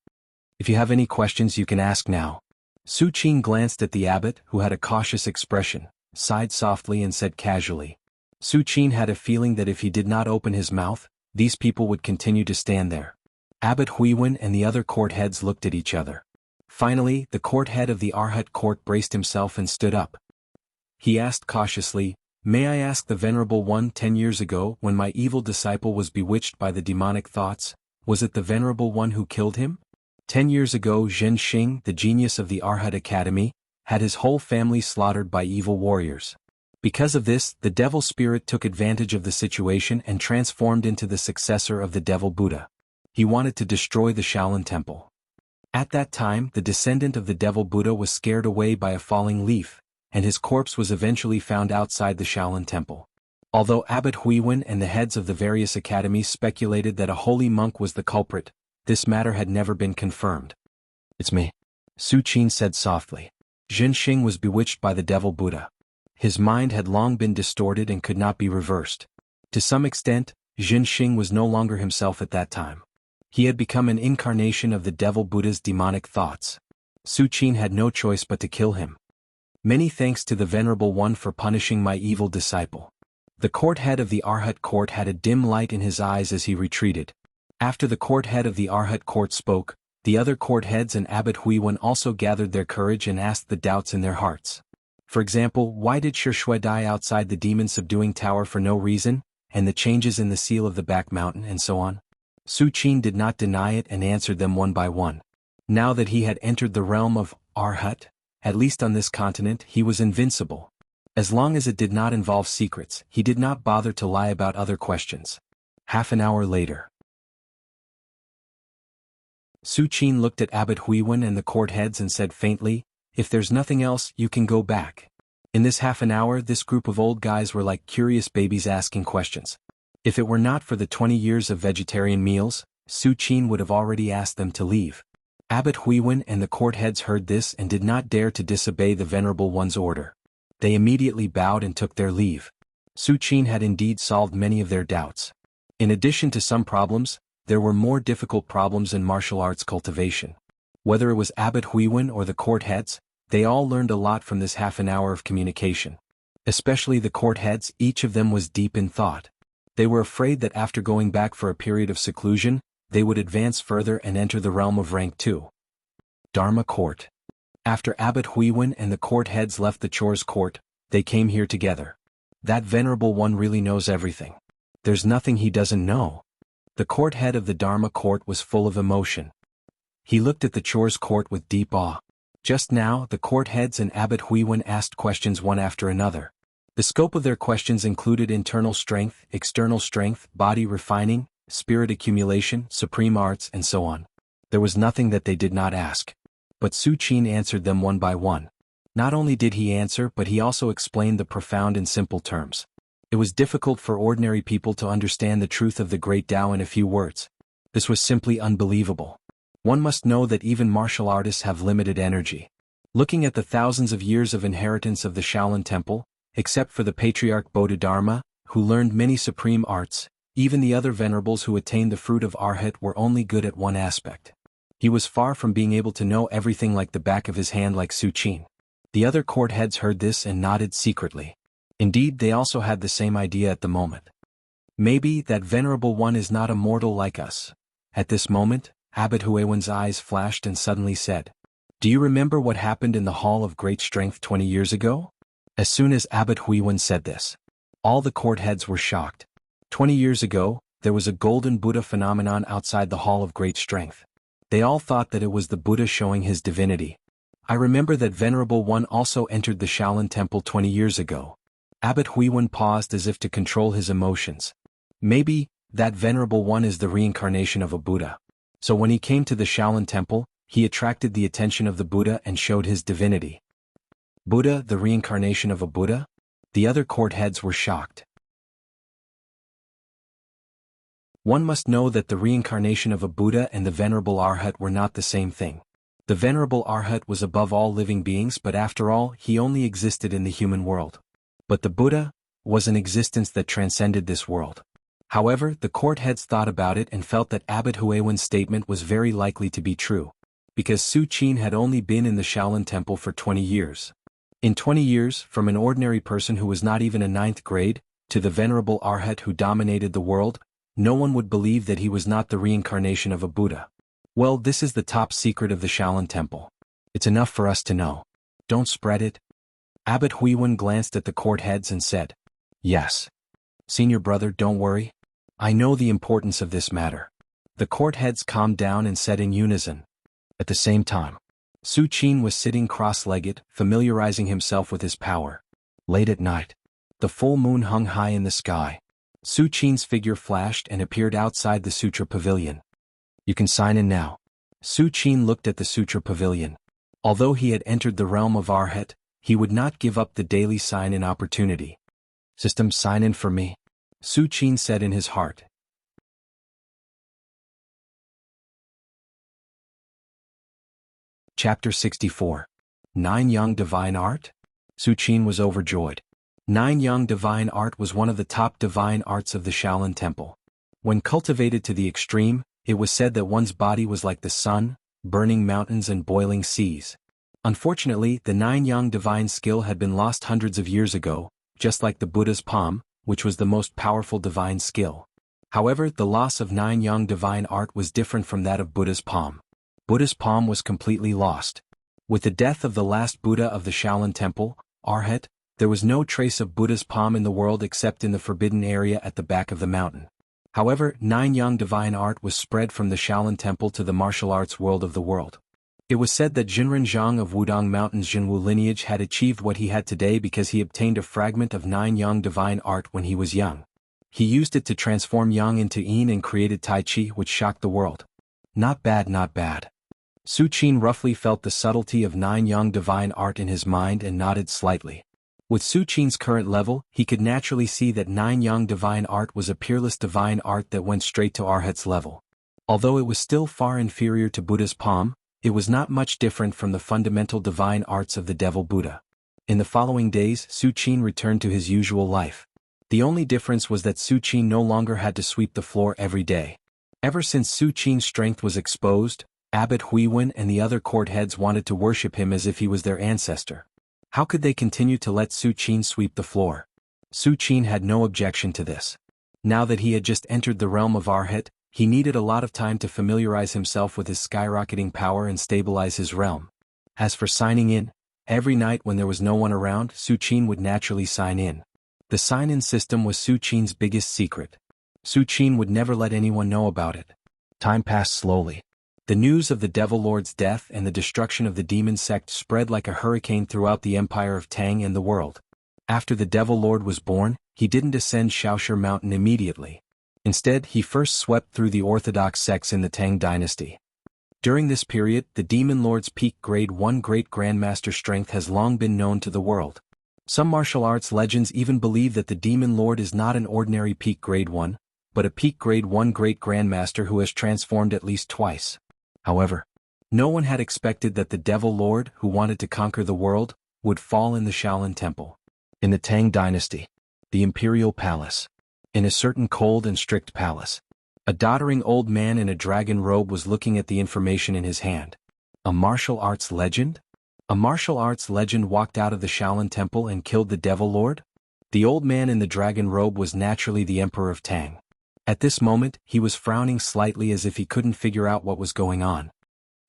If you have any questions you can ask now. Su Qin glanced at the abbot, who had a cautious expression, sighed softly and said casually. Su Qin had a feeling that if he did not open his mouth, these people would continue to stand there. Abbot Huiwen and the other court heads looked at each other. Finally, the court head of the Arhat court braced himself and stood up. He asked cautiously, May I ask the Venerable One, 10 years ago, when my evil disciple was bewitched by the demonic thoughts, was it the Venerable One who killed him? 10 years ago Zhen Xing, the genius of the Arhat Academy, had his whole family slaughtered by evil warriors. Because of this, the devil spirit took advantage of the situation and transformed into the successor of the devil Buddha. He wanted to destroy the Shaolin Temple. At that time, the descendant of the devil Buddha was scared away by a falling leaf, and his corpse was eventually found outside the Shaolin Temple. Although Abbot Huiwen and the heads of the various academies speculated that a holy monk was the culprit, this matter had never been confirmed. It's me. Su Qin said softly. Zhen Xing was bewitched by the devil Buddha. His mind had long been distorted and could not be reversed. To some extent, Zhen Xing was no longer himself at that time. He had become an incarnation of the devil Buddha's demonic thoughts. Su Qin had no choice but to kill him. Many thanks to the Venerable One for punishing my evil disciple. The court head of the Arhat court had a dim light in his eyes as he retreated. After the court head of the Arhat court spoke, The other court heads and Abbot Huiwen also gathered their courage and asked the doubts in their hearts. For example, why did Shui die outside the demon-subduing tower for no reason, and the changes in the seal of the back mountain and so on? Su Qin did not deny it and answered them one by one. Now that he had entered the realm of Arhat, at least on this continent, he was invincible. As long as it did not involve secrets, he did not bother to lie about other questions. Half an hour later, Su Qin looked at Abbot Huiwen and the court heads and said faintly, "If there's nothing else, you can go back." In this half an hour, this group of old guys were like curious babies asking questions. If it were not for the 20 years of vegetarian meals, Su Qin would have already asked them to leave. Abbot Huiwen and the court heads heard this and did not dare to disobey the Venerable One's order. They immediately bowed and took their leave. Su Qin had indeed solved many of their doubts. In addition to some problems, there were more difficult problems in martial arts cultivation. Whether it was Abbot Huiwen or the court heads, they all learned a lot from this half an hour of communication. Especially the court heads, each of them was deep in thought. They were afraid that after going back for a period of seclusion, they would advance further and enter the realm of rank 2. Dharma Court. After Abbot Huiwen and the court heads left the Chores Court, they came here together. That Venerable One really knows everything. There's nothing he doesn't know. The court head of the Dharma Court was full of emotion. He looked at the Chores Court with deep awe. Just now, the court heads and Abbot Huiwen asked questions one after another. The scope of their questions included internal strength, external strength, body refining, spirit accumulation, supreme arts, and so on. There was nothing that they did not ask. But Su Qin answered them one by one. Not only did he answer, but he also explained the profound in simple terms. It was difficult for ordinary people to understand the truth of the great Tao in a few words. This was simply unbelievable. One must know that even martial artists have limited energy. Looking at the thousands of years of inheritance of the Shaolin Temple, except for the Patriarch Bodhidharma, who learned many supreme arts, even the other venerables who attained the fruit of Arhat were only good at one aspect. He was far from being able to know everything like the back of his hand like Su Qin. The other court heads heard this and nodded secretly. Indeed, they also had the same idea at the moment. Maybe that Venerable One is not a mortal like us. At this moment, Abbot Huiwen's eyes flashed and suddenly said, "Do you remember what happened in the Hall of Great Strength 20 years ago?" As soon as Abbot Huiwen said this, all the court heads were shocked. 20 years ago, there was a golden Buddha phenomenon outside the Hall of Great Strength. They all thought that it was the Buddha showing his divinity. I remember that Venerable One also entered the Shaolin Temple 20 years ago. Abbot Huiwen paused as if to control his emotions. Maybe, that Venerable One is the reincarnation of a Buddha. So when he came to the Shaolin Temple, he attracted the attention of the Buddha and showed his divinity. Buddha, the reincarnation of a Buddha? The other court heads were shocked. One must know that the reincarnation of a Buddha and the Venerable Arhat were not the same thing. The Venerable Arhat was above all living beings, but after all, he only existed in the human world. But the Buddha was an existence that transcended this world. However, the court heads thought about it and felt that Abbot Huiwen's statement was very likely to be true, because Su Qin had only been in the Shaolin Temple for 20 years. In 20 years, from an ordinary person who was not even a 9th grade, to the Venerable Arhat who dominated the world, no one would believe that he was not the reincarnation of a Buddha. Well, this is the top secret of the Shaolin Temple. It's enough for us to know. Don't spread it. Abbot Huiwen glanced at the court heads and said, "Yes. Senior brother, don't worry. I know the importance of this matter." The court heads calmed down and said in unison. At the same time, Su Qin was sitting cross-legged, familiarizing himself with his power. Late at night, the full moon hung high in the sky. Su Qin's figure flashed and appeared outside the Sutra Pavilion. "You can sign in now." Su Qin looked at the Sutra Pavilion. Although he had entered the realm of Arhat, he would not give up the daily sign-in opportunity. "System, sign in for me," Su Qin said in his heart. Chapter 64. 9 Young Divine Art? Su Qin was overjoyed. 9 Young Divine Art was one of the top divine arts of the Shaolin Temple. When cultivated to the extreme, it was said that one's body was like the sun, burning mountains and boiling seas. Unfortunately, the 9 Yang divine skill had been lost hundreds of years ago, just like the Buddha's palm, which was the most powerful divine skill. However, the loss of 9 Yang divine art was different from that of Buddha's palm. Buddha's palm was completely lost. With the death of the last Buddha of the Shaolin Temple, Arhat, there was no trace of Buddha's palm in the world except in the forbidden area at the back of the mountain. However, 9 Yang divine art was spread from the Shaolin Temple to the martial arts world of the world. It was said that Jinren Zhang of Wudong Mountain's Jinwu lineage had achieved what he had today because he obtained a fragment of 9 Yang divine art when he was young. He used it to transform Yang into Yin and created Tai Chi, which shocked the world. Not bad, not bad. Su Qin roughly felt the subtlety of 9 Yang divine art in his mind and nodded slightly. With Su Qin's current level, he could naturally see that 9 Yang divine art was a peerless divine art that went straight to Arhat's level. Although it was still far inferior to Buddha's palm, it was not much different from the fundamental divine arts of the Devil Buddha. In the following days, Su Qin returned to his usual life. The only difference was that Su Qin no longer had to sweep the floor every day. Ever since Su Qin's strength was exposed, Abbot Huiwen and the other court heads wanted to worship him as if he was their ancestor. How could they continue to let Su Qin sweep the floor? Su Qin had no objection to this. Now that he had just entered the realm of Arhat, he needed a lot of time to familiarize himself with his skyrocketing power and stabilize his realm. As for signing in, every night when there was no one around, Su Qin would naturally sign in. The sign-in system was Su Qin's biggest secret. Su Qin would never let anyone know about it. Time passed slowly. The news of the Devil Lord's death and the destruction of the demon sect spread like a hurricane throughout the empire of Tang and the world. After the Devil Lord was born, he didn't ascend Shaoshi Mountain immediately. Instead, he first swept through the orthodox sects in the Tang dynasty. During this period, the Demon Lord's peak grade 1 great grandmaster strength has long been known to the world. Some martial arts legends even believe that the Demon Lord is not an ordinary peak grade 1, but a peak grade 1 great grandmaster who has transformed at least twice. However, no one had expected that the Devil Lord, who wanted to conquer the world, would fall in the Shaolin Temple. In the Tang dynasty, the Imperial Palace. In a certain cold and strict palace, a doddering old man in a dragon robe was looking at the information in his hand. A martial arts legend? A martial arts legend walked out of the Shaolin Temple and killed the Devil Lord? The old man in the dragon robe was naturally the Emperor of Tang. At this moment, he was frowning slightly as if he couldn't figure out what was going on.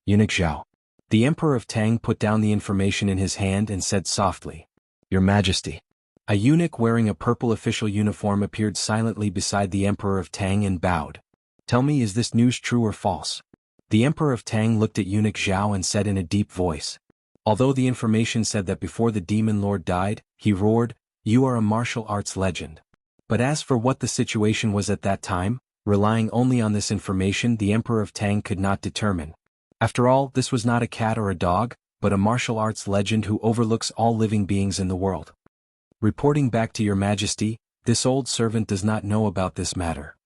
Eunuch Zhao. The Emperor of Tang put down the information in his hand and said softly, "Your Majesty." A eunuch wearing a purple official uniform appeared silently beside the Emperor of Tang and bowed. "Tell me, is this news true or false?" The Emperor of Tang looked at Eunuch Zhao and said in a deep voice. Although the information said that before the Demon Lord died, he roared, "You are a martial arts legend." But as for what the situation was at that time, relying only on this information the Emperor of Tang could not determine. After all, this was not a cat or a dog, but a martial arts legend who overlooks all living beings in the world. Reporting back to your Majesty, this old servant does not know about this matter.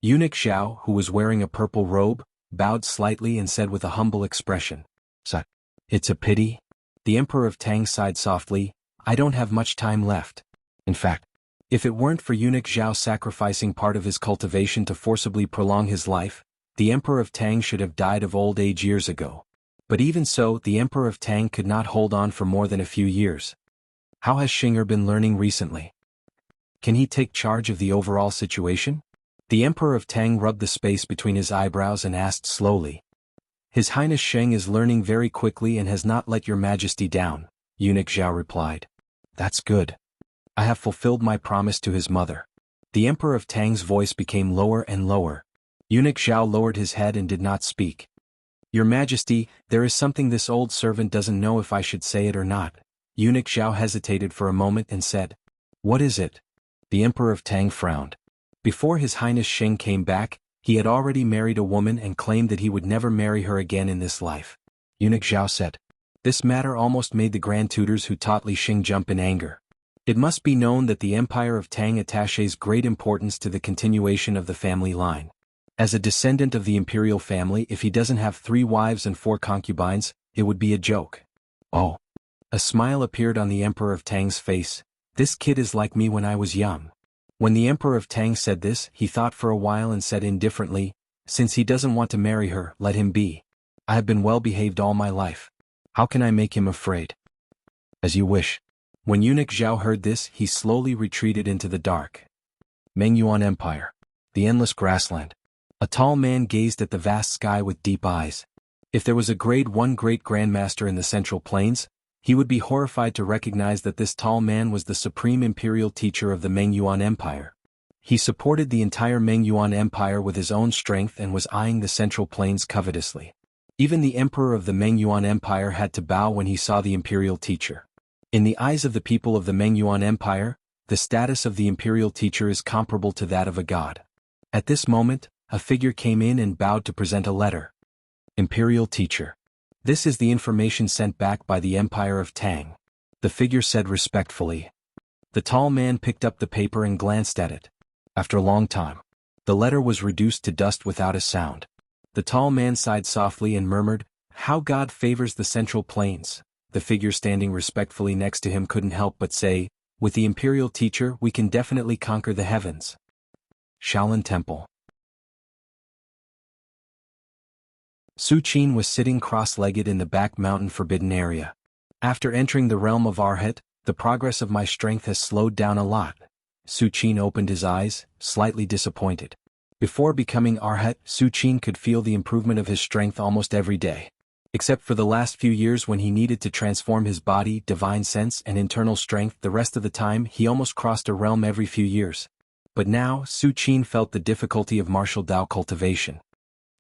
Eunuch Zhao, who was wearing a purple robe, bowed slightly and said with a humble expression, "Sir, it's a pity." The Emperor of Tang sighed softly, "I don't have much time left. In fact, if it weren't for Eunuch Zhao sacrificing part of his cultivation to forcibly prolong his life, the Emperor of Tang should have died of old age years ago. But even so, the Emperor of Tang could not hold on for more than a few years. How has Xinger been learning recently? Can he take charge of the overall situation?" The Emperor of Tang rubbed the space between his eyebrows and asked slowly. "His Highness Sheng is learning very quickly and has not let your Majesty down," Eunuch Zhao replied. "That's good. I have fulfilled my promise to his mother." The Emperor of Tang's voice became lower and lower. Eunuch Zhao lowered his head and did not speak. "Your Majesty, there is something this old servant doesn't know if I should say it or not." Eunuch Zhao hesitated for a moment and said, "What is it?" The Emperor of Tang frowned. Before His Highness Sheng came back, he had already married a woman and claimed that he would never marry her again in this life. Eunuch Zhao said. This matter almost made the Grand Tutors who taught Li Xing jump in anger. It must be known that the Empire of Tang attaches great importance to the continuation of the family line. As a descendant of the imperial family, if he doesn't have 3 wives and 4 concubines, it would be a joke. Oh. A smile appeared on the Emperor of Tang's face. This kid is like me when I was young. When the Emperor of Tang said this, he thought for a while and said indifferently, since he doesn't want to marry her, let him be. I have been well behaved all my life. How can I make him afraid? As you wish. When Eunuch Zhao heard this, he slowly retreated into the dark. Mengyuan Empire. The endless grassland. A tall man gazed at the vast sky with deep eyes. If there was a grade 1 great grandmaster in the Central Plains, he would be horrified to recognize that this tall man was the supreme imperial teacher of the Mengyuan Empire. He supported the entire Mengyuan Empire with his own strength and was eyeing the Central Plains covetously. Even the emperor of the Mengyuan Empire had to bow when he saw the imperial teacher. In the eyes of the people of the Mengyuan Empire, the status of the imperial teacher is comparable to that of a god. At this moment, a figure came in and bowed to present a letter. Imperial teacher. This is the information sent back by the Empire of Tang. The figure said respectfully. The tall man picked up the paper and glanced at it. After a long time, the letter was reduced to dust without a sound. The tall man sighed softly and murmured, "How God favors the Central Plains." The figure standing respectfully next to him couldn't help but say, "With the imperial teacher we can definitely conquer the heavens." Shaolin Temple. Su Qin was sitting cross-legged in the back mountain forbidden area. After entering the realm of Arhat, the progress of my strength has slowed down a lot. Su Qin opened his eyes, slightly disappointed. Before becoming Arhat, Su Qin could feel the improvement of his strength almost every day. Except for the last few years when he needed to transform his body, divine sense and internal strength, the rest of the time he almost crossed a realm every few years. But now, Su Qin felt the difficulty of martial Dao cultivation.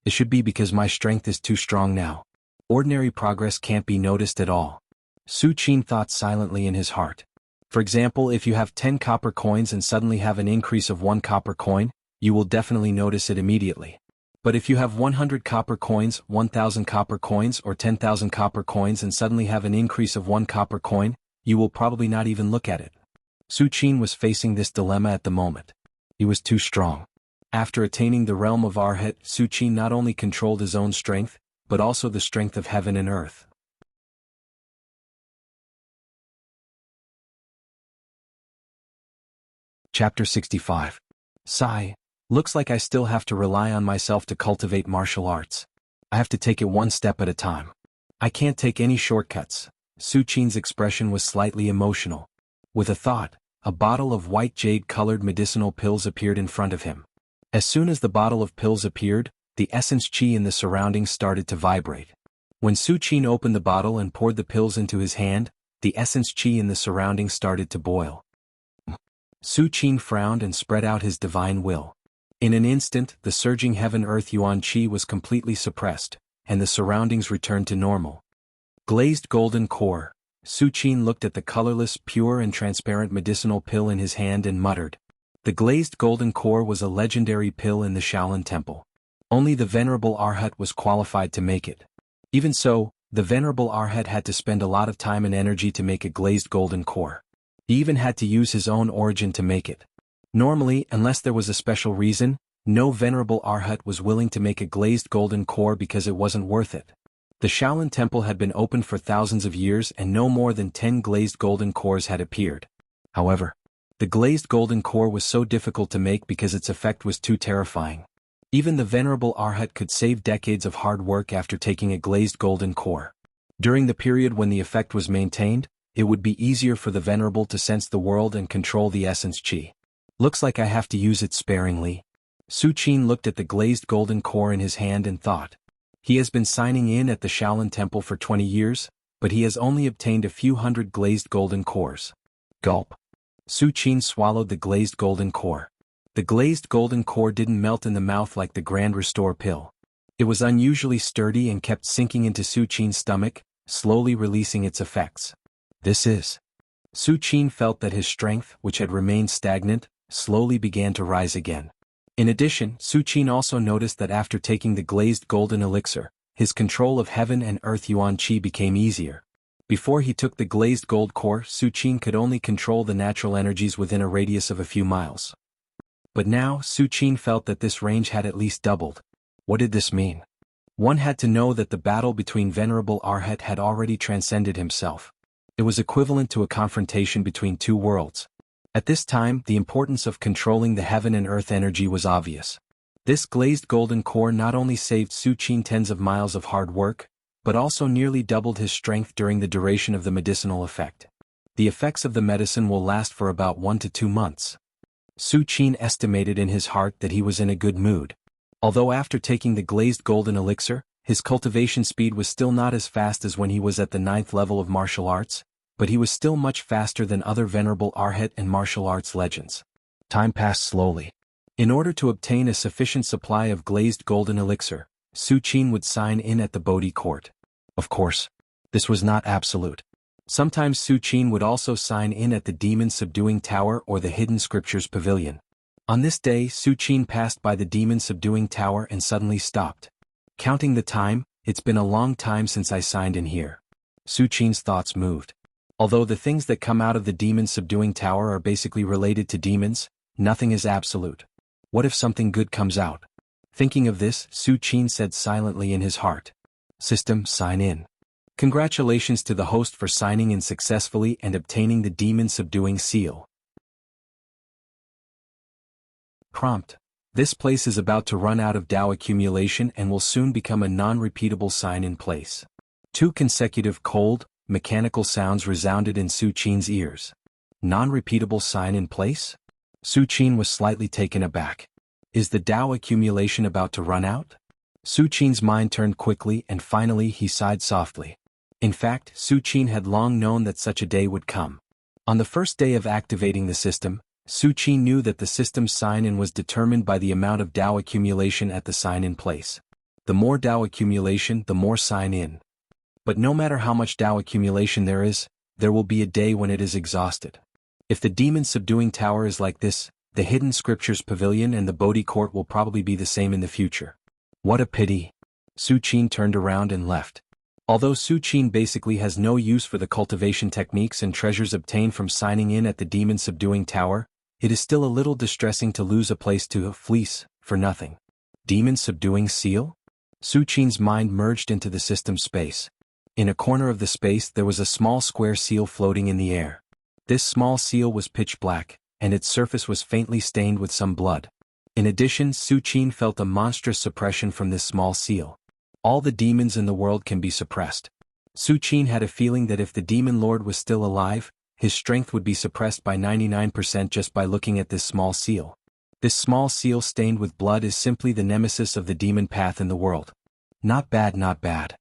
It should be because my strength is too strong now. Ordinary progress can't be noticed at all. Su Qin thought silently in his heart. For example, if you have 10 copper coins and suddenly have an increase of 1 copper coin, you will definitely notice it immediately. But if you have 100 copper coins, 1,000 copper coins or 10,000 copper coins and suddenly have an increase of 1 copper coin, you will probably not even look at it. Su Qin was facing this dilemma at the moment. He was too strong. After attaining the realm of Arhat, Su Qin not only controlled his own strength, but also the strength of heaven and earth. Chapter 65. Sigh. Looks like I still have to rely on myself to cultivate martial arts. I have to take it one step at a time. I can't take any shortcuts. Su Qin's expression was slightly emotional. With a thought, a bottle of white jade-colored medicinal pills appeared in front of him. As soon as the bottle of pills appeared, the essence qi in the surroundings started to vibrate. When Su Qin opened the bottle and poured the pills into his hand, the essence qi in the surroundings started to boil. Su Qin frowned and spread out his divine will. In an instant, the surging heaven-earth yuan qi was completely suppressed, and the surroundings returned to normal. Glazed golden core. Su Qin looked at the colorless, pure and transparent medicinal pill in his hand and muttered. The glazed golden core was a legendary pill in the Shaolin Temple. Only the Venerable Arhat was qualified to make it. Even so, the Venerable Arhat had to spend a lot of time and energy to make a glazed golden core. He even had to use his own origin to make it. Normally, unless there was a special reason, no Venerable Arhat was willing to make a glazed golden core because it wasn't worth it. The Shaolin Temple had been open for thousands of years and no more than 10 glazed golden cores had appeared. However, the glazed golden core was so difficult to make because its effect was too terrifying. Even the Venerable Arhat could save decades of hard work after taking a glazed golden core. During the period when the effect was maintained, it would be easier for the Venerable to sense the world and control the essence qi. Looks like I have to use it sparingly. Su Qin looked at the glazed golden core in his hand and thought. He has been signing in at the Shaolin Temple for 20 years, but he has only obtained a few hundred glazed golden cores. Gulp. Su Qin swallowed the glazed golden core. The glazed golden core didn't melt in the mouth like the Grand Restore pill. It was unusually sturdy and kept sinking into Su Qin's stomach, slowly releasing its effects. This is. Su Qin felt that his strength, which had remained stagnant, slowly began to rise again. In addition, Su Qin also noticed that after taking the glazed golden elixir, his control of heaven and earth yuan qi became easier. Before he took the glazed gold core, Su Qin could only control the natural energies within a radius of a few miles. But now, Su Qin felt that this range had at least doubled. What did this mean? One had to know that the battle between Venerable Arhat had already transcended himself. It was equivalent to a confrontation between two worlds. At this time, the importance of controlling the heaven and earth energy was obvious. This glazed golden core not only saved Su Qin tens of miles of hard work, but also nearly doubled his strength during the duration of the medicinal effect. The effects of the medicine will last for about 1 to 2 months. Su Qin estimated in his heart that he was in a good mood. Although after taking the glazed golden elixir, his cultivation speed was still not as fast as when he was at the 9th level of martial arts, but he was still much faster than other venerable Arhat and martial arts legends. Time passed slowly. In order to obtain a sufficient supply of glazed golden elixir, Su Qin would sign in at the Bodhi court. Of course, this was not absolute. Sometimes Su Qin would also sign in at the Demon Subduing Tower or the Hidden Scriptures Pavilion. On this day, Su Qin passed by the Demon Subduing Tower and suddenly stopped. Counting the time, it's been a long time since I signed in here. Su Qin's thoughts moved. Although the things that come out of the Demon Subduing Tower are basically related to demons, nothing is absolute. What if something good comes out? Thinking of this, Su Qin said silently in his heart. System, sign in. Congratulations to the host for signing in successfully and obtaining the Demon Subduing Seal. Prompt. This place is about to run out of Dao accumulation and will soon become a non-repeatable sign-in place. 2 consecutive cold, mechanical sounds resounded in Su Qin's ears. Non-repeatable sign-in place? Su Qin was slightly taken aback. Is the Dao accumulation about to run out? Su Qin's mind turned quickly and finally he sighed softly. In fact, Su Qin had long known that such a day would come. On the first day of activating the system, Su Qin knew that the system's sign-in was determined by the amount of Dao accumulation at the sign-in place. The more Dao accumulation, the more sign-in. But no matter how much Dao accumulation there is, there will be a day when it is exhausted. If the Demon Subduing Tower is like this, the Hidden Scriptures Pavilion and the Bodhi Court will probably be the same in the future. What a pity. Su Qin turned around and left. Although Su Qin basically has no use for the cultivation techniques and treasures obtained from signing in at the Demon Subduing Tower, it is still a little distressing to lose a place to fleece for nothing. Demon Subduing Seal? Su Qin's mind merged into the system space. In a corner of the space there was a small square seal floating in the air. This small seal was pitch black, and its surface was faintly stained with some blood. In addition, Su Qin felt a monstrous suppression from this small seal. All the demons in the world can be suppressed. Su Qin had a feeling that if the Demon Lord was still alive, his strength would be suppressed by 99% just by looking at this small seal. This small seal stained with blood is simply the nemesis of the demon path in the world. Not bad, not bad.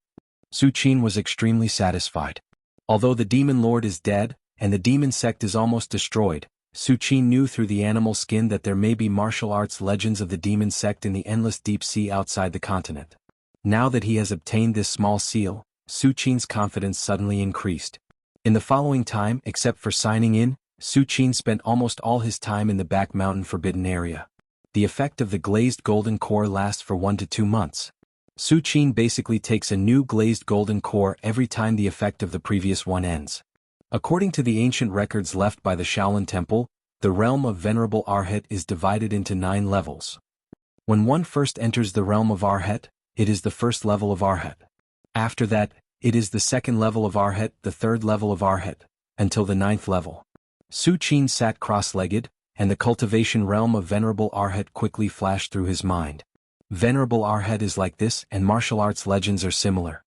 Su Qin was extremely satisfied. Although the Demon Lord is dead, and the demon sect is almost destroyed, Su Qin knew through the animal skin that there may be martial arts legends of the demon sect in the endless deep sea outside the continent. Now that he has obtained this small seal, Su Qin's confidence suddenly increased. In the following time, except for signing in, Su Qin spent almost all his time in the back mountain forbidden area. The effect of the glazed golden core lasts for 1 to 2 months. Su Qin basically takes a new glazed golden core every time the effect of the previous one ends. According to the ancient records left by the Shaolin Temple, the realm of Venerable Arhat is divided into 9 levels. When one first enters the realm of Arhat, it is the first level of Arhat. After that, it is the second level of Arhat, the third level of Arhat, until the 9th level. Su Qin sat cross-legged, and the cultivation realm of Venerable Arhat quickly flashed through his mind. Venerable Arhat is like this, and martial arts legends are similar.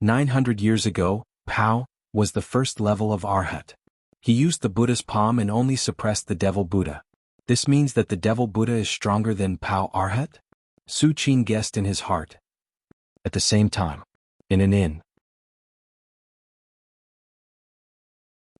900 years ago, Pao was the first level of Arhat. He used the Buddha's palm and only suppressed the Devil Buddha. This means that the Devil Buddha is stronger than Pao Arhat? Su Qin guessed in his heart. At the same time, in an inn,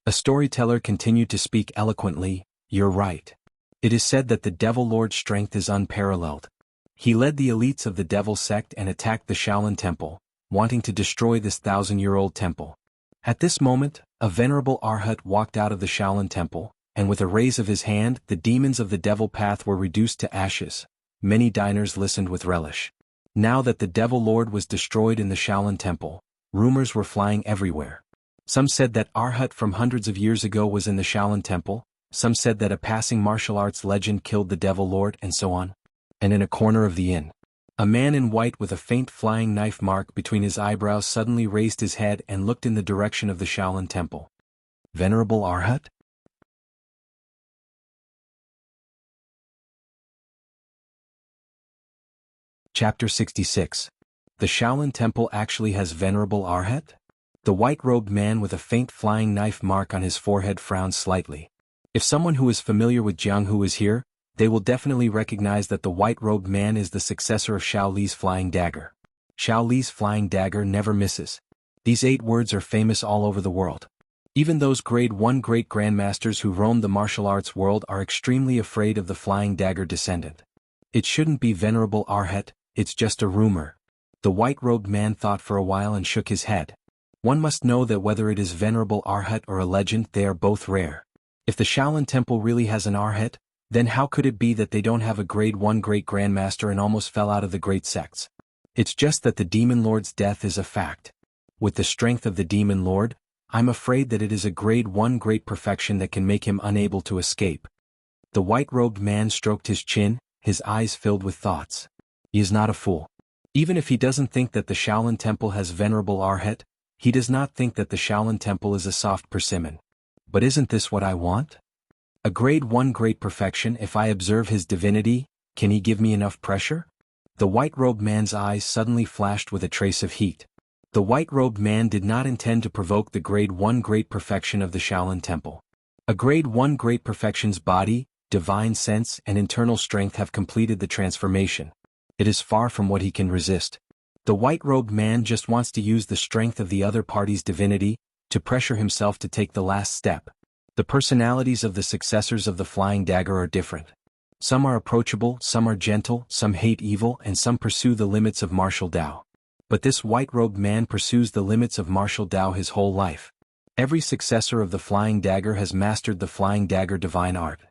a storyteller continued to speak eloquently. You're right. It is said that the Devil Lord's strength is unparalleled. He led the elites of the Devil sect and attacked the Shaolin Temple, wanting to destroy this 1,000-year-old temple. At this moment, a venerable Arhat walked out of the Shaolin Temple, and with a raise of his hand, the demons of the Devil Path were reduced to ashes. Many diners listened with relish. Now that the Devil Lord was destroyed in the Shaolin Temple, rumors were flying everywhere. Some said that Arhat from hundreds of years ago was in the Shaolin Temple, some said that a passing martial arts legend killed the Devil Lord, and so on. And in a corner of the inn, a man in white with a faint flying knife mark between his eyebrows suddenly raised his head and looked in the direction of the Shaolin Temple. Venerable Arhat? Chapter 66. The Shaolin Temple actually has Venerable Arhat? The white-robed man with a faint flying knife mark on his forehead frowned slightly. If someone who is familiar with Jianghu is here, they will definitely recognize that the white-robed man is the successor of Xiao Li's flying dagger. Xiao Li's flying dagger never misses. These 8 words are famous all over the world. Even those grade 1 great grandmasters who roamed the martial arts world are extremely afraid of the flying dagger descendant. It shouldn't be Venerable Arhat, it's just a rumor. The white-robed man thought for a while and shook his head. One must know that whether it is Venerable Arhat or a legend, they are both rare. If the Shaolin Temple really has an Arhat, then how could it be that they don't have a grade 1 great grandmaster and almost fell out of the great sects? It's just that the Demon Lord's death is a fact. With the strength of the Demon Lord, I'm afraid that it is a grade 1 great perfection that can make him unable to escape. The white-robed man stroked his chin, his eyes filled with thoughts. He is not a fool. Even if he doesn't think that the Shaolin Temple has Venerable Arhat, he does not think that the Shaolin Temple is a soft persimmon. But isn't this what I want? A grade 1 great perfection. If I observe his divinity, can he give me enough pressure? The white-robed man's eyes suddenly flashed with a trace of heat. The white-robed man did not intend to provoke the grade 1 great perfection of the Shaolin Temple. A grade 1 great perfection's body, divine sense and internal strength have completed the transformation. It is far from what he can resist. The white-robed man just wants to use the strength of the other party's divinity to pressure himself to take the last step. The personalities of the successors of the flying dagger are different. Some are approachable, some are gentle, some hate evil, and some pursue the limits of martial Tao. But this white-robed man pursues the limits of martial Tao his whole life. Every successor of the flying dagger has mastered the flying dagger divine art.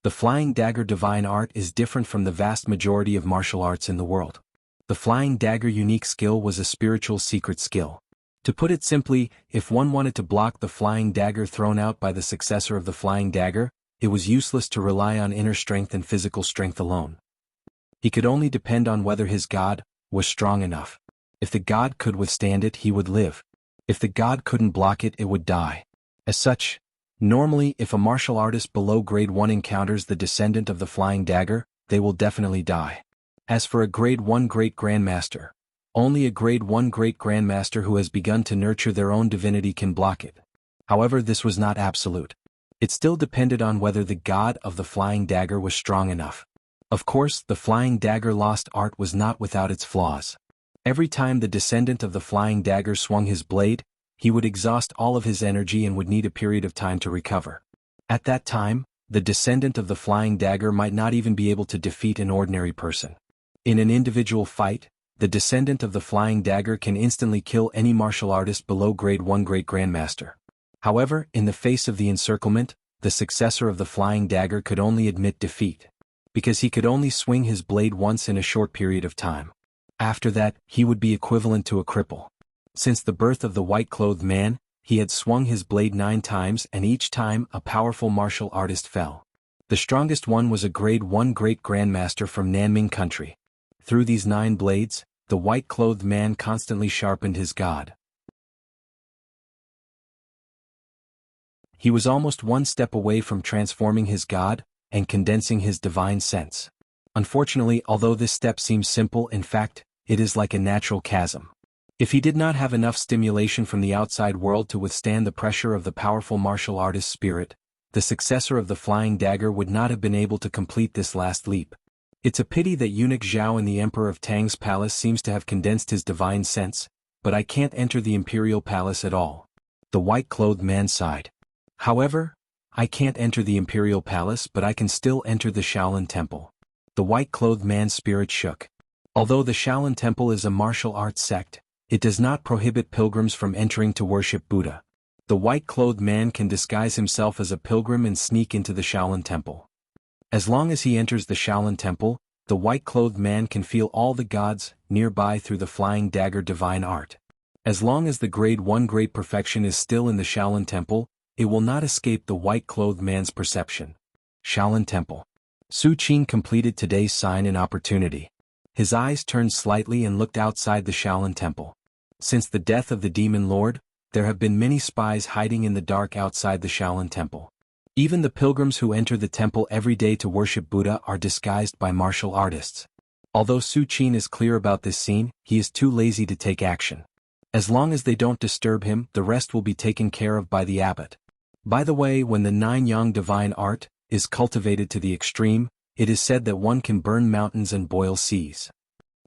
The flying dagger divine art is different from the vast majority of martial arts in the world. The flying dagger unique skill was a spiritual secret skill. To put it simply, if one wanted to block the flying dagger thrown out by the successor of the flying dagger, it was useless to rely on inner strength and physical strength alone. He could only depend on whether his god was strong enough. If the god could withstand it, he would live. If the god couldn't block it, it would die. As such, normally if a martial artist below grade 1 encounters the descendant of the flying dagger, they will definitely die. As for a grade 1 great grandmaster, only a grade 1 great grandmaster who has begun to nurture their own divinity can block it. However, this was not absolute. It still depended on whether the god of the flying dagger was strong enough. Of course, the flying dagger lost art was not without its flaws. Every time the descendant of the flying dagger swung his blade, he would exhaust all of his energy and would need a period of time to recover. At that time, the descendant of the flying dagger might not even be able to defeat an ordinary person. In an individual fight, the descendant of the flying dagger can instantly kill any martial artist below grade 1 great grandmaster. However, in the face of the encirclement, the successor of the flying dagger could only admit defeat, because he could only swing his blade once in a short period of time. After that, he would be equivalent to a cripple. Since the birth of the white-clothed man, he had swung his blade 9 times and each time a powerful martial artist fell. The strongest one was a grade 1 great grandmaster from Nanming country. Through these 9 blades, the white-clothed man constantly sharpened his god. He was almost one step away from transforming his god and condensing his divine sense. Unfortunately, although this step seems simple, in fact, it is like a natural chasm. If he did not have enough stimulation from the outside world to withstand the pressure of the powerful martial artist's spirit, the successor of the flying dagger would not have been able to complete this last leap. It's a pity that eunuch Zhao in the Emperor of Tang's palace seems to have condensed his divine sense, but I can't enter the imperial palace at all. The white-clothed man sighed. However, I can't enter the imperial palace, but I can still enter the Shaolin Temple. The white-clothed man's spirit shook. Although the Shaolin Temple is a martial arts sect, it does not prohibit pilgrims from entering to worship Buddha. The white-clothed man can disguise himself as a pilgrim and sneak into the Shaolin Temple. As long as he enters the Shaolin Temple, the white-clothed man can feel all the gods nearby through the flying dagger divine art. As long as the grade 1 great perfection is still in the Shaolin Temple, it will not escape the white-clothed man's perception. Shaolin Temple. Su Qin completed today's sign and opportunity. His eyes turned slightly and looked outside the Shaolin Temple. Since the death of the Demon Lord, there have been many spies hiding in the dark outside the Shaolin Temple. Even the pilgrims who enter the temple every day to worship Buddha are disguised by martial artists. Although Su Qin is clear about this scene, he is too lazy to take action. As long as they don't disturb him, the rest will be taken care of by the abbot. By the way, when the 9 Yang divine art is cultivated to the extreme, It is said that one can burn mountains and boil seas.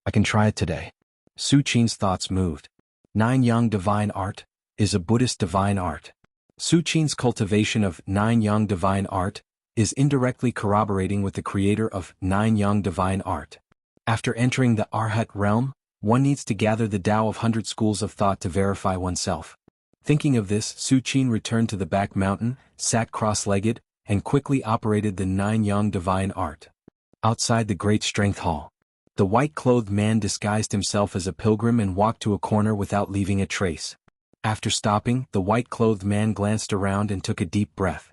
I can try it today. Su Qin's thoughts moved. Nine Yang Divine Art is a Buddhist divine art. Su Qin's cultivation of Nine Yang Divine Art is indirectly corroborating with the creator of Nine Yang Divine Art. After entering the Arhat realm, one needs to gather the Tao of 100 schools of thought to verify oneself. Thinking of this, Su Qin returned to the back mountain, sat cross-legged, and quickly operated the Nine Yang Divine Art. Outside the Great Strength Hall, the white-clothed man disguised himself as a pilgrim and walked to a corner without leaving a trace. After stopping, the white-clothed man glanced around and took a deep breath.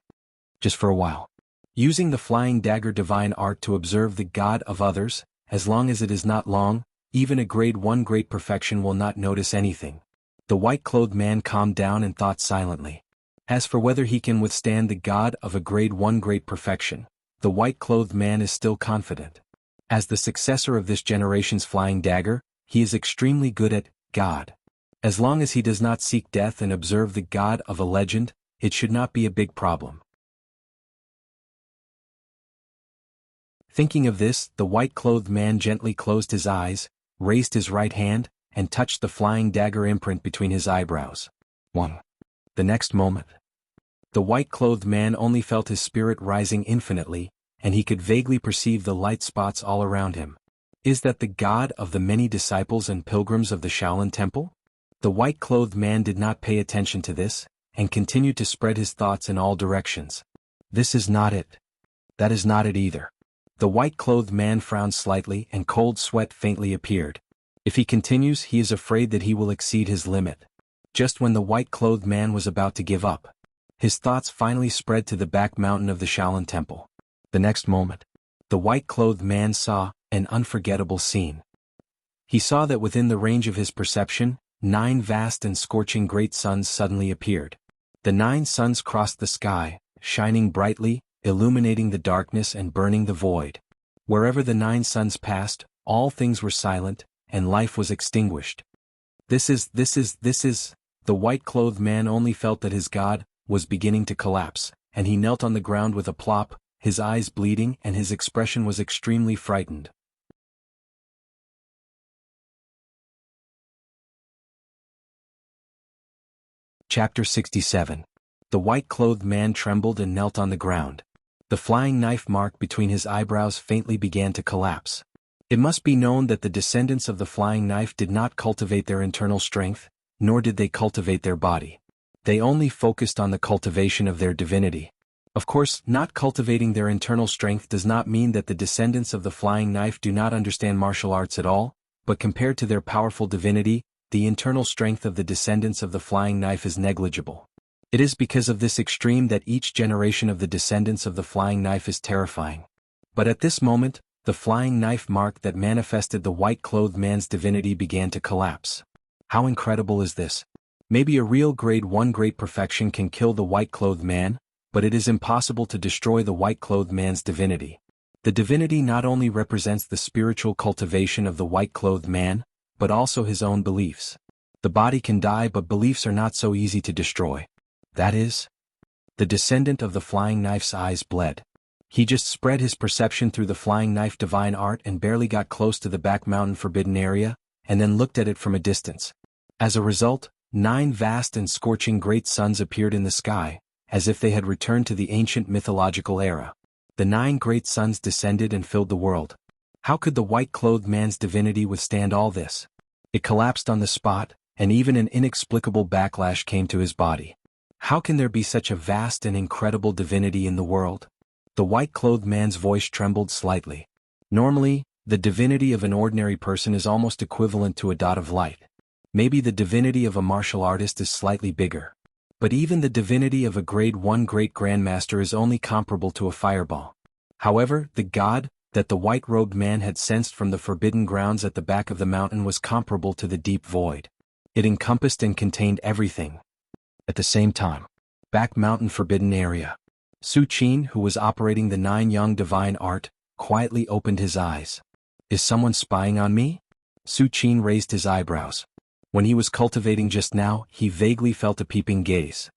Just for a while. Using the Flying Dagger Divine Art to observe the God of others, as long as it is not long, even a grade 1 great perfection will not notice anything. The white-clothed man calmed down and thought silently. As for whether he can withstand the God of a grade 1 great perfection, the white-clothed man is still confident. As the successor of this generation's flying dagger, he is extremely good at God. As long as he does not seek death and observe the God of a legend, it should not be a big problem. Thinking of this, the white-clothed man gently closed his eyes, raised his right hand, and touched the flying dagger imprint between his eyebrows. 1. The next moment, the white-clothed man only felt his spirit rising infinitely, and he could vaguely perceive the light spots all around him. Is that the God of the many disciples and pilgrims of the Shaolin Temple? The white-clothed man did not pay attention to this, and continued to spread his thoughts in all directions. This is not it. That is not it either. The white-clothed man frowned slightly and cold sweat faintly appeared. If he continues, he is afraid that he will exceed his limit. Just when the white-clothed man was about to give up, his thoughts finally spread to the back mountain of the Shaolin Temple. The next moment, the white-clothed man saw an unforgettable scene. He saw that within the range of his perception, 9 vast and scorching great suns suddenly appeared. The 9 suns crossed the sky, shining brightly, illuminating the darkness and burning the void. Wherever the 9 suns passed, all things were silent, and life was extinguished. This is, the white-clothed man only felt that his God was beginning to collapse, and he knelt on the ground with a plop, his eyes bleeding and his expression was extremely frightened. Chapter 67. The white-clothed man trembled and knelt on the ground. The flying knife mark between his eyebrows faintly began to collapse. It must be known that the descendants of the flying knife did not cultivate their internal strength, nor did they cultivate their body. They only focused on the cultivation of their divinity. Of course, not cultivating their internal strength does not mean that the descendants of the flying knife do not understand martial arts at all, but compared to their powerful divinity, the internal strength of the descendants of the flying knife is negligible. It is because of this extreme that each generation of the descendants of the flying knife is terrifying. But at this moment, the flying knife mark that manifested the white-clothed man's divinity began to collapse. How incredible is this? Maybe a real grade 1 great perfection can kill the white-clothed man, but it is impossible to destroy the white-clothed man's divinity. The divinity not only represents the spiritual cultivation of the white-clothed man, but also his own beliefs. The body can die, but beliefs are not so easy to destroy. That is, the descendant of the flying knife's eyes bled. He just spread his perception through the flying knife divine art and barely got close to the back mountain forbidden area, and then looked at it from a distance. As a result, 9 vast and scorching great suns appeared in the sky, as if they had returned to the ancient mythological era. The 9 great suns descended and filled the world. How could the white-clothed man's divinity withstand all this? It collapsed on the spot, and even an inexplicable backlash came to his body. How can there be such a vast and incredible divinity in the world? The white-clothed man's voice trembled slightly. Normally, the divinity of an ordinary person is almost equivalent to a dot of light. Maybe the divinity of a martial artist is slightly bigger. But even the divinity of a grade 1 great grandmaster is only comparable to a fireball. However, the God that the white-robed man had sensed from the forbidden grounds at the back of the mountain was comparable to the deep void. It encompassed and contained everything. At the same time, back mountain forbidden area. Su Qin, who was operating the 9 Yang divine art, quietly opened his eyes. Is someone spying on me? Su Qin raised his eyebrows. When he was cultivating just now, he vaguely felt a peeping gaze.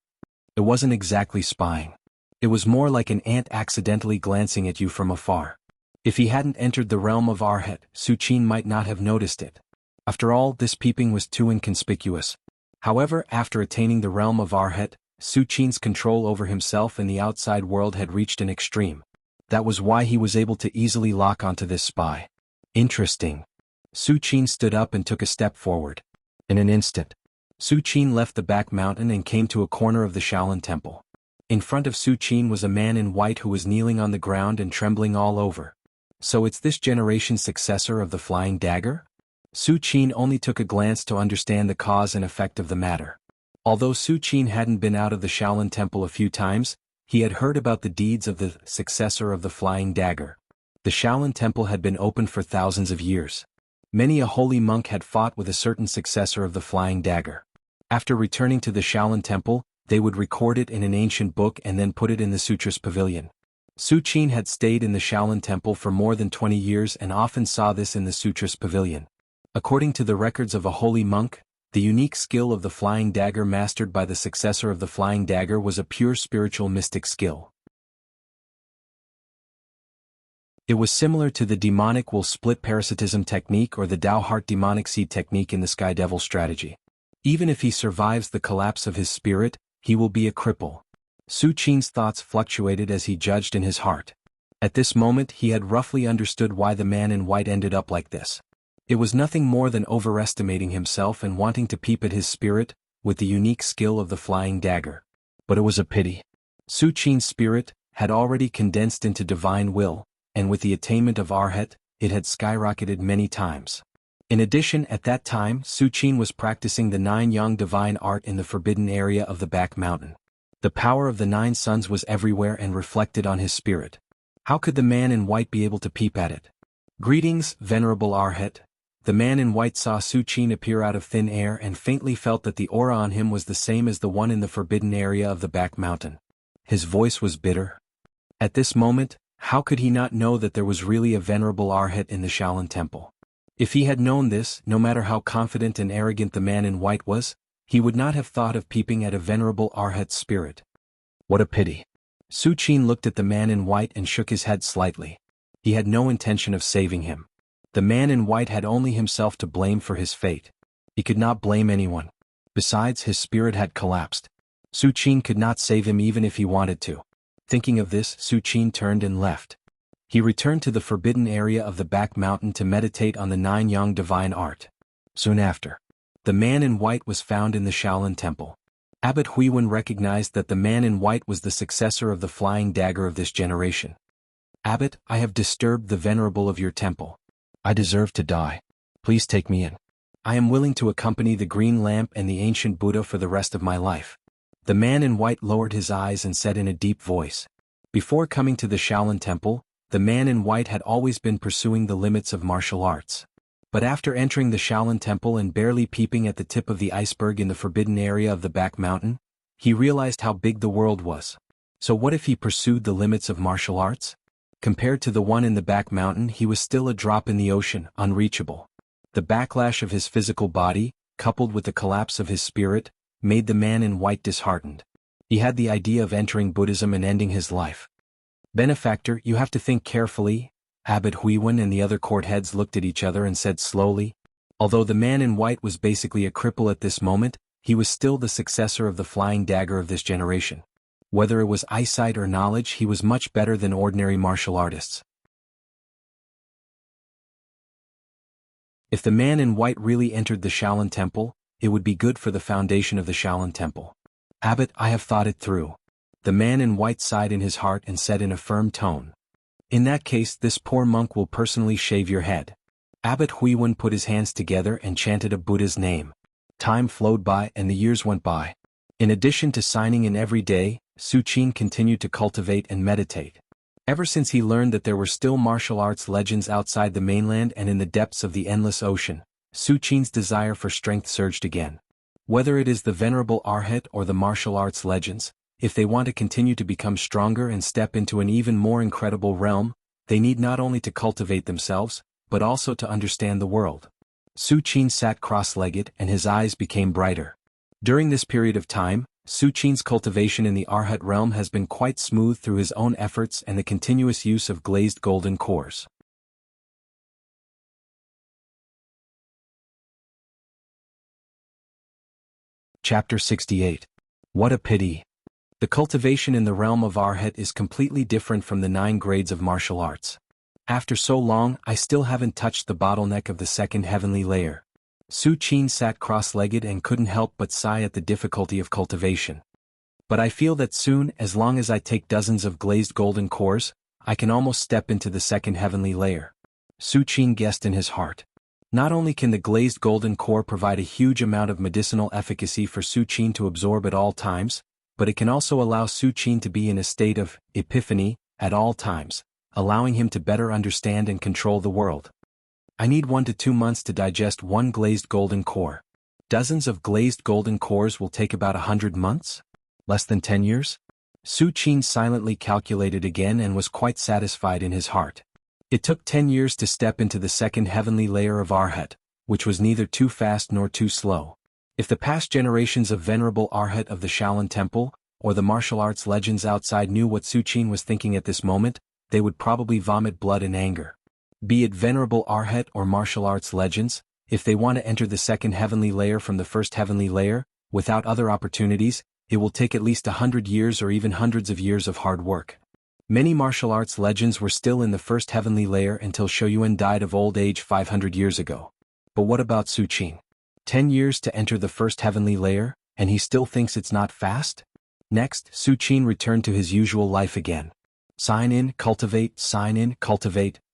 It wasn't exactly spying. It was more like an ant accidentally glancing at you from afar. If he hadn't entered the realm of Arhat, Su Qin might not have noticed it. After all, this peeping was too inconspicuous. However, after attaining the realm of Arhat, Su Qin's control over himself and the outside world had reached an extreme. That was why he was able to easily lock onto this spy. Interesting. Su Qin stood up and took a step forward. In an instant, Su Qin left the back mountain and came to a corner of the Shaolin temple. In front of Su Qin was a man in white who was kneeling on the ground and trembling all over. So it's this generation's successor of the flying dagger? Su Qin only took a glance to understand the cause and effect of the matter. Although Su Qin hadn't been out of the Shaolin temple a few times, he had heard about the deeds of the successor of the flying dagger. The Shaolin temple had been open for thousands of years. Many a holy monk had fought with a certain successor of the flying dagger. After returning to the Shaolin temple, they would record it in an ancient book and then put it in the Sutras pavilion. Su Qin had stayed in the Shaolin temple for more than 20 years and often saw this in the Sutras pavilion. According to the records of a holy monk, the unique skill of the flying dagger mastered by the successor of the flying dagger was a pure spiritual mystic skill. It was similar to the demonic will split parasitism technique or the Tao heart demonic seed technique in the Sky Devil strategy. Even if he survives the collapse of his spirit, he will be a cripple. Su Qin's thoughts fluctuated as he judged in his heart. At this moment he had roughly understood why the man in white ended up like this. It was nothing more than overestimating himself and wanting to peep at his spirit, with the unique skill of the flying dagger. But it was a pity. Su Qin's spirit had already condensed into divine will, and with the attainment of Arhat, it had skyrocketed many times. In addition, at that time, Su Qin was practicing the 9 Yang divine art in the forbidden area of the back mountain. The power of the 9 suns was everywhere and reflected on his spirit. How could the man in white be able to peep at it? Greetings, Venerable Arhat. The man in white saw Su Qin appear out of thin air and faintly felt that the aura on him was the same as the one in the forbidden area of the back mountain. His voice was bitter. At this moment, how could he not know that there was really a Venerable Arhat in the Shaolin temple? If he had known this, no matter how confident and arrogant the man in white was, he would not have thought of peeping at a Venerable Arhat's spirit. What a pity. Su Qin looked at the man in white and shook his head slightly. He had no intention of saving him. The man in white had only himself to blame for his fate. He could not blame anyone. Besides, his spirit had collapsed. Su Qin could not save him even if he wanted to. Thinking of this, Su Qin turned and left. He returned to the forbidden area of the back mountain to meditate on the 9 Yang divine art. Soon after, the man in white was found in the Shaolin temple. Abbot Huiwen recognized that the man in white was the successor of the flying dagger of this generation. Abbot, I have disturbed the venerable of your temple. I deserve to die. Please take me in. I am willing to accompany the green lamp and the ancient Buddha for the rest of my life. The man in white lowered his eyes and said in a deep voice. Before coming to the Shaolin temple, the man in white had always been pursuing the limits of martial arts. But after entering the Shaolin temple and barely peeping at the tip of the iceberg in the forbidden area of the back mountain, he realized how big the world was. So what if he pursued the limits of martial arts? Compared to the one in the back mountain, he was still a drop in the ocean, unreachable. The backlash of his physical body, coupled with the collapse of his spirit, made the man in white disheartened. He had the idea of entering Buddhism and ending his life. Benefactor, you have to think carefully. Abbot Huiwen and the other court heads looked at each other and said slowly. Although the man in white was basically a cripple at this moment, he was still the successor of the flying dagger of this generation. Whether it was eyesight or knowledge, he was much better than ordinary martial artists. If the man in white really entered the Shaolin temple, it would be good for the foundation of the Shaolin temple. Abbot, I have thought it through. The man in white sighed in his heart and said in a firm tone. In that case, this poor monk will personally shave your head. Abbot Huiwen put his hands together and chanted a Buddha's name. Time flowed by and the years went by. In addition to signing in every day, Su Qin continued to cultivate and meditate. Ever since he learned that there were still martial arts legends outside the mainland and in the depths of the endless ocean, Su Qin's desire for strength surged again. Whether it is the Venerable Arhat or the martial arts legends, if they want to continue to become stronger and step into an even more incredible realm, they need not only to cultivate themselves, but also to understand the world. Su Qin sat cross-legged and his eyes became brighter. During this period of time, Su Qin's cultivation in the Arhat realm has been quite smooth through his own efforts and the continuous use of glazed golden cores. Chapter 68. What a pity. The cultivation in the realm of Arhat is completely different from the 9 grades of martial arts. After so long, I still haven't touched the bottleneck of the second heavenly layer. Su Qin sat cross-legged and couldn't help but sigh at the difficulty of cultivation. But I feel that soon, as long as I take dozens of glazed golden cores, I can almost step into the second heavenly layer. Su Qin guessed in his heart. Not only can the glazed golden core provide a huge amount of medicinal efficacy for Su Qin to absorb at all times, but it can also allow Su Qin to be in a state of epiphany at all times, allowing him to better understand and control the world. I need 1 to 2 months to digest 1 glazed golden core. Dozens of glazed golden cores will take about 100 months? Less than 10 years? Su Qin silently calculated again and was quite satisfied in his heart. It took 10 years to step into the second heavenly layer of Arhat, which was neither too fast nor too slow. If the past generations of venerable Arhat of the Shaolin Temple, or the martial arts legends outside knew what Su Qin was thinking at this moment, they would probably vomit blood in anger. Be it venerable Arhat or martial arts legends, if they want to enter the second heavenly layer from the first heavenly layer, without other opportunities, it will take at least 100 years or even hundreds of years of hard work. Many martial arts legends were still in the first heavenly layer until Shoyuan died of old age 500 years ago. But what about Su Qin? 10 years to enter the first heavenly layer, and he still thinks it's not fast? Next, Su Qin returned to his usual life again. Sign in, cultivate,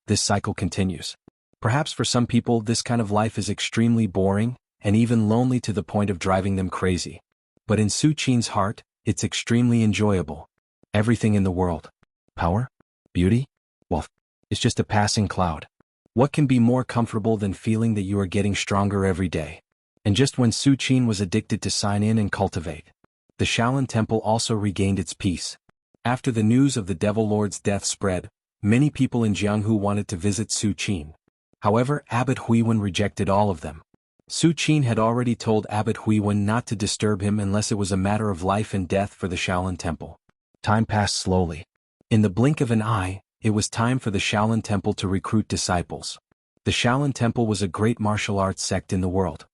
this cycle continues. Perhaps for some people this kind of life is extremely boring, and even lonely to the point of driving them crazy. But in Su Qin's heart, it's extremely enjoyable. Everything in the world. Power? Beauty? Wealth? It's just a passing cloud. What can be more comfortable than feeling that you are getting stronger every day? And just when Su Qin was addicted to sign in and cultivate, the Shaolin Temple also regained its peace. After the news of the Devil Lord's death spread, many people in Jianghu wanted to visit Su Qin. However, Abbot Huiwen rejected all of them. Su Qin had already told Abbot Huiwen not to disturb him unless it was a matter of life and death for the Shaolin Temple. Time passed slowly. In the blink of an eye, it was time for the Shaolin Temple to recruit disciples. The Shaolin Temple was a great martial arts sect in the world.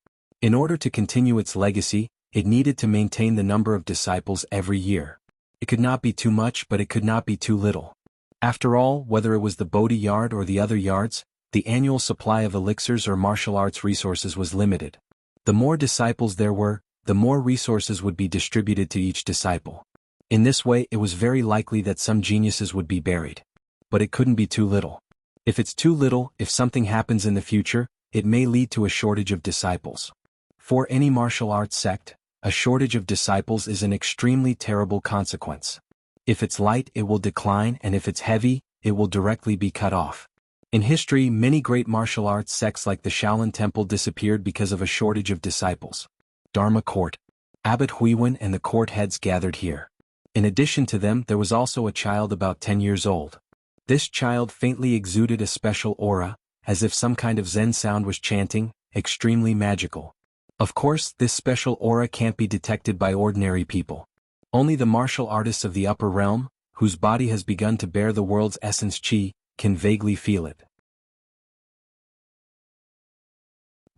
In order to continue its legacy, it needed to maintain the number of disciples every year. It could not be too much, but it could not be too little. After all, whether it was the Bodhi Yard or the other yards, the annual supply of elixirs or martial arts resources was limited. The more disciples there were, the more resources would be distributed to each disciple. In this way, it was very likely that some geniuses would be buried. But it couldn't be too little. If it's too little, if something happens in the future, it may lead to a shortage of disciples. For any martial arts sect, a shortage of disciples is an extremely terrible consequence. If it's light, it will decline, and if it's heavy, it will directly be cut off. In history, many great martial arts sects like the Shaolin Temple disappeared because of a shortage of disciples. Dharma Court. Abbot Huiwen and the court heads gathered here. In addition to them, there was also a child about 10 years old. This child faintly exuded a special aura, as if some kind of Zen sound was chanting, extremely magical. Of course, this special aura can't be detected by ordinary people. Only the martial artists of the upper realm, whose body has begun to bear the world's essence qi, can vaguely feel it.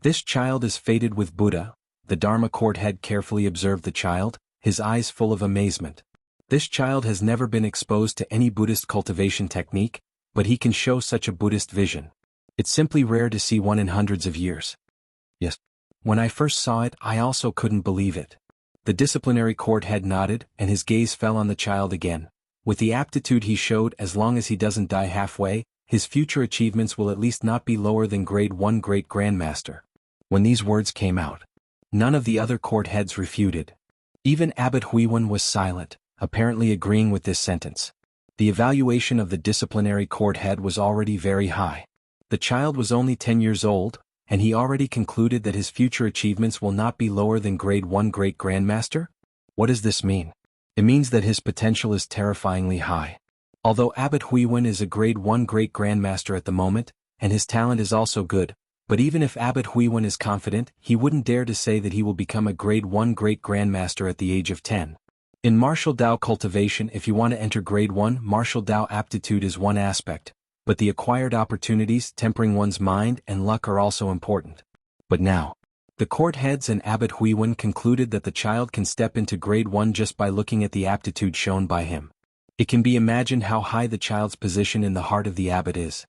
This child is fated with Buddha. The Dharma court head carefully observed the child, his eyes full of amazement. This child has never been exposed to any Buddhist cultivation technique, but he can show such a Buddhist vision. It's simply rare to see one in hundreds of years. Yes. When I first saw it, I also couldn't believe it. The disciplinary court head nodded, and his gaze fell on the child again. With the aptitude he showed, as long as he doesn't die halfway, his future achievements will at least not be lower than grade 1 great grandmaster. When these words came out, none of the other court heads refuted. Even Abbot Huiwen was silent, apparently agreeing with this sentence. The evaluation of the disciplinary court head was already very high. The child was only 10 years old, and he already concluded that his future achievements will not be lower than grade 1 great grandmaster? What does this mean? It means that his potential is terrifyingly high. Although Abbot Huiwen is a grade 1 great grandmaster at the moment, and his talent is also good, But even if Abbot Huiwen is confident, he wouldn't dare to say that he will become a Grade 1 Great Grandmaster at the age of 10. In Martial Dao Cultivation, if you want to enter Grade 1, Martial Dao aptitude is one aspect, but the acquired opportunities, tempering one's mind and luck are also important. But now, the court heads and Abbot Huiwen concluded that the child can step into Grade 1 just by looking at the aptitude shown by him. It can be imagined how high the child's position in the heart of the abbot is.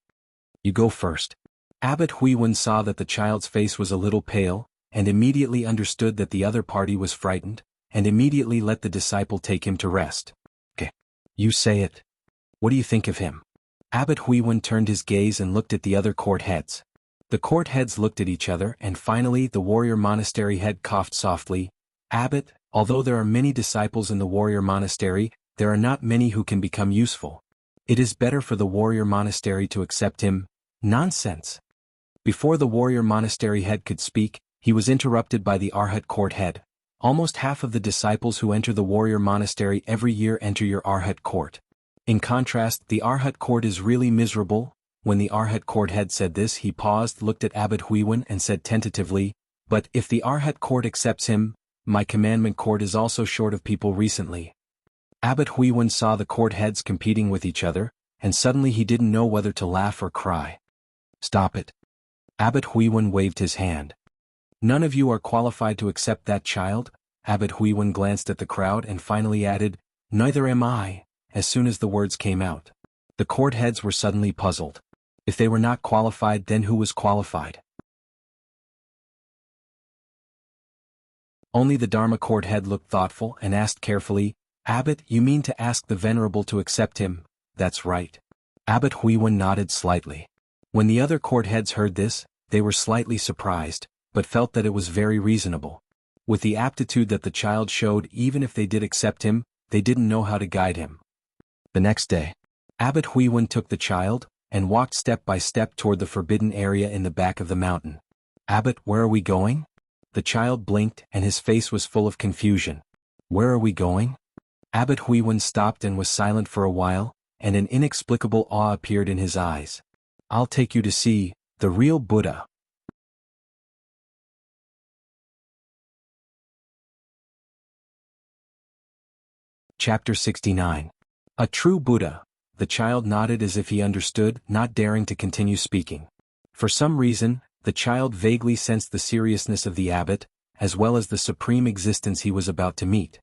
You go first. Abbot Huiwen saw that the child's face was a little pale, and immediately understood that the other party was frightened, and immediately let the disciple take him to rest. Okay. You say it. What do you think of him? Abbot Huiwen turned his gaze and looked at the other court heads. The court heads looked at each other, and finally the warrior monastery head coughed softly. Abbot, although there are many disciples in the warrior monastery, there are not many who can become useful. It is better for the warrior monastery to accept him. Nonsense. Before the warrior monastery head could speak, he was interrupted by the Arhat court head. Almost half of the disciples who enter the warrior monastery every year enter your Arhat court. In contrast, the Arhat court is really miserable. When the Arhat court head said this, he paused, looked at Abbot Huiwen and said tentatively, "But if the Arhat court accepts him, my commandment court is also short of people recently." Abbot Huiwen saw the court heads competing with each other, and suddenly he didn't know whether to laugh or cry. "Stop it." Abbot Huiwen waved his hand. "None of you are qualified to accept that child?" Abbot Huiwen glanced at the crowd and finally added, "Neither am I," as soon as the words came out. The court heads were suddenly puzzled. If they were not qualified, then who was qualified? Only the Dharma court head looked thoughtful and asked carefully, "Abbot, you mean to ask the Venerable to accept him?" "That's right." Abbot Huiwen nodded slightly. When the other court heads heard this, they were slightly surprised, but felt that it was very reasonable. With the aptitude that the child showed, even if they did accept him, they didn't know how to guide him. The next day, Abbot Huiwen took the child, and walked step by step toward the forbidden area in the back of the mountain. "Abbot, where are we going?" The child blinked, and his face was full of confusion. "Where are we going?" Abbot Huiwen stopped and was silent for a while, and an inexplicable awe appeared in his eyes. "I'll take you to see the real Buddha." Chapter 69. A True Buddha. The child nodded as if he understood, not daring to continue speaking. For some reason, the child vaguely sensed the seriousness of the abbot, as well as the supreme existence he was about to meet.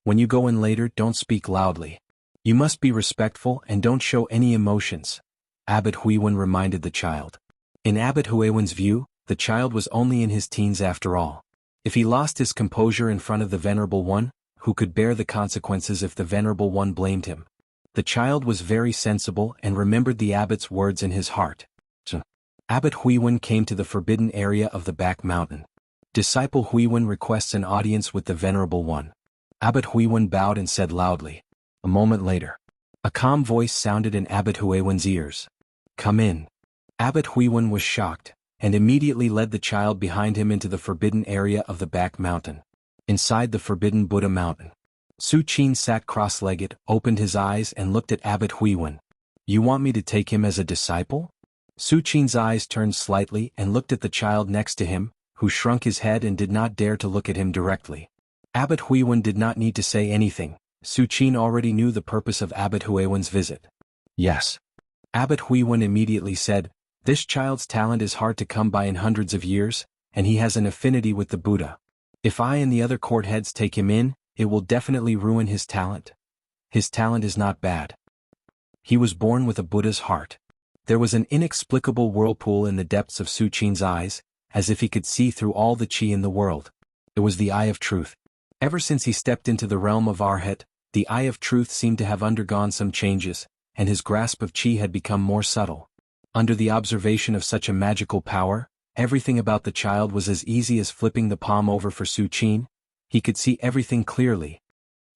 "When you go in later, don't speak loudly. You must be respectful and don't show any emotions," Abbot Huiwen reminded the child. In Abbot Huiwen's view, the child was only in his teens after all. If he lost his composure in front of the Venerable One, who could bear the consequences if the Venerable One blamed him? The child was very sensible and remembered the abbot's words in his heart. Abbot Huiwen came to the forbidden area of the back mountain. Disciple Huiwen requests an audience with the Venerable One. Abbot Huiwen bowed and said loudly. A moment later, a calm voice sounded in Abbot Huiwen's ears. "Come in." Abbot Huiwen was shocked, and immediately led the child behind him into the forbidden area of the back mountain. Inside the forbidden Buddha mountain, Su Qin sat cross-legged, opened his eyes and looked at Abbot Huiwen. "You want me to take him as a disciple?" Su Qin's eyes turned slightly and looked at the child next to him, who shrunk his head and did not dare to look at him directly. Abbot Huiwen did not need to say anything. Su Qin already knew the purpose of Abbot Huiwen's visit. "Yes." Abbot Huiwen immediately said, "This child's talent is hard to come by in hundreds of years, and he has an affinity with the Buddha. If I and the other court heads take him in, it will definitely ruin his talent. His talent is not bad. He was born with a Buddha's heart." There was an inexplicable whirlpool in the depths of Su Qin's eyes, as if he could see through all the qi in the world. It was the eye of truth. Ever since he stepped into the realm of Arhat, the eye of truth seemed to have undergone some changes, and his grasp of qi had become more subtle. Under the observation of such a magical power, everything about the child was as easy as flipping the palm over for Su Qin. He could see everything clearly.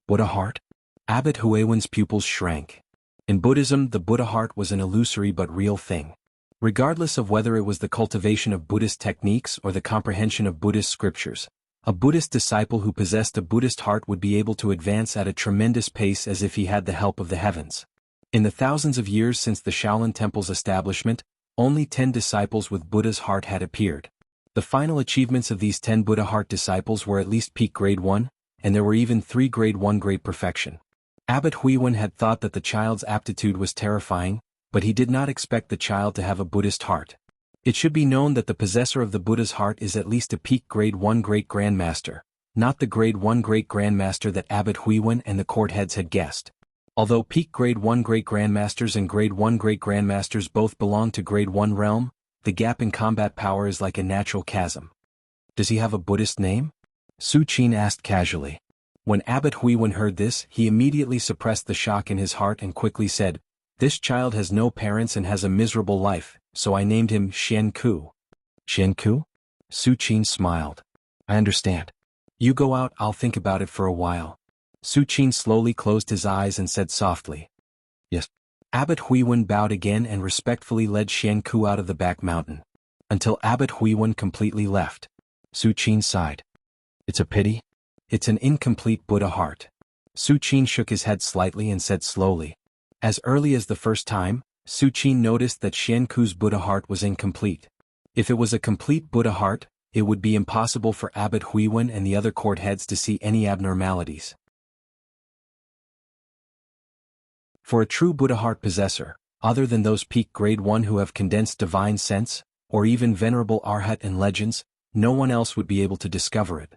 Buddha heart? Abbot Huiwen's pupils shrank. In Buddhism, the Buddha heart was an illusory but real thing. Regardless of whether it was the cultivation of Buddhist techniques or the comprehension of Buddhist scriptures, a Buddhist disciple who possessed a Buddhist heart would be able to advance at a tremendous pace as if he had the help of the heavens. In the thousands of years since the Shaolin Temple's establishment, only 10 disciples with Buddha's heart had appeared. The final achievements of these 10 Buddha heart disciples were at least peak grade 1, and there were even 3 grade 1 great perfection. Abbot Huiwen had thought that the child's aptitude was terrifying, but he did not expect the child to have a Buddhist heart. It should be known that the possessor of the Buddha's heart is at least a peak grade 1 great grandmaster, not the grade 1 great grandmaster that Abbot Huiwen and the court heads had guessed. Although peak grade 1 great grandmasters and grade 1 great grandmasters both belong to grade 1 realm, the gap in combat power is like a natural chasm. Does he have a Buddhist name? Su Qin asked casually. When Abbot Huiwen heard this, he immediately suppressed the shock in his heart and quickly said, "This child has no parents and has a miserable life, so I named him Xianku." Xianku? Su Qin smiled. I understand. You go out, I'll think about it for a while. Su Qin slowly closed his eyes and said softly, "Yes." Abbot Huiwen bowed again and respectfully led Xianku out of the back mountain. Until Abbot Huiwen completely left. Su Qin sighed. It's a pity. It's an incomplete Buddha heart. Su Qin shook his head slightly and said slowly. As early as the first time, Su Qin noticed that Xianku's Buddha heart was incomplete. If it was a complete Buddha heart, it would be impossible for Abbot Huiwen and the other court heads to see any abnormalities. For a true Buddha heart possessor, other than those peak grade 1 who have condensed divine sense, or even venerable arhat and legends, no one else would be able to discover it.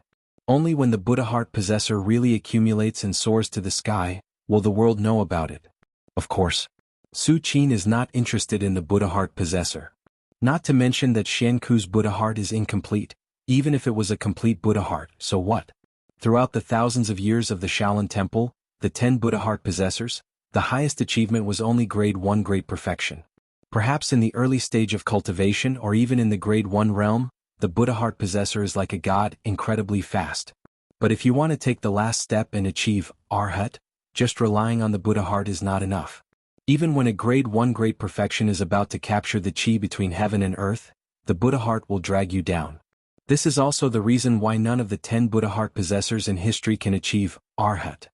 Only when the Buddha heart possessor really accumulates and soars to the sky, will the world know about it. Of course, Su Qin is not interested in the Buddha heart possessor. Not to mention that Xianku's Buddha heart is incomplete, even if it was a complete Buddha heart, so what? Throughout the thousands of years of the Shaolin Temple, the 10 Buddha heart possessors, the highest achievement was only grade 1 great perfection. Perhaps in the early stage of cultivation or even in the grade 1 realm, the Buddha heart possessor is like a god, incredibly fast. But if you want to take the last step and achieve arhat, just relying on the Buddha heart is not enough. Even when a grade 1 great perfection is about to capture the chi between heaven and earth, the Buddha heart will drag you down. This is also the reason why none of the 10 Buddha heart possessors in history can achieve arhat.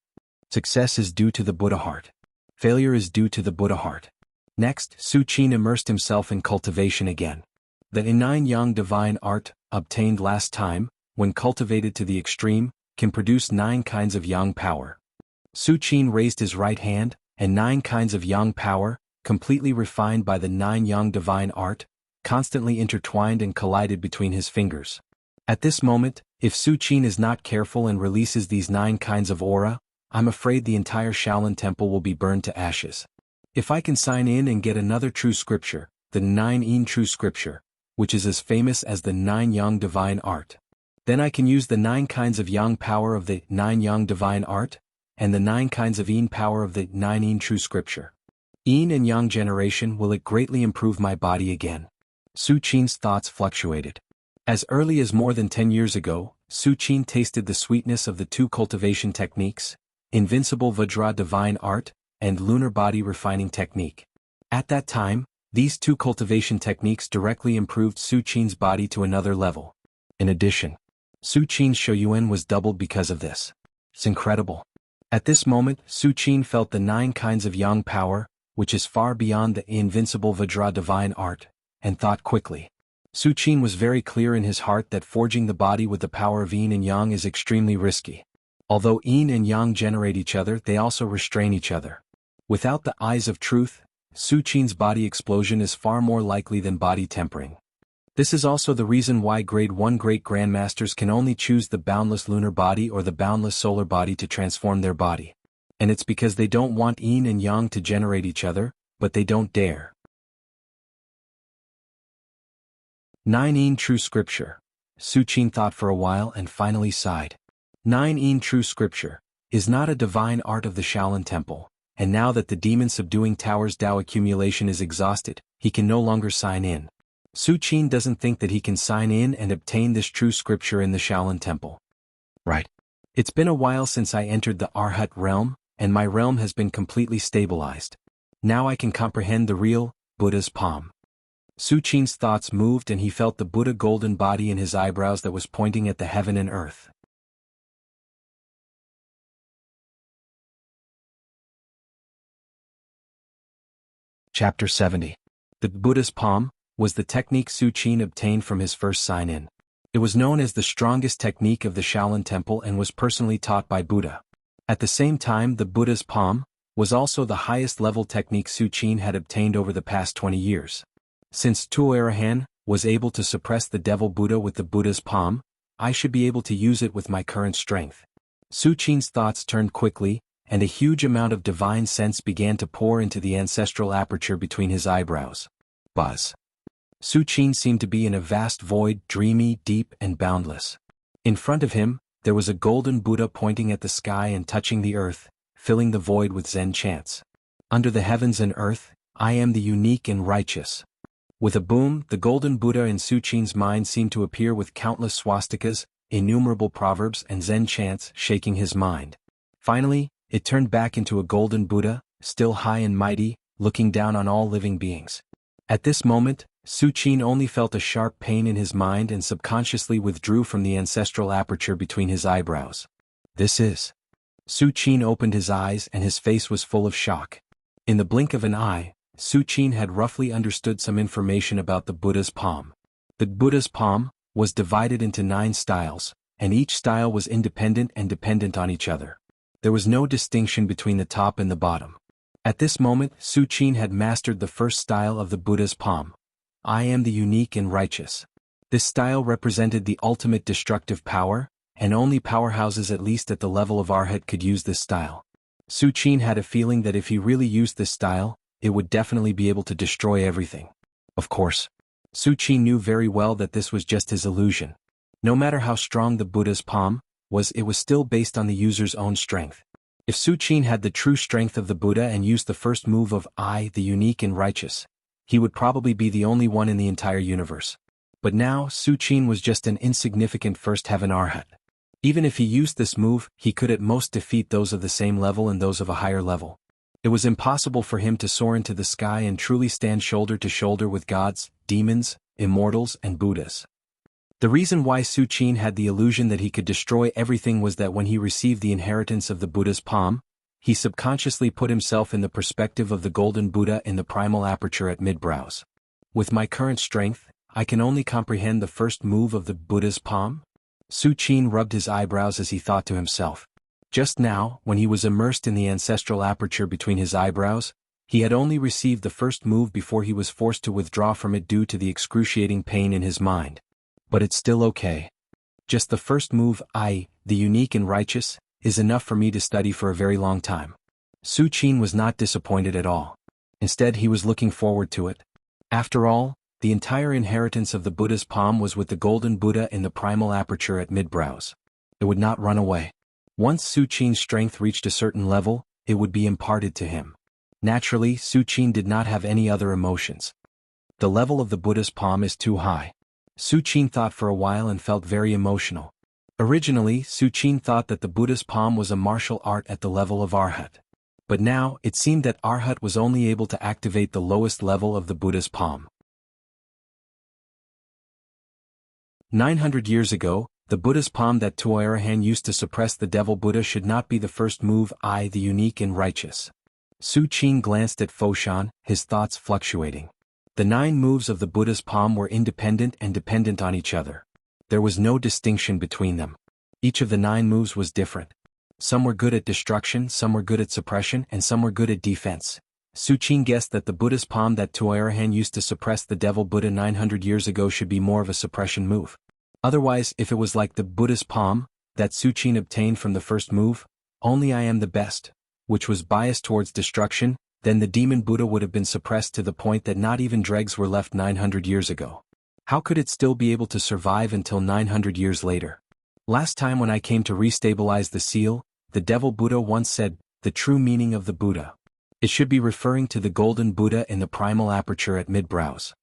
Success is due to the Buddha heart. Failure is due to the Buddha heart. Next, Su Qin immersed himself in cultivation again. The Nine Yang divine art, obtained last time, when cultivated to the extreme, can produce 9 kinds of yang power. Su Qin raised his right hand, and 9 kinds of yang power, completely refined by the 9 yang divine art, constantly intertwined and collided between his fingers. At this moment, if Su Qin is not careful and releases these 9 kinds of aura, I'm afraid the entire Shaolin Temple will be burned to ashes. If I can sign in and get another true scripture, the 9 Yin true scripture, which is as famous as the 9 Yang divine art, then I can use the 9 kinds of Yang power of the 9 Yang divine art, and the 9 kinds of Yin power of the 9 Yin true scripture. Yin and Yang generation will it greatly improve my body again. Su Qin's thoughts fluctuated. As early as more than 10 years ago, Su Qin tasted the sweetness of the 2 cultivation techniques, Invincible Vajra divine art, and Lunar body refining technique. At that time, these 2 cultivation techniques directly improved Su Qin's body to another level. In addition, Su Qin's Shoyuan was doubled because of this. It's incredible. At this moment, Su Qin felt the 9 kinds of Yang power, which is far beyond the Invincible Vajra divine art, and thought quickly. Su Qin was very clear in his heart that forging the body with the power of Yin and Yang is extremely risky. Although Yin and Yang generate each other, they also restrain each other. Without the eyes of truth, Su Qin's body explosion is far more likely than body tempering. This is also the reason why grade 1 great grandmasters can only choose the boundless lunar body or the boundless solar body to transform their body. And it's because they don't want Yin and Yang to generate each other, but they don't dare. 9 Yin true scripture. Su Qin thought for a while and finally sighed. 9 Yin true scripture is not a divine art of the Shaolin Temple. And now that the demon subduing tower's Dao accumulation is exhausted, he can no longer sign in. Su Qin doesn't think that he can sign in and obtain this true scripture in the Shaolin Temple. Right. It's been a while since I entered the Arhat realm, and my realm has been completely stabilized. Now I can comprehend the real Buddha's palm. Su Qin's thoughts moved and he felt the Buddha golden body in his eyebrows that was pointing at the heaven and earth. Chapter 70. The Buddha's palm, was the technique Su Qin obtained from his first sign-in. It was known as the strongest technique of the Shaolin Temple and was personally taught by Buddha. At the same time, the Buddha's palm was also the highest level technique Su Qin had obtained over the past 20 years. Since Tuoarahan was able to suppress the devil Buddha with the Buddha's palm, I should be able to use it with my current strength. Su Qin's thoughts turned quickly, and a huge amount of divine sense began to pour into the ancestral aperture between his eyebrows. Buzz. Su Qin seemed to be in a vast void, dreamy, deep, and boundless. In front of him, there was a golden Buddha pointing at the sky and touching the earth, filling the void with Zen chants. Under the heavens and earth, I am the unique and righteous. With a boom, the golden Buddha in Su Qin's mind seemed to appear with countless swastikas, innumerable proverbs and Zen chants shaking his mind. Finally, it turned back into a golden Buddha, still high and mighty, looking down on all living beings. At this moment, Su Qin only felt a sharp pain in his mind and subconsciously withdrew from the ancestral aperture between his eyebrows. This is. Su Qin opened his eyes and his face was full of shock. In the blink of an eye, Su Qin had roughly understood some information about the Buddha's palm. The Buddha's palm was divided into 9 styles, and each style was independent and dependent on each other. There was no distinction between the top and the bottom. At this moment, Su Qin had mastered the first style of the Buddha's palm. I am the unique and righteous. This style represented the ultimate destructive power, and only powerhouses at least at the level of Arhat could use this style. Su Qin had a feeling that if he really used this style, it would definitely be able to destroy everything. Of course, Su Qin knew very well that this was just his illusion. No matter how strong the Buddha's palm was, it was still based on the user's own strength. If Su Qin had the true strength of the Buddha and used the first move of I, the unique and righteous, he would probably be the only one in the entire universe. But now, Su Qin was just an insignificant first heaven Arhat. Even if he used this move, he could at most defeat those of the same level and those of a higher level. It was impossible for him to soar into the sky and truly stand shoulder to shoulder with gods, demons, immortals, and Buddhas. The reason why Su Qin had the illusion that he could destroy everything was that when he received the inheritance of the Buddha's palm, he subconsciously put himself in the perspective of the golden Buddha in the primal aperture at mid-brows. With my current strength, I can only comprehend the first move of the Buddha's palm? Su Qin rubbed his eyebrows as he thought to himself. Just now, when he was immersed in the ancestral aperture between his eyebrows, he had only received the first move before he was forced to withdraw from it due to the excruciating pain in his mind. But it's still okay. Just the first move, I, the unique and righteous, is enough for me to study for a very long time. Su Qin was not disappointed at all. Instead, he was looking forward to it. After all, the entire inheritance of the Buddha's palm was with the golden Buddha in the primal aperture at mid-brows. It would not run away. Once Su Qin's strength reached a certain level, it would be imparted to him. Naturally, Su Qin did not have any other emotions. The level of the Buddha's palm is too high. Su Qin thought for a while and felt very emotional. Originally, Su Qin thought that the Buddha's palm was a martial art at the level of Arhat. But now, it seemed that Arhat was only able to activate the lowest level of the Buddha's palm. 900 years ago, the Buddha's palm that Tuoarahan used to suppress the devil Buddha should not be the first move, I, the unique and righteous. Su Qin glanced at Foshan, his thoughts fluctuating. The 9 moves of the Buddha's palm were independent and dependent on each other. There was no distinction between them. Each of the 9 moves was different. Some were good at destruction, some were good at suppression, and some were good at defense. Su Qin guessed that the Buddha's palm that Tuoarahan used to suppress the devil Buddha 900 years ago should be more of a suppression move. Otherwise, if it was like the Buddha's palm that Su Qin obtained from the first move, only I am the best, which was biased towards destruction, then the demon Buddha would have been suppressed to the point that not even dregs were left 900 years ago. How could it still be able to survive until 900 years later? Last time when I came to restabilize the seal, the devil Buddha once said, the true meaning of the Buddha. It should be referring to the golden Buddha in the primal aperture at mid-brows.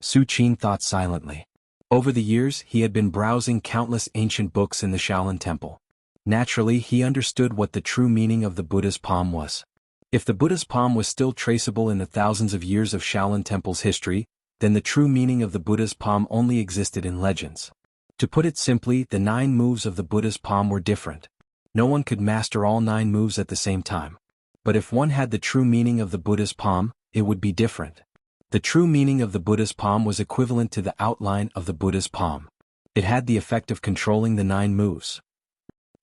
Su Qin thought silently. Over the years, he had been browsing countless ancient books in the Shaolin Temple. Naturally, he understood what the true meaning of the Buddha's palm was. If the Buddha's palm was still traceable in the thousands of years of Shaolin Temple's history, then the true meaning of the Buddha's palm only existed in legends. To put it simply, the 9 moves of the Buddha's palm were different. No one could master all 9 moves at the same time. But if one had the true meaning of the Buddha's palm, it would be different. The true meaning of the Buddha's palm was equivalent to the outline of the Buddha's palm. It had the effect of controlling the 9 moves.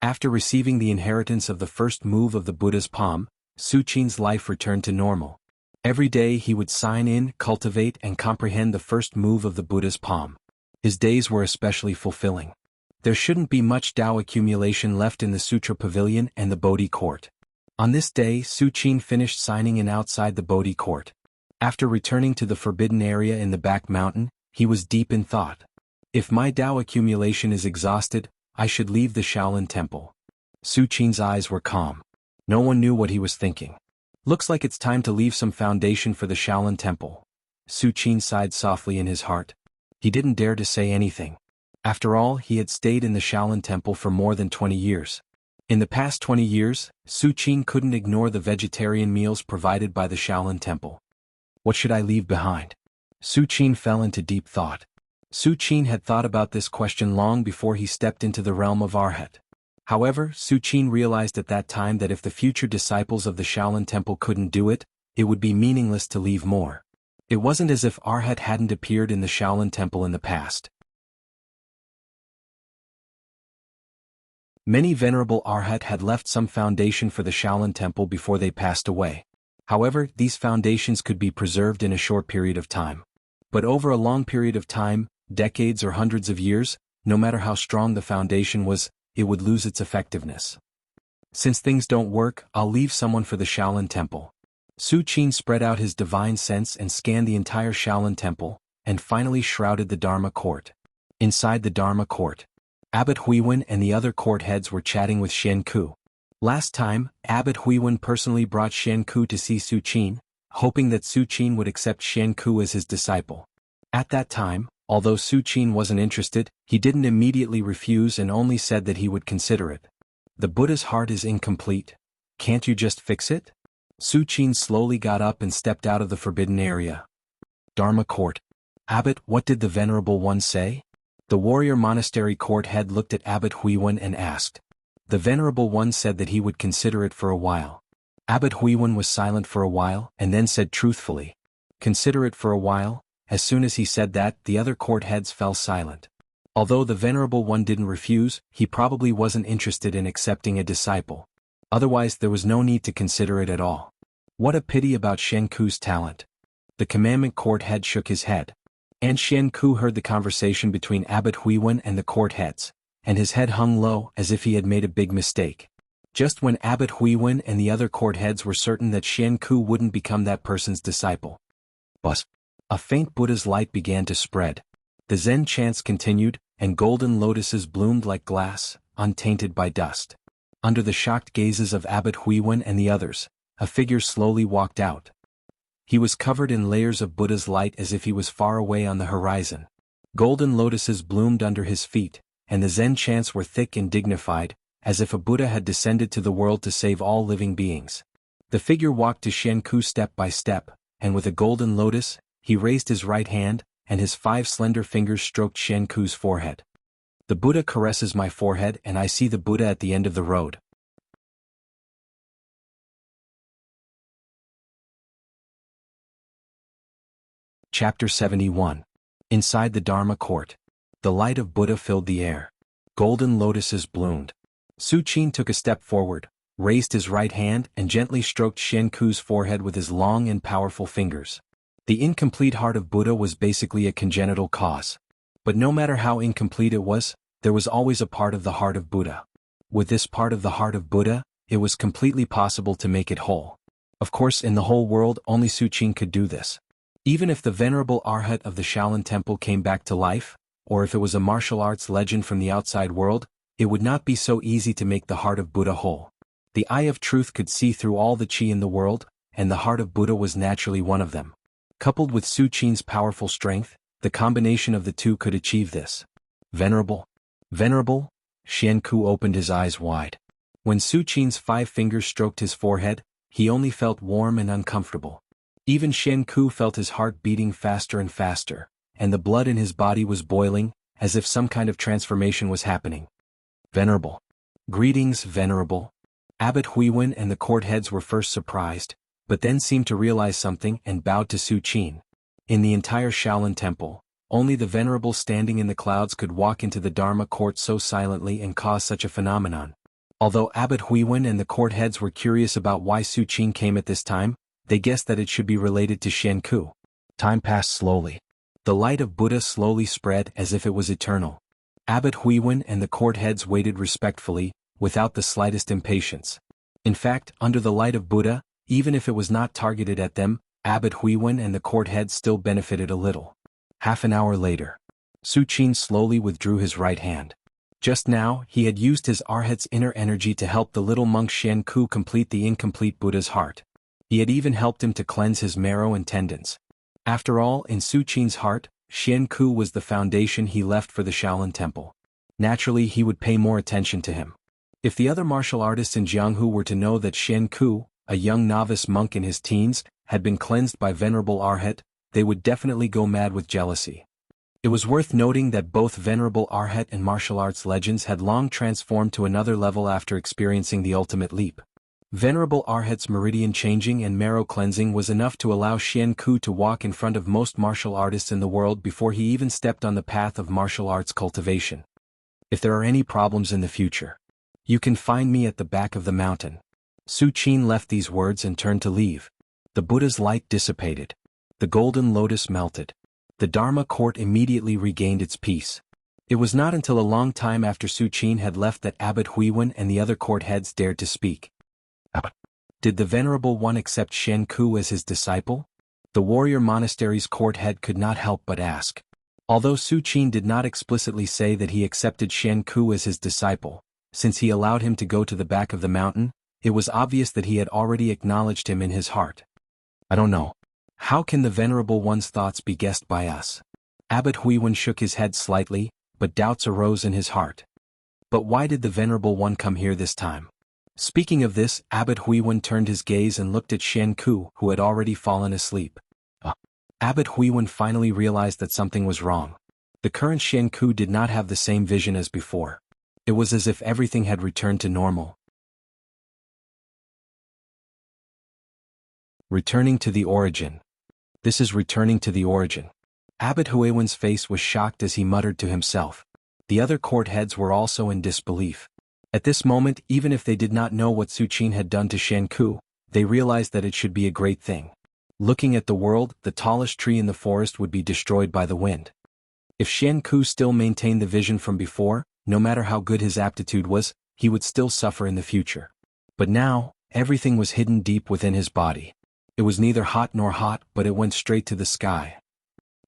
After receiving the inheritance of the first move of the Buddha's palm, Su Qin's life returned to normal. Every day he would sign in, cultivate, and comprehend the first move of the Buddha's palm. His days were especially fulfilling. There shouldn't be much Tao accumulation left in the Sutra Pavilion and the Bodhi Court. On this day, Su Qin finished signing in outside the Bodhi Court. After returning to the forbidden area in the back mountain, he was deep in thought. If my Tao accumulation is exhausted, I should leave the Shaolin Temple. Su Qin's eyes were calm. No one knew what he was thinking. Looks like it's time to leave some foundation for the Shaolin Temple. Su Qin sighed softly in his heart. He didn't dare to say anything. After all, he had stayed in the Shaolin Temple for more than 20 years. In the past 20 years, Su Qin couldn't ignore the vegetarian meals provided by the Shaolin Temple. What should I leave behind? Su Qin fell into deep thought. Su Qin had thought about this question long before he stepped into the realm of Arhat. However, Su Qin realized at that time that if the future disciples of the Shaolin Temple couldn't do it, it would be meaningless to leave more. It wasn't as if Arhat hadn't appeared in the Shaolin Temple in the past. Many venerable Arhat had left some foundation for the Shaolin Temple before they passed away. However, these foundations could be preserved in a short period of time. But over a long period of time, decades or hundreds of years, no matter how strong the foundation was, it would lose its effectiveness. Since things don't work, I'll leave someone for the Shaolin Temple. Su Qin spread out his divine sense and scanned the entire Shaolin Temple, and finally shrouded the Dharma Court. Inside the Dharma Court, Abbot Huiwen and the other court heads were chatting with Shen Ku. Last time, Abbot Huiwen personally brought Shen Ku to see Su Qin, hoping that Su Qin would accept Shen Ku as his disciple. At that time, although Su Qin wasn't interested, he didn't immediately refuse and only said that he would consider it. The Buddha's heart is incomplete. Can't you just fix it? Su Qin slowly got up and stepped out of the forbidden area. Dharma Court. Abbot, what did the Venerable One say? The warrior monastery court head looked at Abbot Huiwen and asked. The Venerable One said that he would consider it for a while. Abbot Huiwen was silent for a while and then said truthfully, consider it for a while. As soon as he said that, the other court heads fell silent. Although the Venerable One didn't refuse, he probably wasn't interested in accepting a disciple. Otherwise there was no need to consider it at all. What a pity about Shen Ku's talent. The commandment court head shook his head. And Shen Ku heard the conversation between Abbot Huiwen and the court heads, and his head hung low as if he had made a big mistake. Just when Abbot Huiwen and the other court heads were certain that Shen Ku wouldn't become that person's disciple. Buzz. A faint Buddha's light began to spread. The Zen chants continued, and golden lotuses bloomed like glass, untainted by dust. Under the shocked gazes of Abbot Huiwen and the others, a figure slowly walked out. He was covered in layers of Buddha's light as if he was far away on the horizon. Golden lotuses bloomed under his feet, and the Zen chants were thick and dignified, as if a Buddha had descended to the world to save all living beings. The figure walked to Shen Ku step by step, and with a golden lotus, he raised his right hand, and his 5 slender fingers stroked Shen Ku's forehead. The Buddha caresses my forehead and I see the Buddha at the end of the road. Chapter 71. Inside the Dharma Court. The light of Buddha filled the air. Golden lotuses bloomed. Su Qin took a step forward, raised his right hand and gently stroked Shen Ku's forehead with his long and powerful fingers. The incomplete heart of Buddha was basically a congenital cause. But no matter how incomplete it was, there was always a part of the heart of Buddha. With this part of the heart of Buddha, it was completely possible to make it whole. Of course, in the whole world, only Su Qin could do this. Even if the venerable Arhat of the Shaolin Temple came back to life, or if it was a martial arts legend from the outside world, it would not be so easy to make the heart of Buddha whole. The eye of truth could see through all the chi in the world, and the heart of Buddha was naturally one of them. Coupled with Su Qin's powerful strength, the combination of the two could achieve this. Venerable. Venerable? Shen Ku opened his eyes wide. When Su Qin's 5 fingers stroked his forehead, he only felt warm and uncomfortable. Even Shen Ku felt his heart beating faster and faster, and the blood in his body was boiling, as if some kind of transformation was happening. Venerable. Greetings, Venerable. Abbot Huiwen and the court heads were first surprised, but then seemed to realize something and bowed to Su Qin. In the entire Shaolin Temple, only the Venerable standing in the clouds could walk into the Dharma court so silently and cause such a phenomenon. Although Abbot Huiwen and the court heads were curious about why Su Qin came at this time, they guessed that it should be related to Xianku. Time passed slowly. The light of Buddha slowly spread as if it was eternal. Abbot Huiwen and the court heads waited respectfully, without the slightest impatience. In fact, under the light of Buddha, even if it was not targeted at them, Abbot Huiwen and the court heads still benefited a little. Half an hour later, Su Qin slowly withdrew his right hand. Just now, he had used his arhat's inner energy to help the little monk Xianku complete the incomplete Buddha's heart. He had even helped him to cleanse his marrow and tendons. After all, in Su Qin's heart, Xianku was the foundation he left for the Shaolin Temple. Naturally, he would pay more attention to him. If the other martial artists in Jianghu were to know that Xianku, a young novice monk in his teens, had been cleansed by Venerable Arhat, they would definitely go mad with jealousy. It was worth noting that both Venerable Arhat and martial arts legends had long transformed to another level after experiencing the ultimate leap. Venerable Arhat's meridian changing and marrow cleansing was enough to allow Xianku to walk in front of most martial artists in the world before he even stepped on the path of martial arts cultivation. If there are any problems in the future, you can find me at the back of the mountain. Su Qin left these words and turned to leave. The Buddha's light dissipated. The golden lotus melted. The Dharma court immediately regained its peace. It was not until a long time after Su Qin had left that Abbot Huiwen and the other court heads dared to speak. Did the Venerable One accept Xianku as his disciple? The warrior monastery's court head could not help but ask. Although Su Qin did not explicitly say that he accepted Xianku as his disciple, since he allowed him to go to the back of the mountain, it was obvious that he had already acknowledged him in his heart. I don't know. How can the Venerable One's thoughts be guessed by us? Abbot Huiwen shook his head slightly, but doubts arose in his heart. But why did the Venerable One come here this time? Speaking of this, Abbot Huiwen turned his gaze and looked at Xianku, who had already fallen asleep. Abbot Huiwen finally realized that something was wrong. The current Xianku did not have the same vision as before. It was as if everything had returned to normal. Returning to the origin. This is returning to the origin. Abbot Huiwen's face was shocked as he muttered to himself. The other court heads were also in disbelief. At this moment, even if they did not know what Su Qin had done to Xianku, they realized that it should be a great thing. Looking at the world, the tallest tree in the forest would be destroyed by the wind. If Xianku still maintained the vision from before, no matter how good his aptitude was, he would still suffer in the future. But now, everything was hidden deep within his body. It was neither hot nor hot, but it went straight to the sky.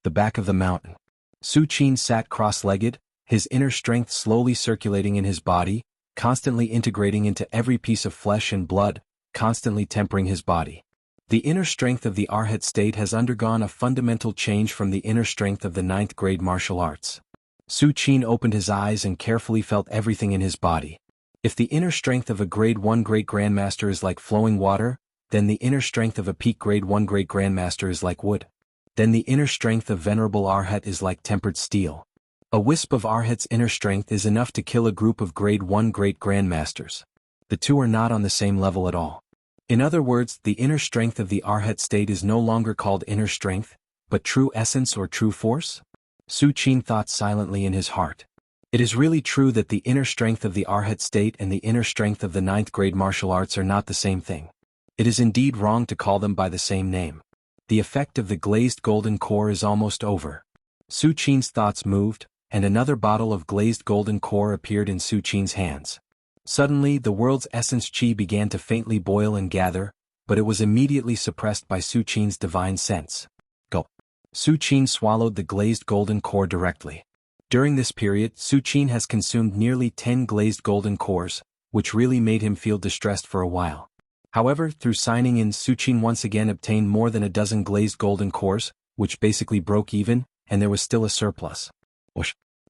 The back of the mountain. Su Qin sat cross-legged, his inner strength slowly circulating in his body, constantly integrating into every piece of flesh and blood, constantly tempering his body. The inner strength of the Arhat state has undergone a fundamental change from the inner strength of the 9th grade martial arts. Su Qin opened his eyes and carefully felt everything in his body. If the inner strength of a grade 1 great grandmaster is like flowing water, then the inner strength of a peak grade 1 great grandmaster is like wood. Then the inner strength of Venerable Arhat is like tempered steel. A wisp of Arhat's inner strength is enough to kill a group of grade 1 great grandmasters. The two are not on the same level at all. In other words, the inner strength of the Arhat state is no longer called inner strength, but true essence or true force? Su Qin thought silently in his heart. It is really true that the inner strength of the Arhat state and the inner strength of the 9th grade martial arts are not the same thing. It is indeed wrong to call them by the same name. The effect of the glazed golden core is almost over. Su Qin's thoughts moved, and another bottle of glazed golden core appeared in Su Qin's hands. Suddenly, the world's essence chi began to faintly boil and gather, but it was immediately suppressed by Su Qin's divine sense. Go. Su Qin swallowed the glazed golden core directly. During this period, Su Qin has consumed nearly 10 glazed golden cores, which really made him feel distressed for a while. However, through signing in, Su Qin once again obtained more than a dozen glazed golden cores, which basically broke even, and there was still a surplus.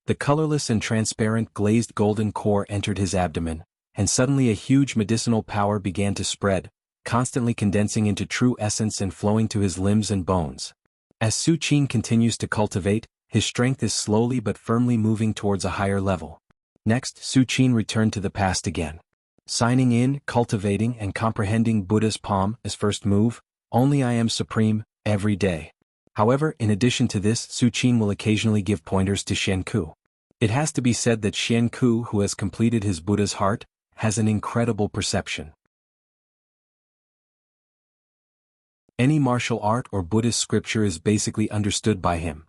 The colorless and transparent glazed golden core entered his abdomen, and suddenly a huge medicinal power began to spread, constantly condensing into true essence and flowing to his limbs and bones. As Su Qin continues to cultivate, his strength is slowly but firmly moving towards a higher level. Next, Su Qin returned to the past again. Signing in, cultivating and comprehending Buddha's palm as first move, only I am supreme, every day. However, in addition to this, Su Qin will occasionally give pointers to Xianku. It has to be said that Xianku, who has completed his Buddha's heart, has an incredible perception. Any martial art or Buddhist scripture is basically understood by him.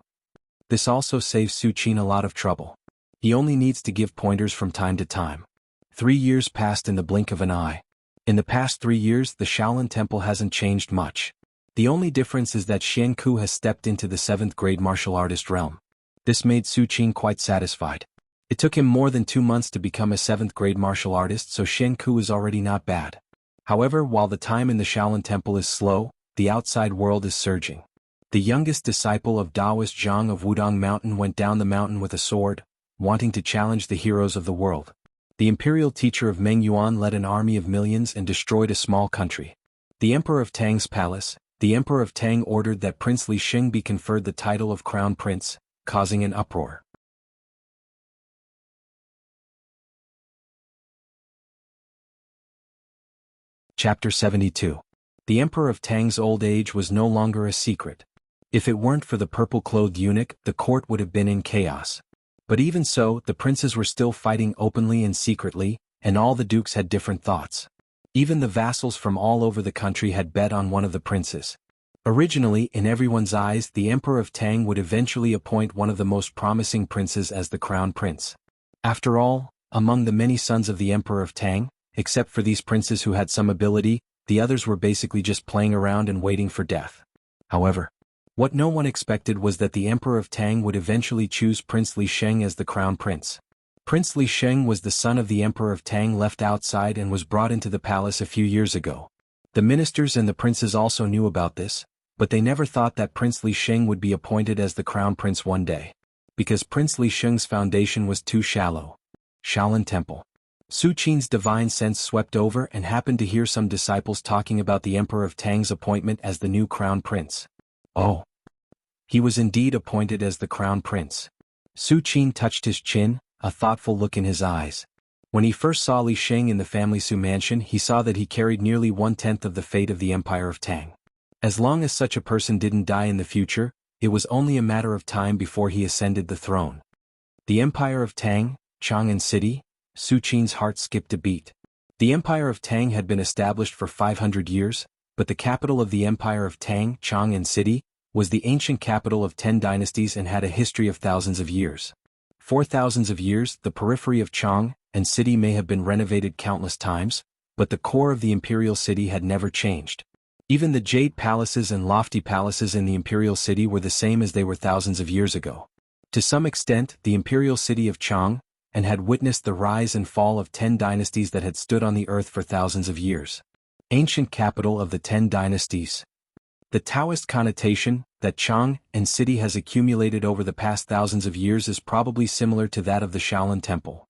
This also saves Su Qin a lot of trouble. He only needs to give pointers from time to time. 3 years passed in the blink of an eye. In the past 3 years, the Shaolin Temple hasn't changed much. The only difference is that Xianku has stepped into the 7th grade martial artist realm. This made Su Qin quite satisfied. It took him more than 2 months to become a 7th grade martial artist, so Xianku is already not bad. However, while the time in the Shaolin Temple is slow, the outside world is surging. The youngest disciple of Taoist Jianghu of Wudong Mountain went down the mountain with a sword, wanting to challenge the heroes of the world. The imperial teacher of Meng Yuan led an army of millions and destroyed a small country. The Emperor of Tang's palace, the Emperor of Tang ordered that Prince Li Sheng be conferred the title of Crown Prince, causing an uproar. Chapter 72. The Emperor of Tang's old age was no longer a secret. If it weren't for the purple-clothed eunuch, the court would have been in chaos. But even so, the princes were still fighting openly and secretly, and all the dukes had different thoughts. Even the vassals from all over the country had bet on one of the princes. Originally, in everyone's eyes, the Emperor of Tang would eventually appoint one of the most promising princes as the crown prince. After all, among the many sons of the Emperor of Tang, except for these princes who had some ability, the others were basically just playing around and waiting for death. However, what no one expected was that the Emperor of Tang would eventually choose Prince Li Sheng as the crown prince. Prince Li Sheng was the son of the Emperor of Tang left outside and was brought into the palace a few years ago. The ministers and the princes also knew about this, but they never thought that Prince Li Sheng would be appointed as the crown prince one day. Because Prince Li Sheng's foundation was too shallow. Shaolin Temple. Su Qin's divine sense swept over and happened to hear some disciples talking about the Emperor of Tang's appointment as the new crown prince. Oh. He was indeed appointed as the crown prince. Su Qin touched his chin, a thoughtful look in his eyes. When he first saw Li Sheng in the family Su mansion, he saw that he carried nearly 1/10 of the fate of the Empire of Tang. As long as such a person didn't die in the future, it was only a matter of time before he ascended the throne. The Empire of Tang, Chang'an City. Su Qin's heart skipped a beat. The Empire of Tang had been established for 500 years, but the capital of the Empire of Tang, Chang'an City, was the ancient capital of 10 dynasties and had a history of thousands of years. For thousands of years, the periphery of Chang'an City may have been renovated countless times, but the core of the imperial city had never changed. Even the jade palaces and lofty palaces in the imperial city were the same as they were thousands of years ago. To some extent, the imperial city of Chang'an had witnessed the rise and fall of 10 dynasties that had stood on the earth for thousands of years. Ancient capital of the 10 dynasties. The Taoist connotation that Chang'an City has accumulated over the past thousands of years is probably similar to that of the Shaolin Temple.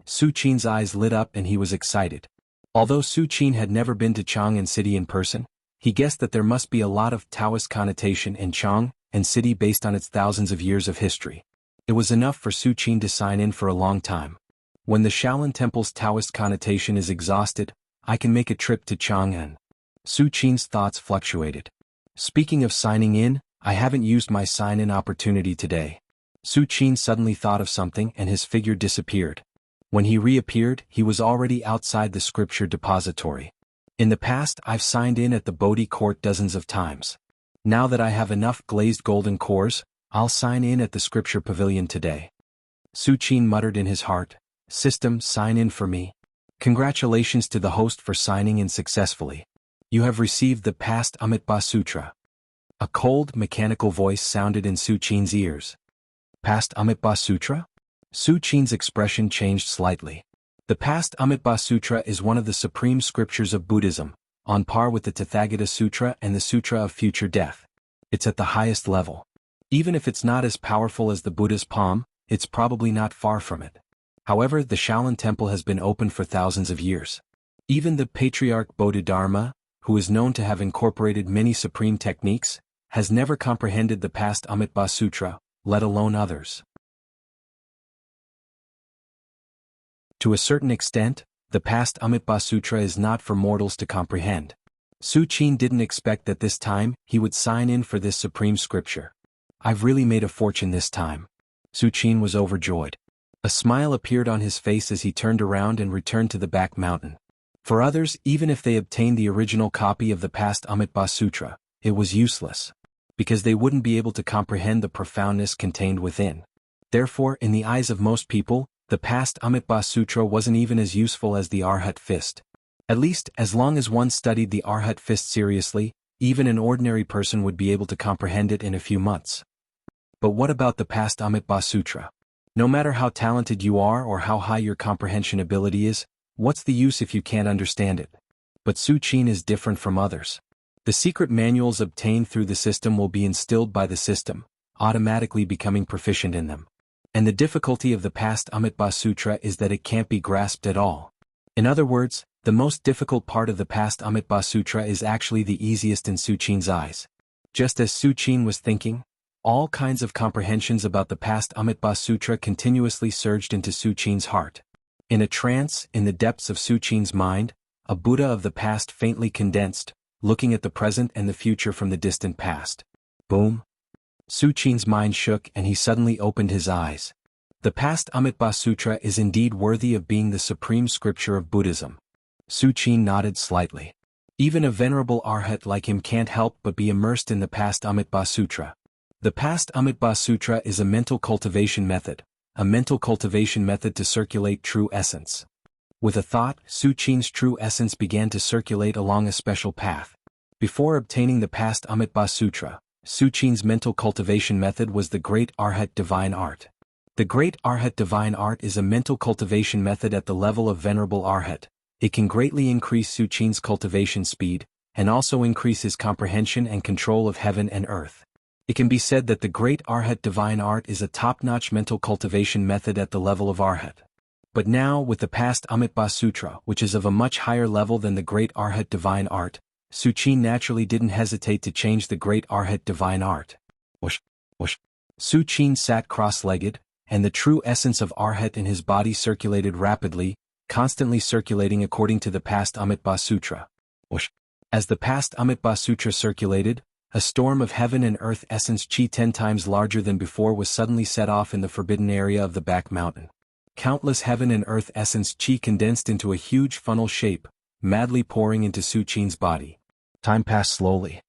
Su Qin's eyes lit up and he was excited. Although Su Qin had never been to Chang'an City in person, he guessed that there must be a lot of Taoist connotation in Chang'an City based on its thousands of years of history. It was enough for Su Qin to sign in for a long time. When the Shaolin Temple's Taoist connotation is exhausted, I can make a trip to Chang'an. Su Qin's thoughts fluctuated. Speaking of signing in, I haven't used my sign-in opportunity today. Su Qin suddenly thought of something and his figure disappeared. When he reappeared, he was already outside the scripture depository. In the past, I've signed in at the Bodhi court dozens of times. Now that I have enough glazed golden cores, I'll sign in at the scripture pavilion today. Su Qin muttered in his heart, "System, sign in for me. Congratulations to the host for signing in successfully. You have received the past Amitabha Sutra." A cold, mechanical voice sounded in Su Qin's ears. Past Amitabha Sutra? Su Qin's expression changed slightly. The past Amitabha Sutra is one of the supreme scriptures of Buddhism, on par with the Tathagata Sutra and the Sutra of Future Death. It's at the highest level. Even if it's not as powerful as the Buddha's palm, it's probably not far from it. However, the Shaolin Temple has been open for thousands of years. Even the Patriarch Bodhidharma, who is known to have incorporated many supreme techniques, has never comprehended the past Amitabha Sutra, let alone others. To a certain extent, the past Amitabha Sutra is not for mortals to comprehend. Su Qin didn't expect that this time he would sign in for this supreme scripture. I've really made a fortune this time. Su Qin was overjoyed. A smile appeared on his face as he turned around and returned to the back mountain. For others, even if they obtained the original copy of the past Amitabha Sutra, it was useless, because they wouldn't be able to comprehend the profoundness contained within. Therefore, in the eyes of most people, the past Amitabha Sutra wasn't even as useful as the Arhat Fist. At least, as long as one studied the Arhat Fist seriously, even an ordinary person would be able to comprehend it in a few months. But what about the past Amitabha Sutra? No matter how talented you are or how high your comprehension ability is, what's the use if you can't understand it? But Su Qin is different from others. The secret manuals obtained through the system will be instilled by the system, automatically becoming proficient in them. And the difficulty of the past Amitabha Sutra is that it can't be grasped at all. In other words, the most difficult part of the past Amitabha Sutra is actually the easiest in Su Qin's eyes. Just as Su Qin was thinking, all kinds of comprehensions about the past Amitabha Sutra continuously surged into Su Qin's heart. In a trance, in the depths of Su Qin's mind, a Buddha of the past faintly condensed, looking at the present and the future from the distant past. Boom! Su Qin's mind shook and he suddenly opened his eyes. The past Amitabha Sutra is indeed worthy of being the supreme scripture of Buddhism. Su Qin nodded slightly. Even a venerable arhat like him can't help but be immersed in the past Amitabha Sutra. The past Amitabha Sutra is a mental cultivation method to circulate true essence. With a thought, Su Qin's true essence began to circulate along a special path. Before obtaining the past Amitabha Sutra, Su Qin's mental cultivation method was the Great Arhat Divine Art. The Great Arhat Divine Art is a mental cultivation method at the level of Venerable Arhat. It can greatly increase Su Qin's cultivation speed, and also increase his comprehension and control of heaven and earth. It can be said that the Great Arhat Divine Art is a top-notch mental cultivation method at the level of Arhat. But now, with the past Amitabha Sutra, which is of a much higher level than the Great Arhat Divine Art, Su Qin naturally didn't hesitate to change the Great Arhat Divine Art. Whoosh, whoosh. Su Qin sat cross-legged, and the true essence of Arhat in his body circulated rapidly, constantly circulating according to the past Amitabha Sutra. Whoosh. As the past Amitabha Sutra circulated, a storm of heaven and earth essence chi 10 times larger than before was suddenly set off in the forbidden area of the back mountain. Countless heaven and earth essence chi condensed into a huge funnel shape, madly pouring into Su Qin's body. Time passed slowly.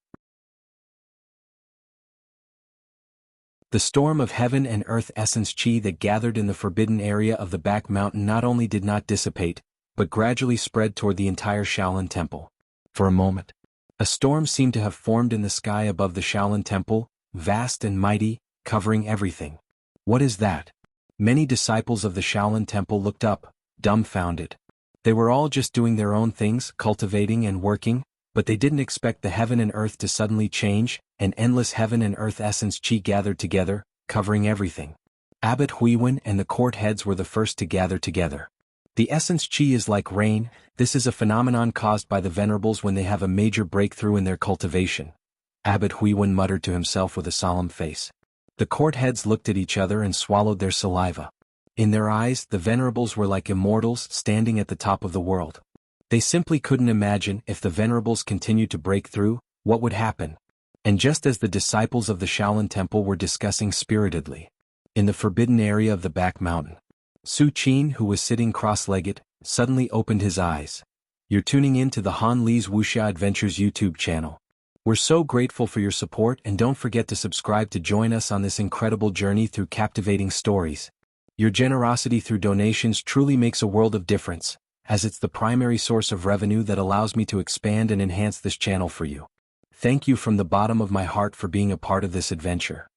The storm of heaven and earth essence chi that gathered in the forbidden area of the back mountain not only did not dissipate, but gradually spread toward the entire Shaolin Temple. For a moment, a storm seemed to have formed in the sky above the Shaolin Temple, vast and mighty, covering everything. What is that? Many disciples of the Shaolin Temple looked up, dumbfounded. They were all just doing their own things, cultivating and working, but they didn't expect the heaven and earth to suddenly change, and endless heaven and earth essence chi gathered together, covering everything. Abbot Huiwen and the court heads were the first to gather together. The essence chi is like rain. This is a phenomenon caused by the venerables when they have a major breakthrough in their cultivation. Abbot Huiwen muttered to himself with a solemn face. The court heads looked at each other and swallowed their saliva. In their eyes, the venerables were like immortals standing at the top of the world. They simply couldn't imagine if the venerables continued to break through, what would happen. And just as the disciples of the Shaolin Temple were discussing spiritedly, in the forbidden area of the back mountain, Su Qin, who was sitting cross-legged, suddenly opened his eyes. You're tuning in to the Han Li's Wuxia Adventures YouTube channel. We're so grateful for your support, and don't forget to subscribe to join us on this incredible journey through captivating stories. Your generosity through donations truly makes a world of difference, as it's the primary source of revenue that allows me to expand and enhance this channel for you. Thank you from the bottom of my heart for being a part of this adventure.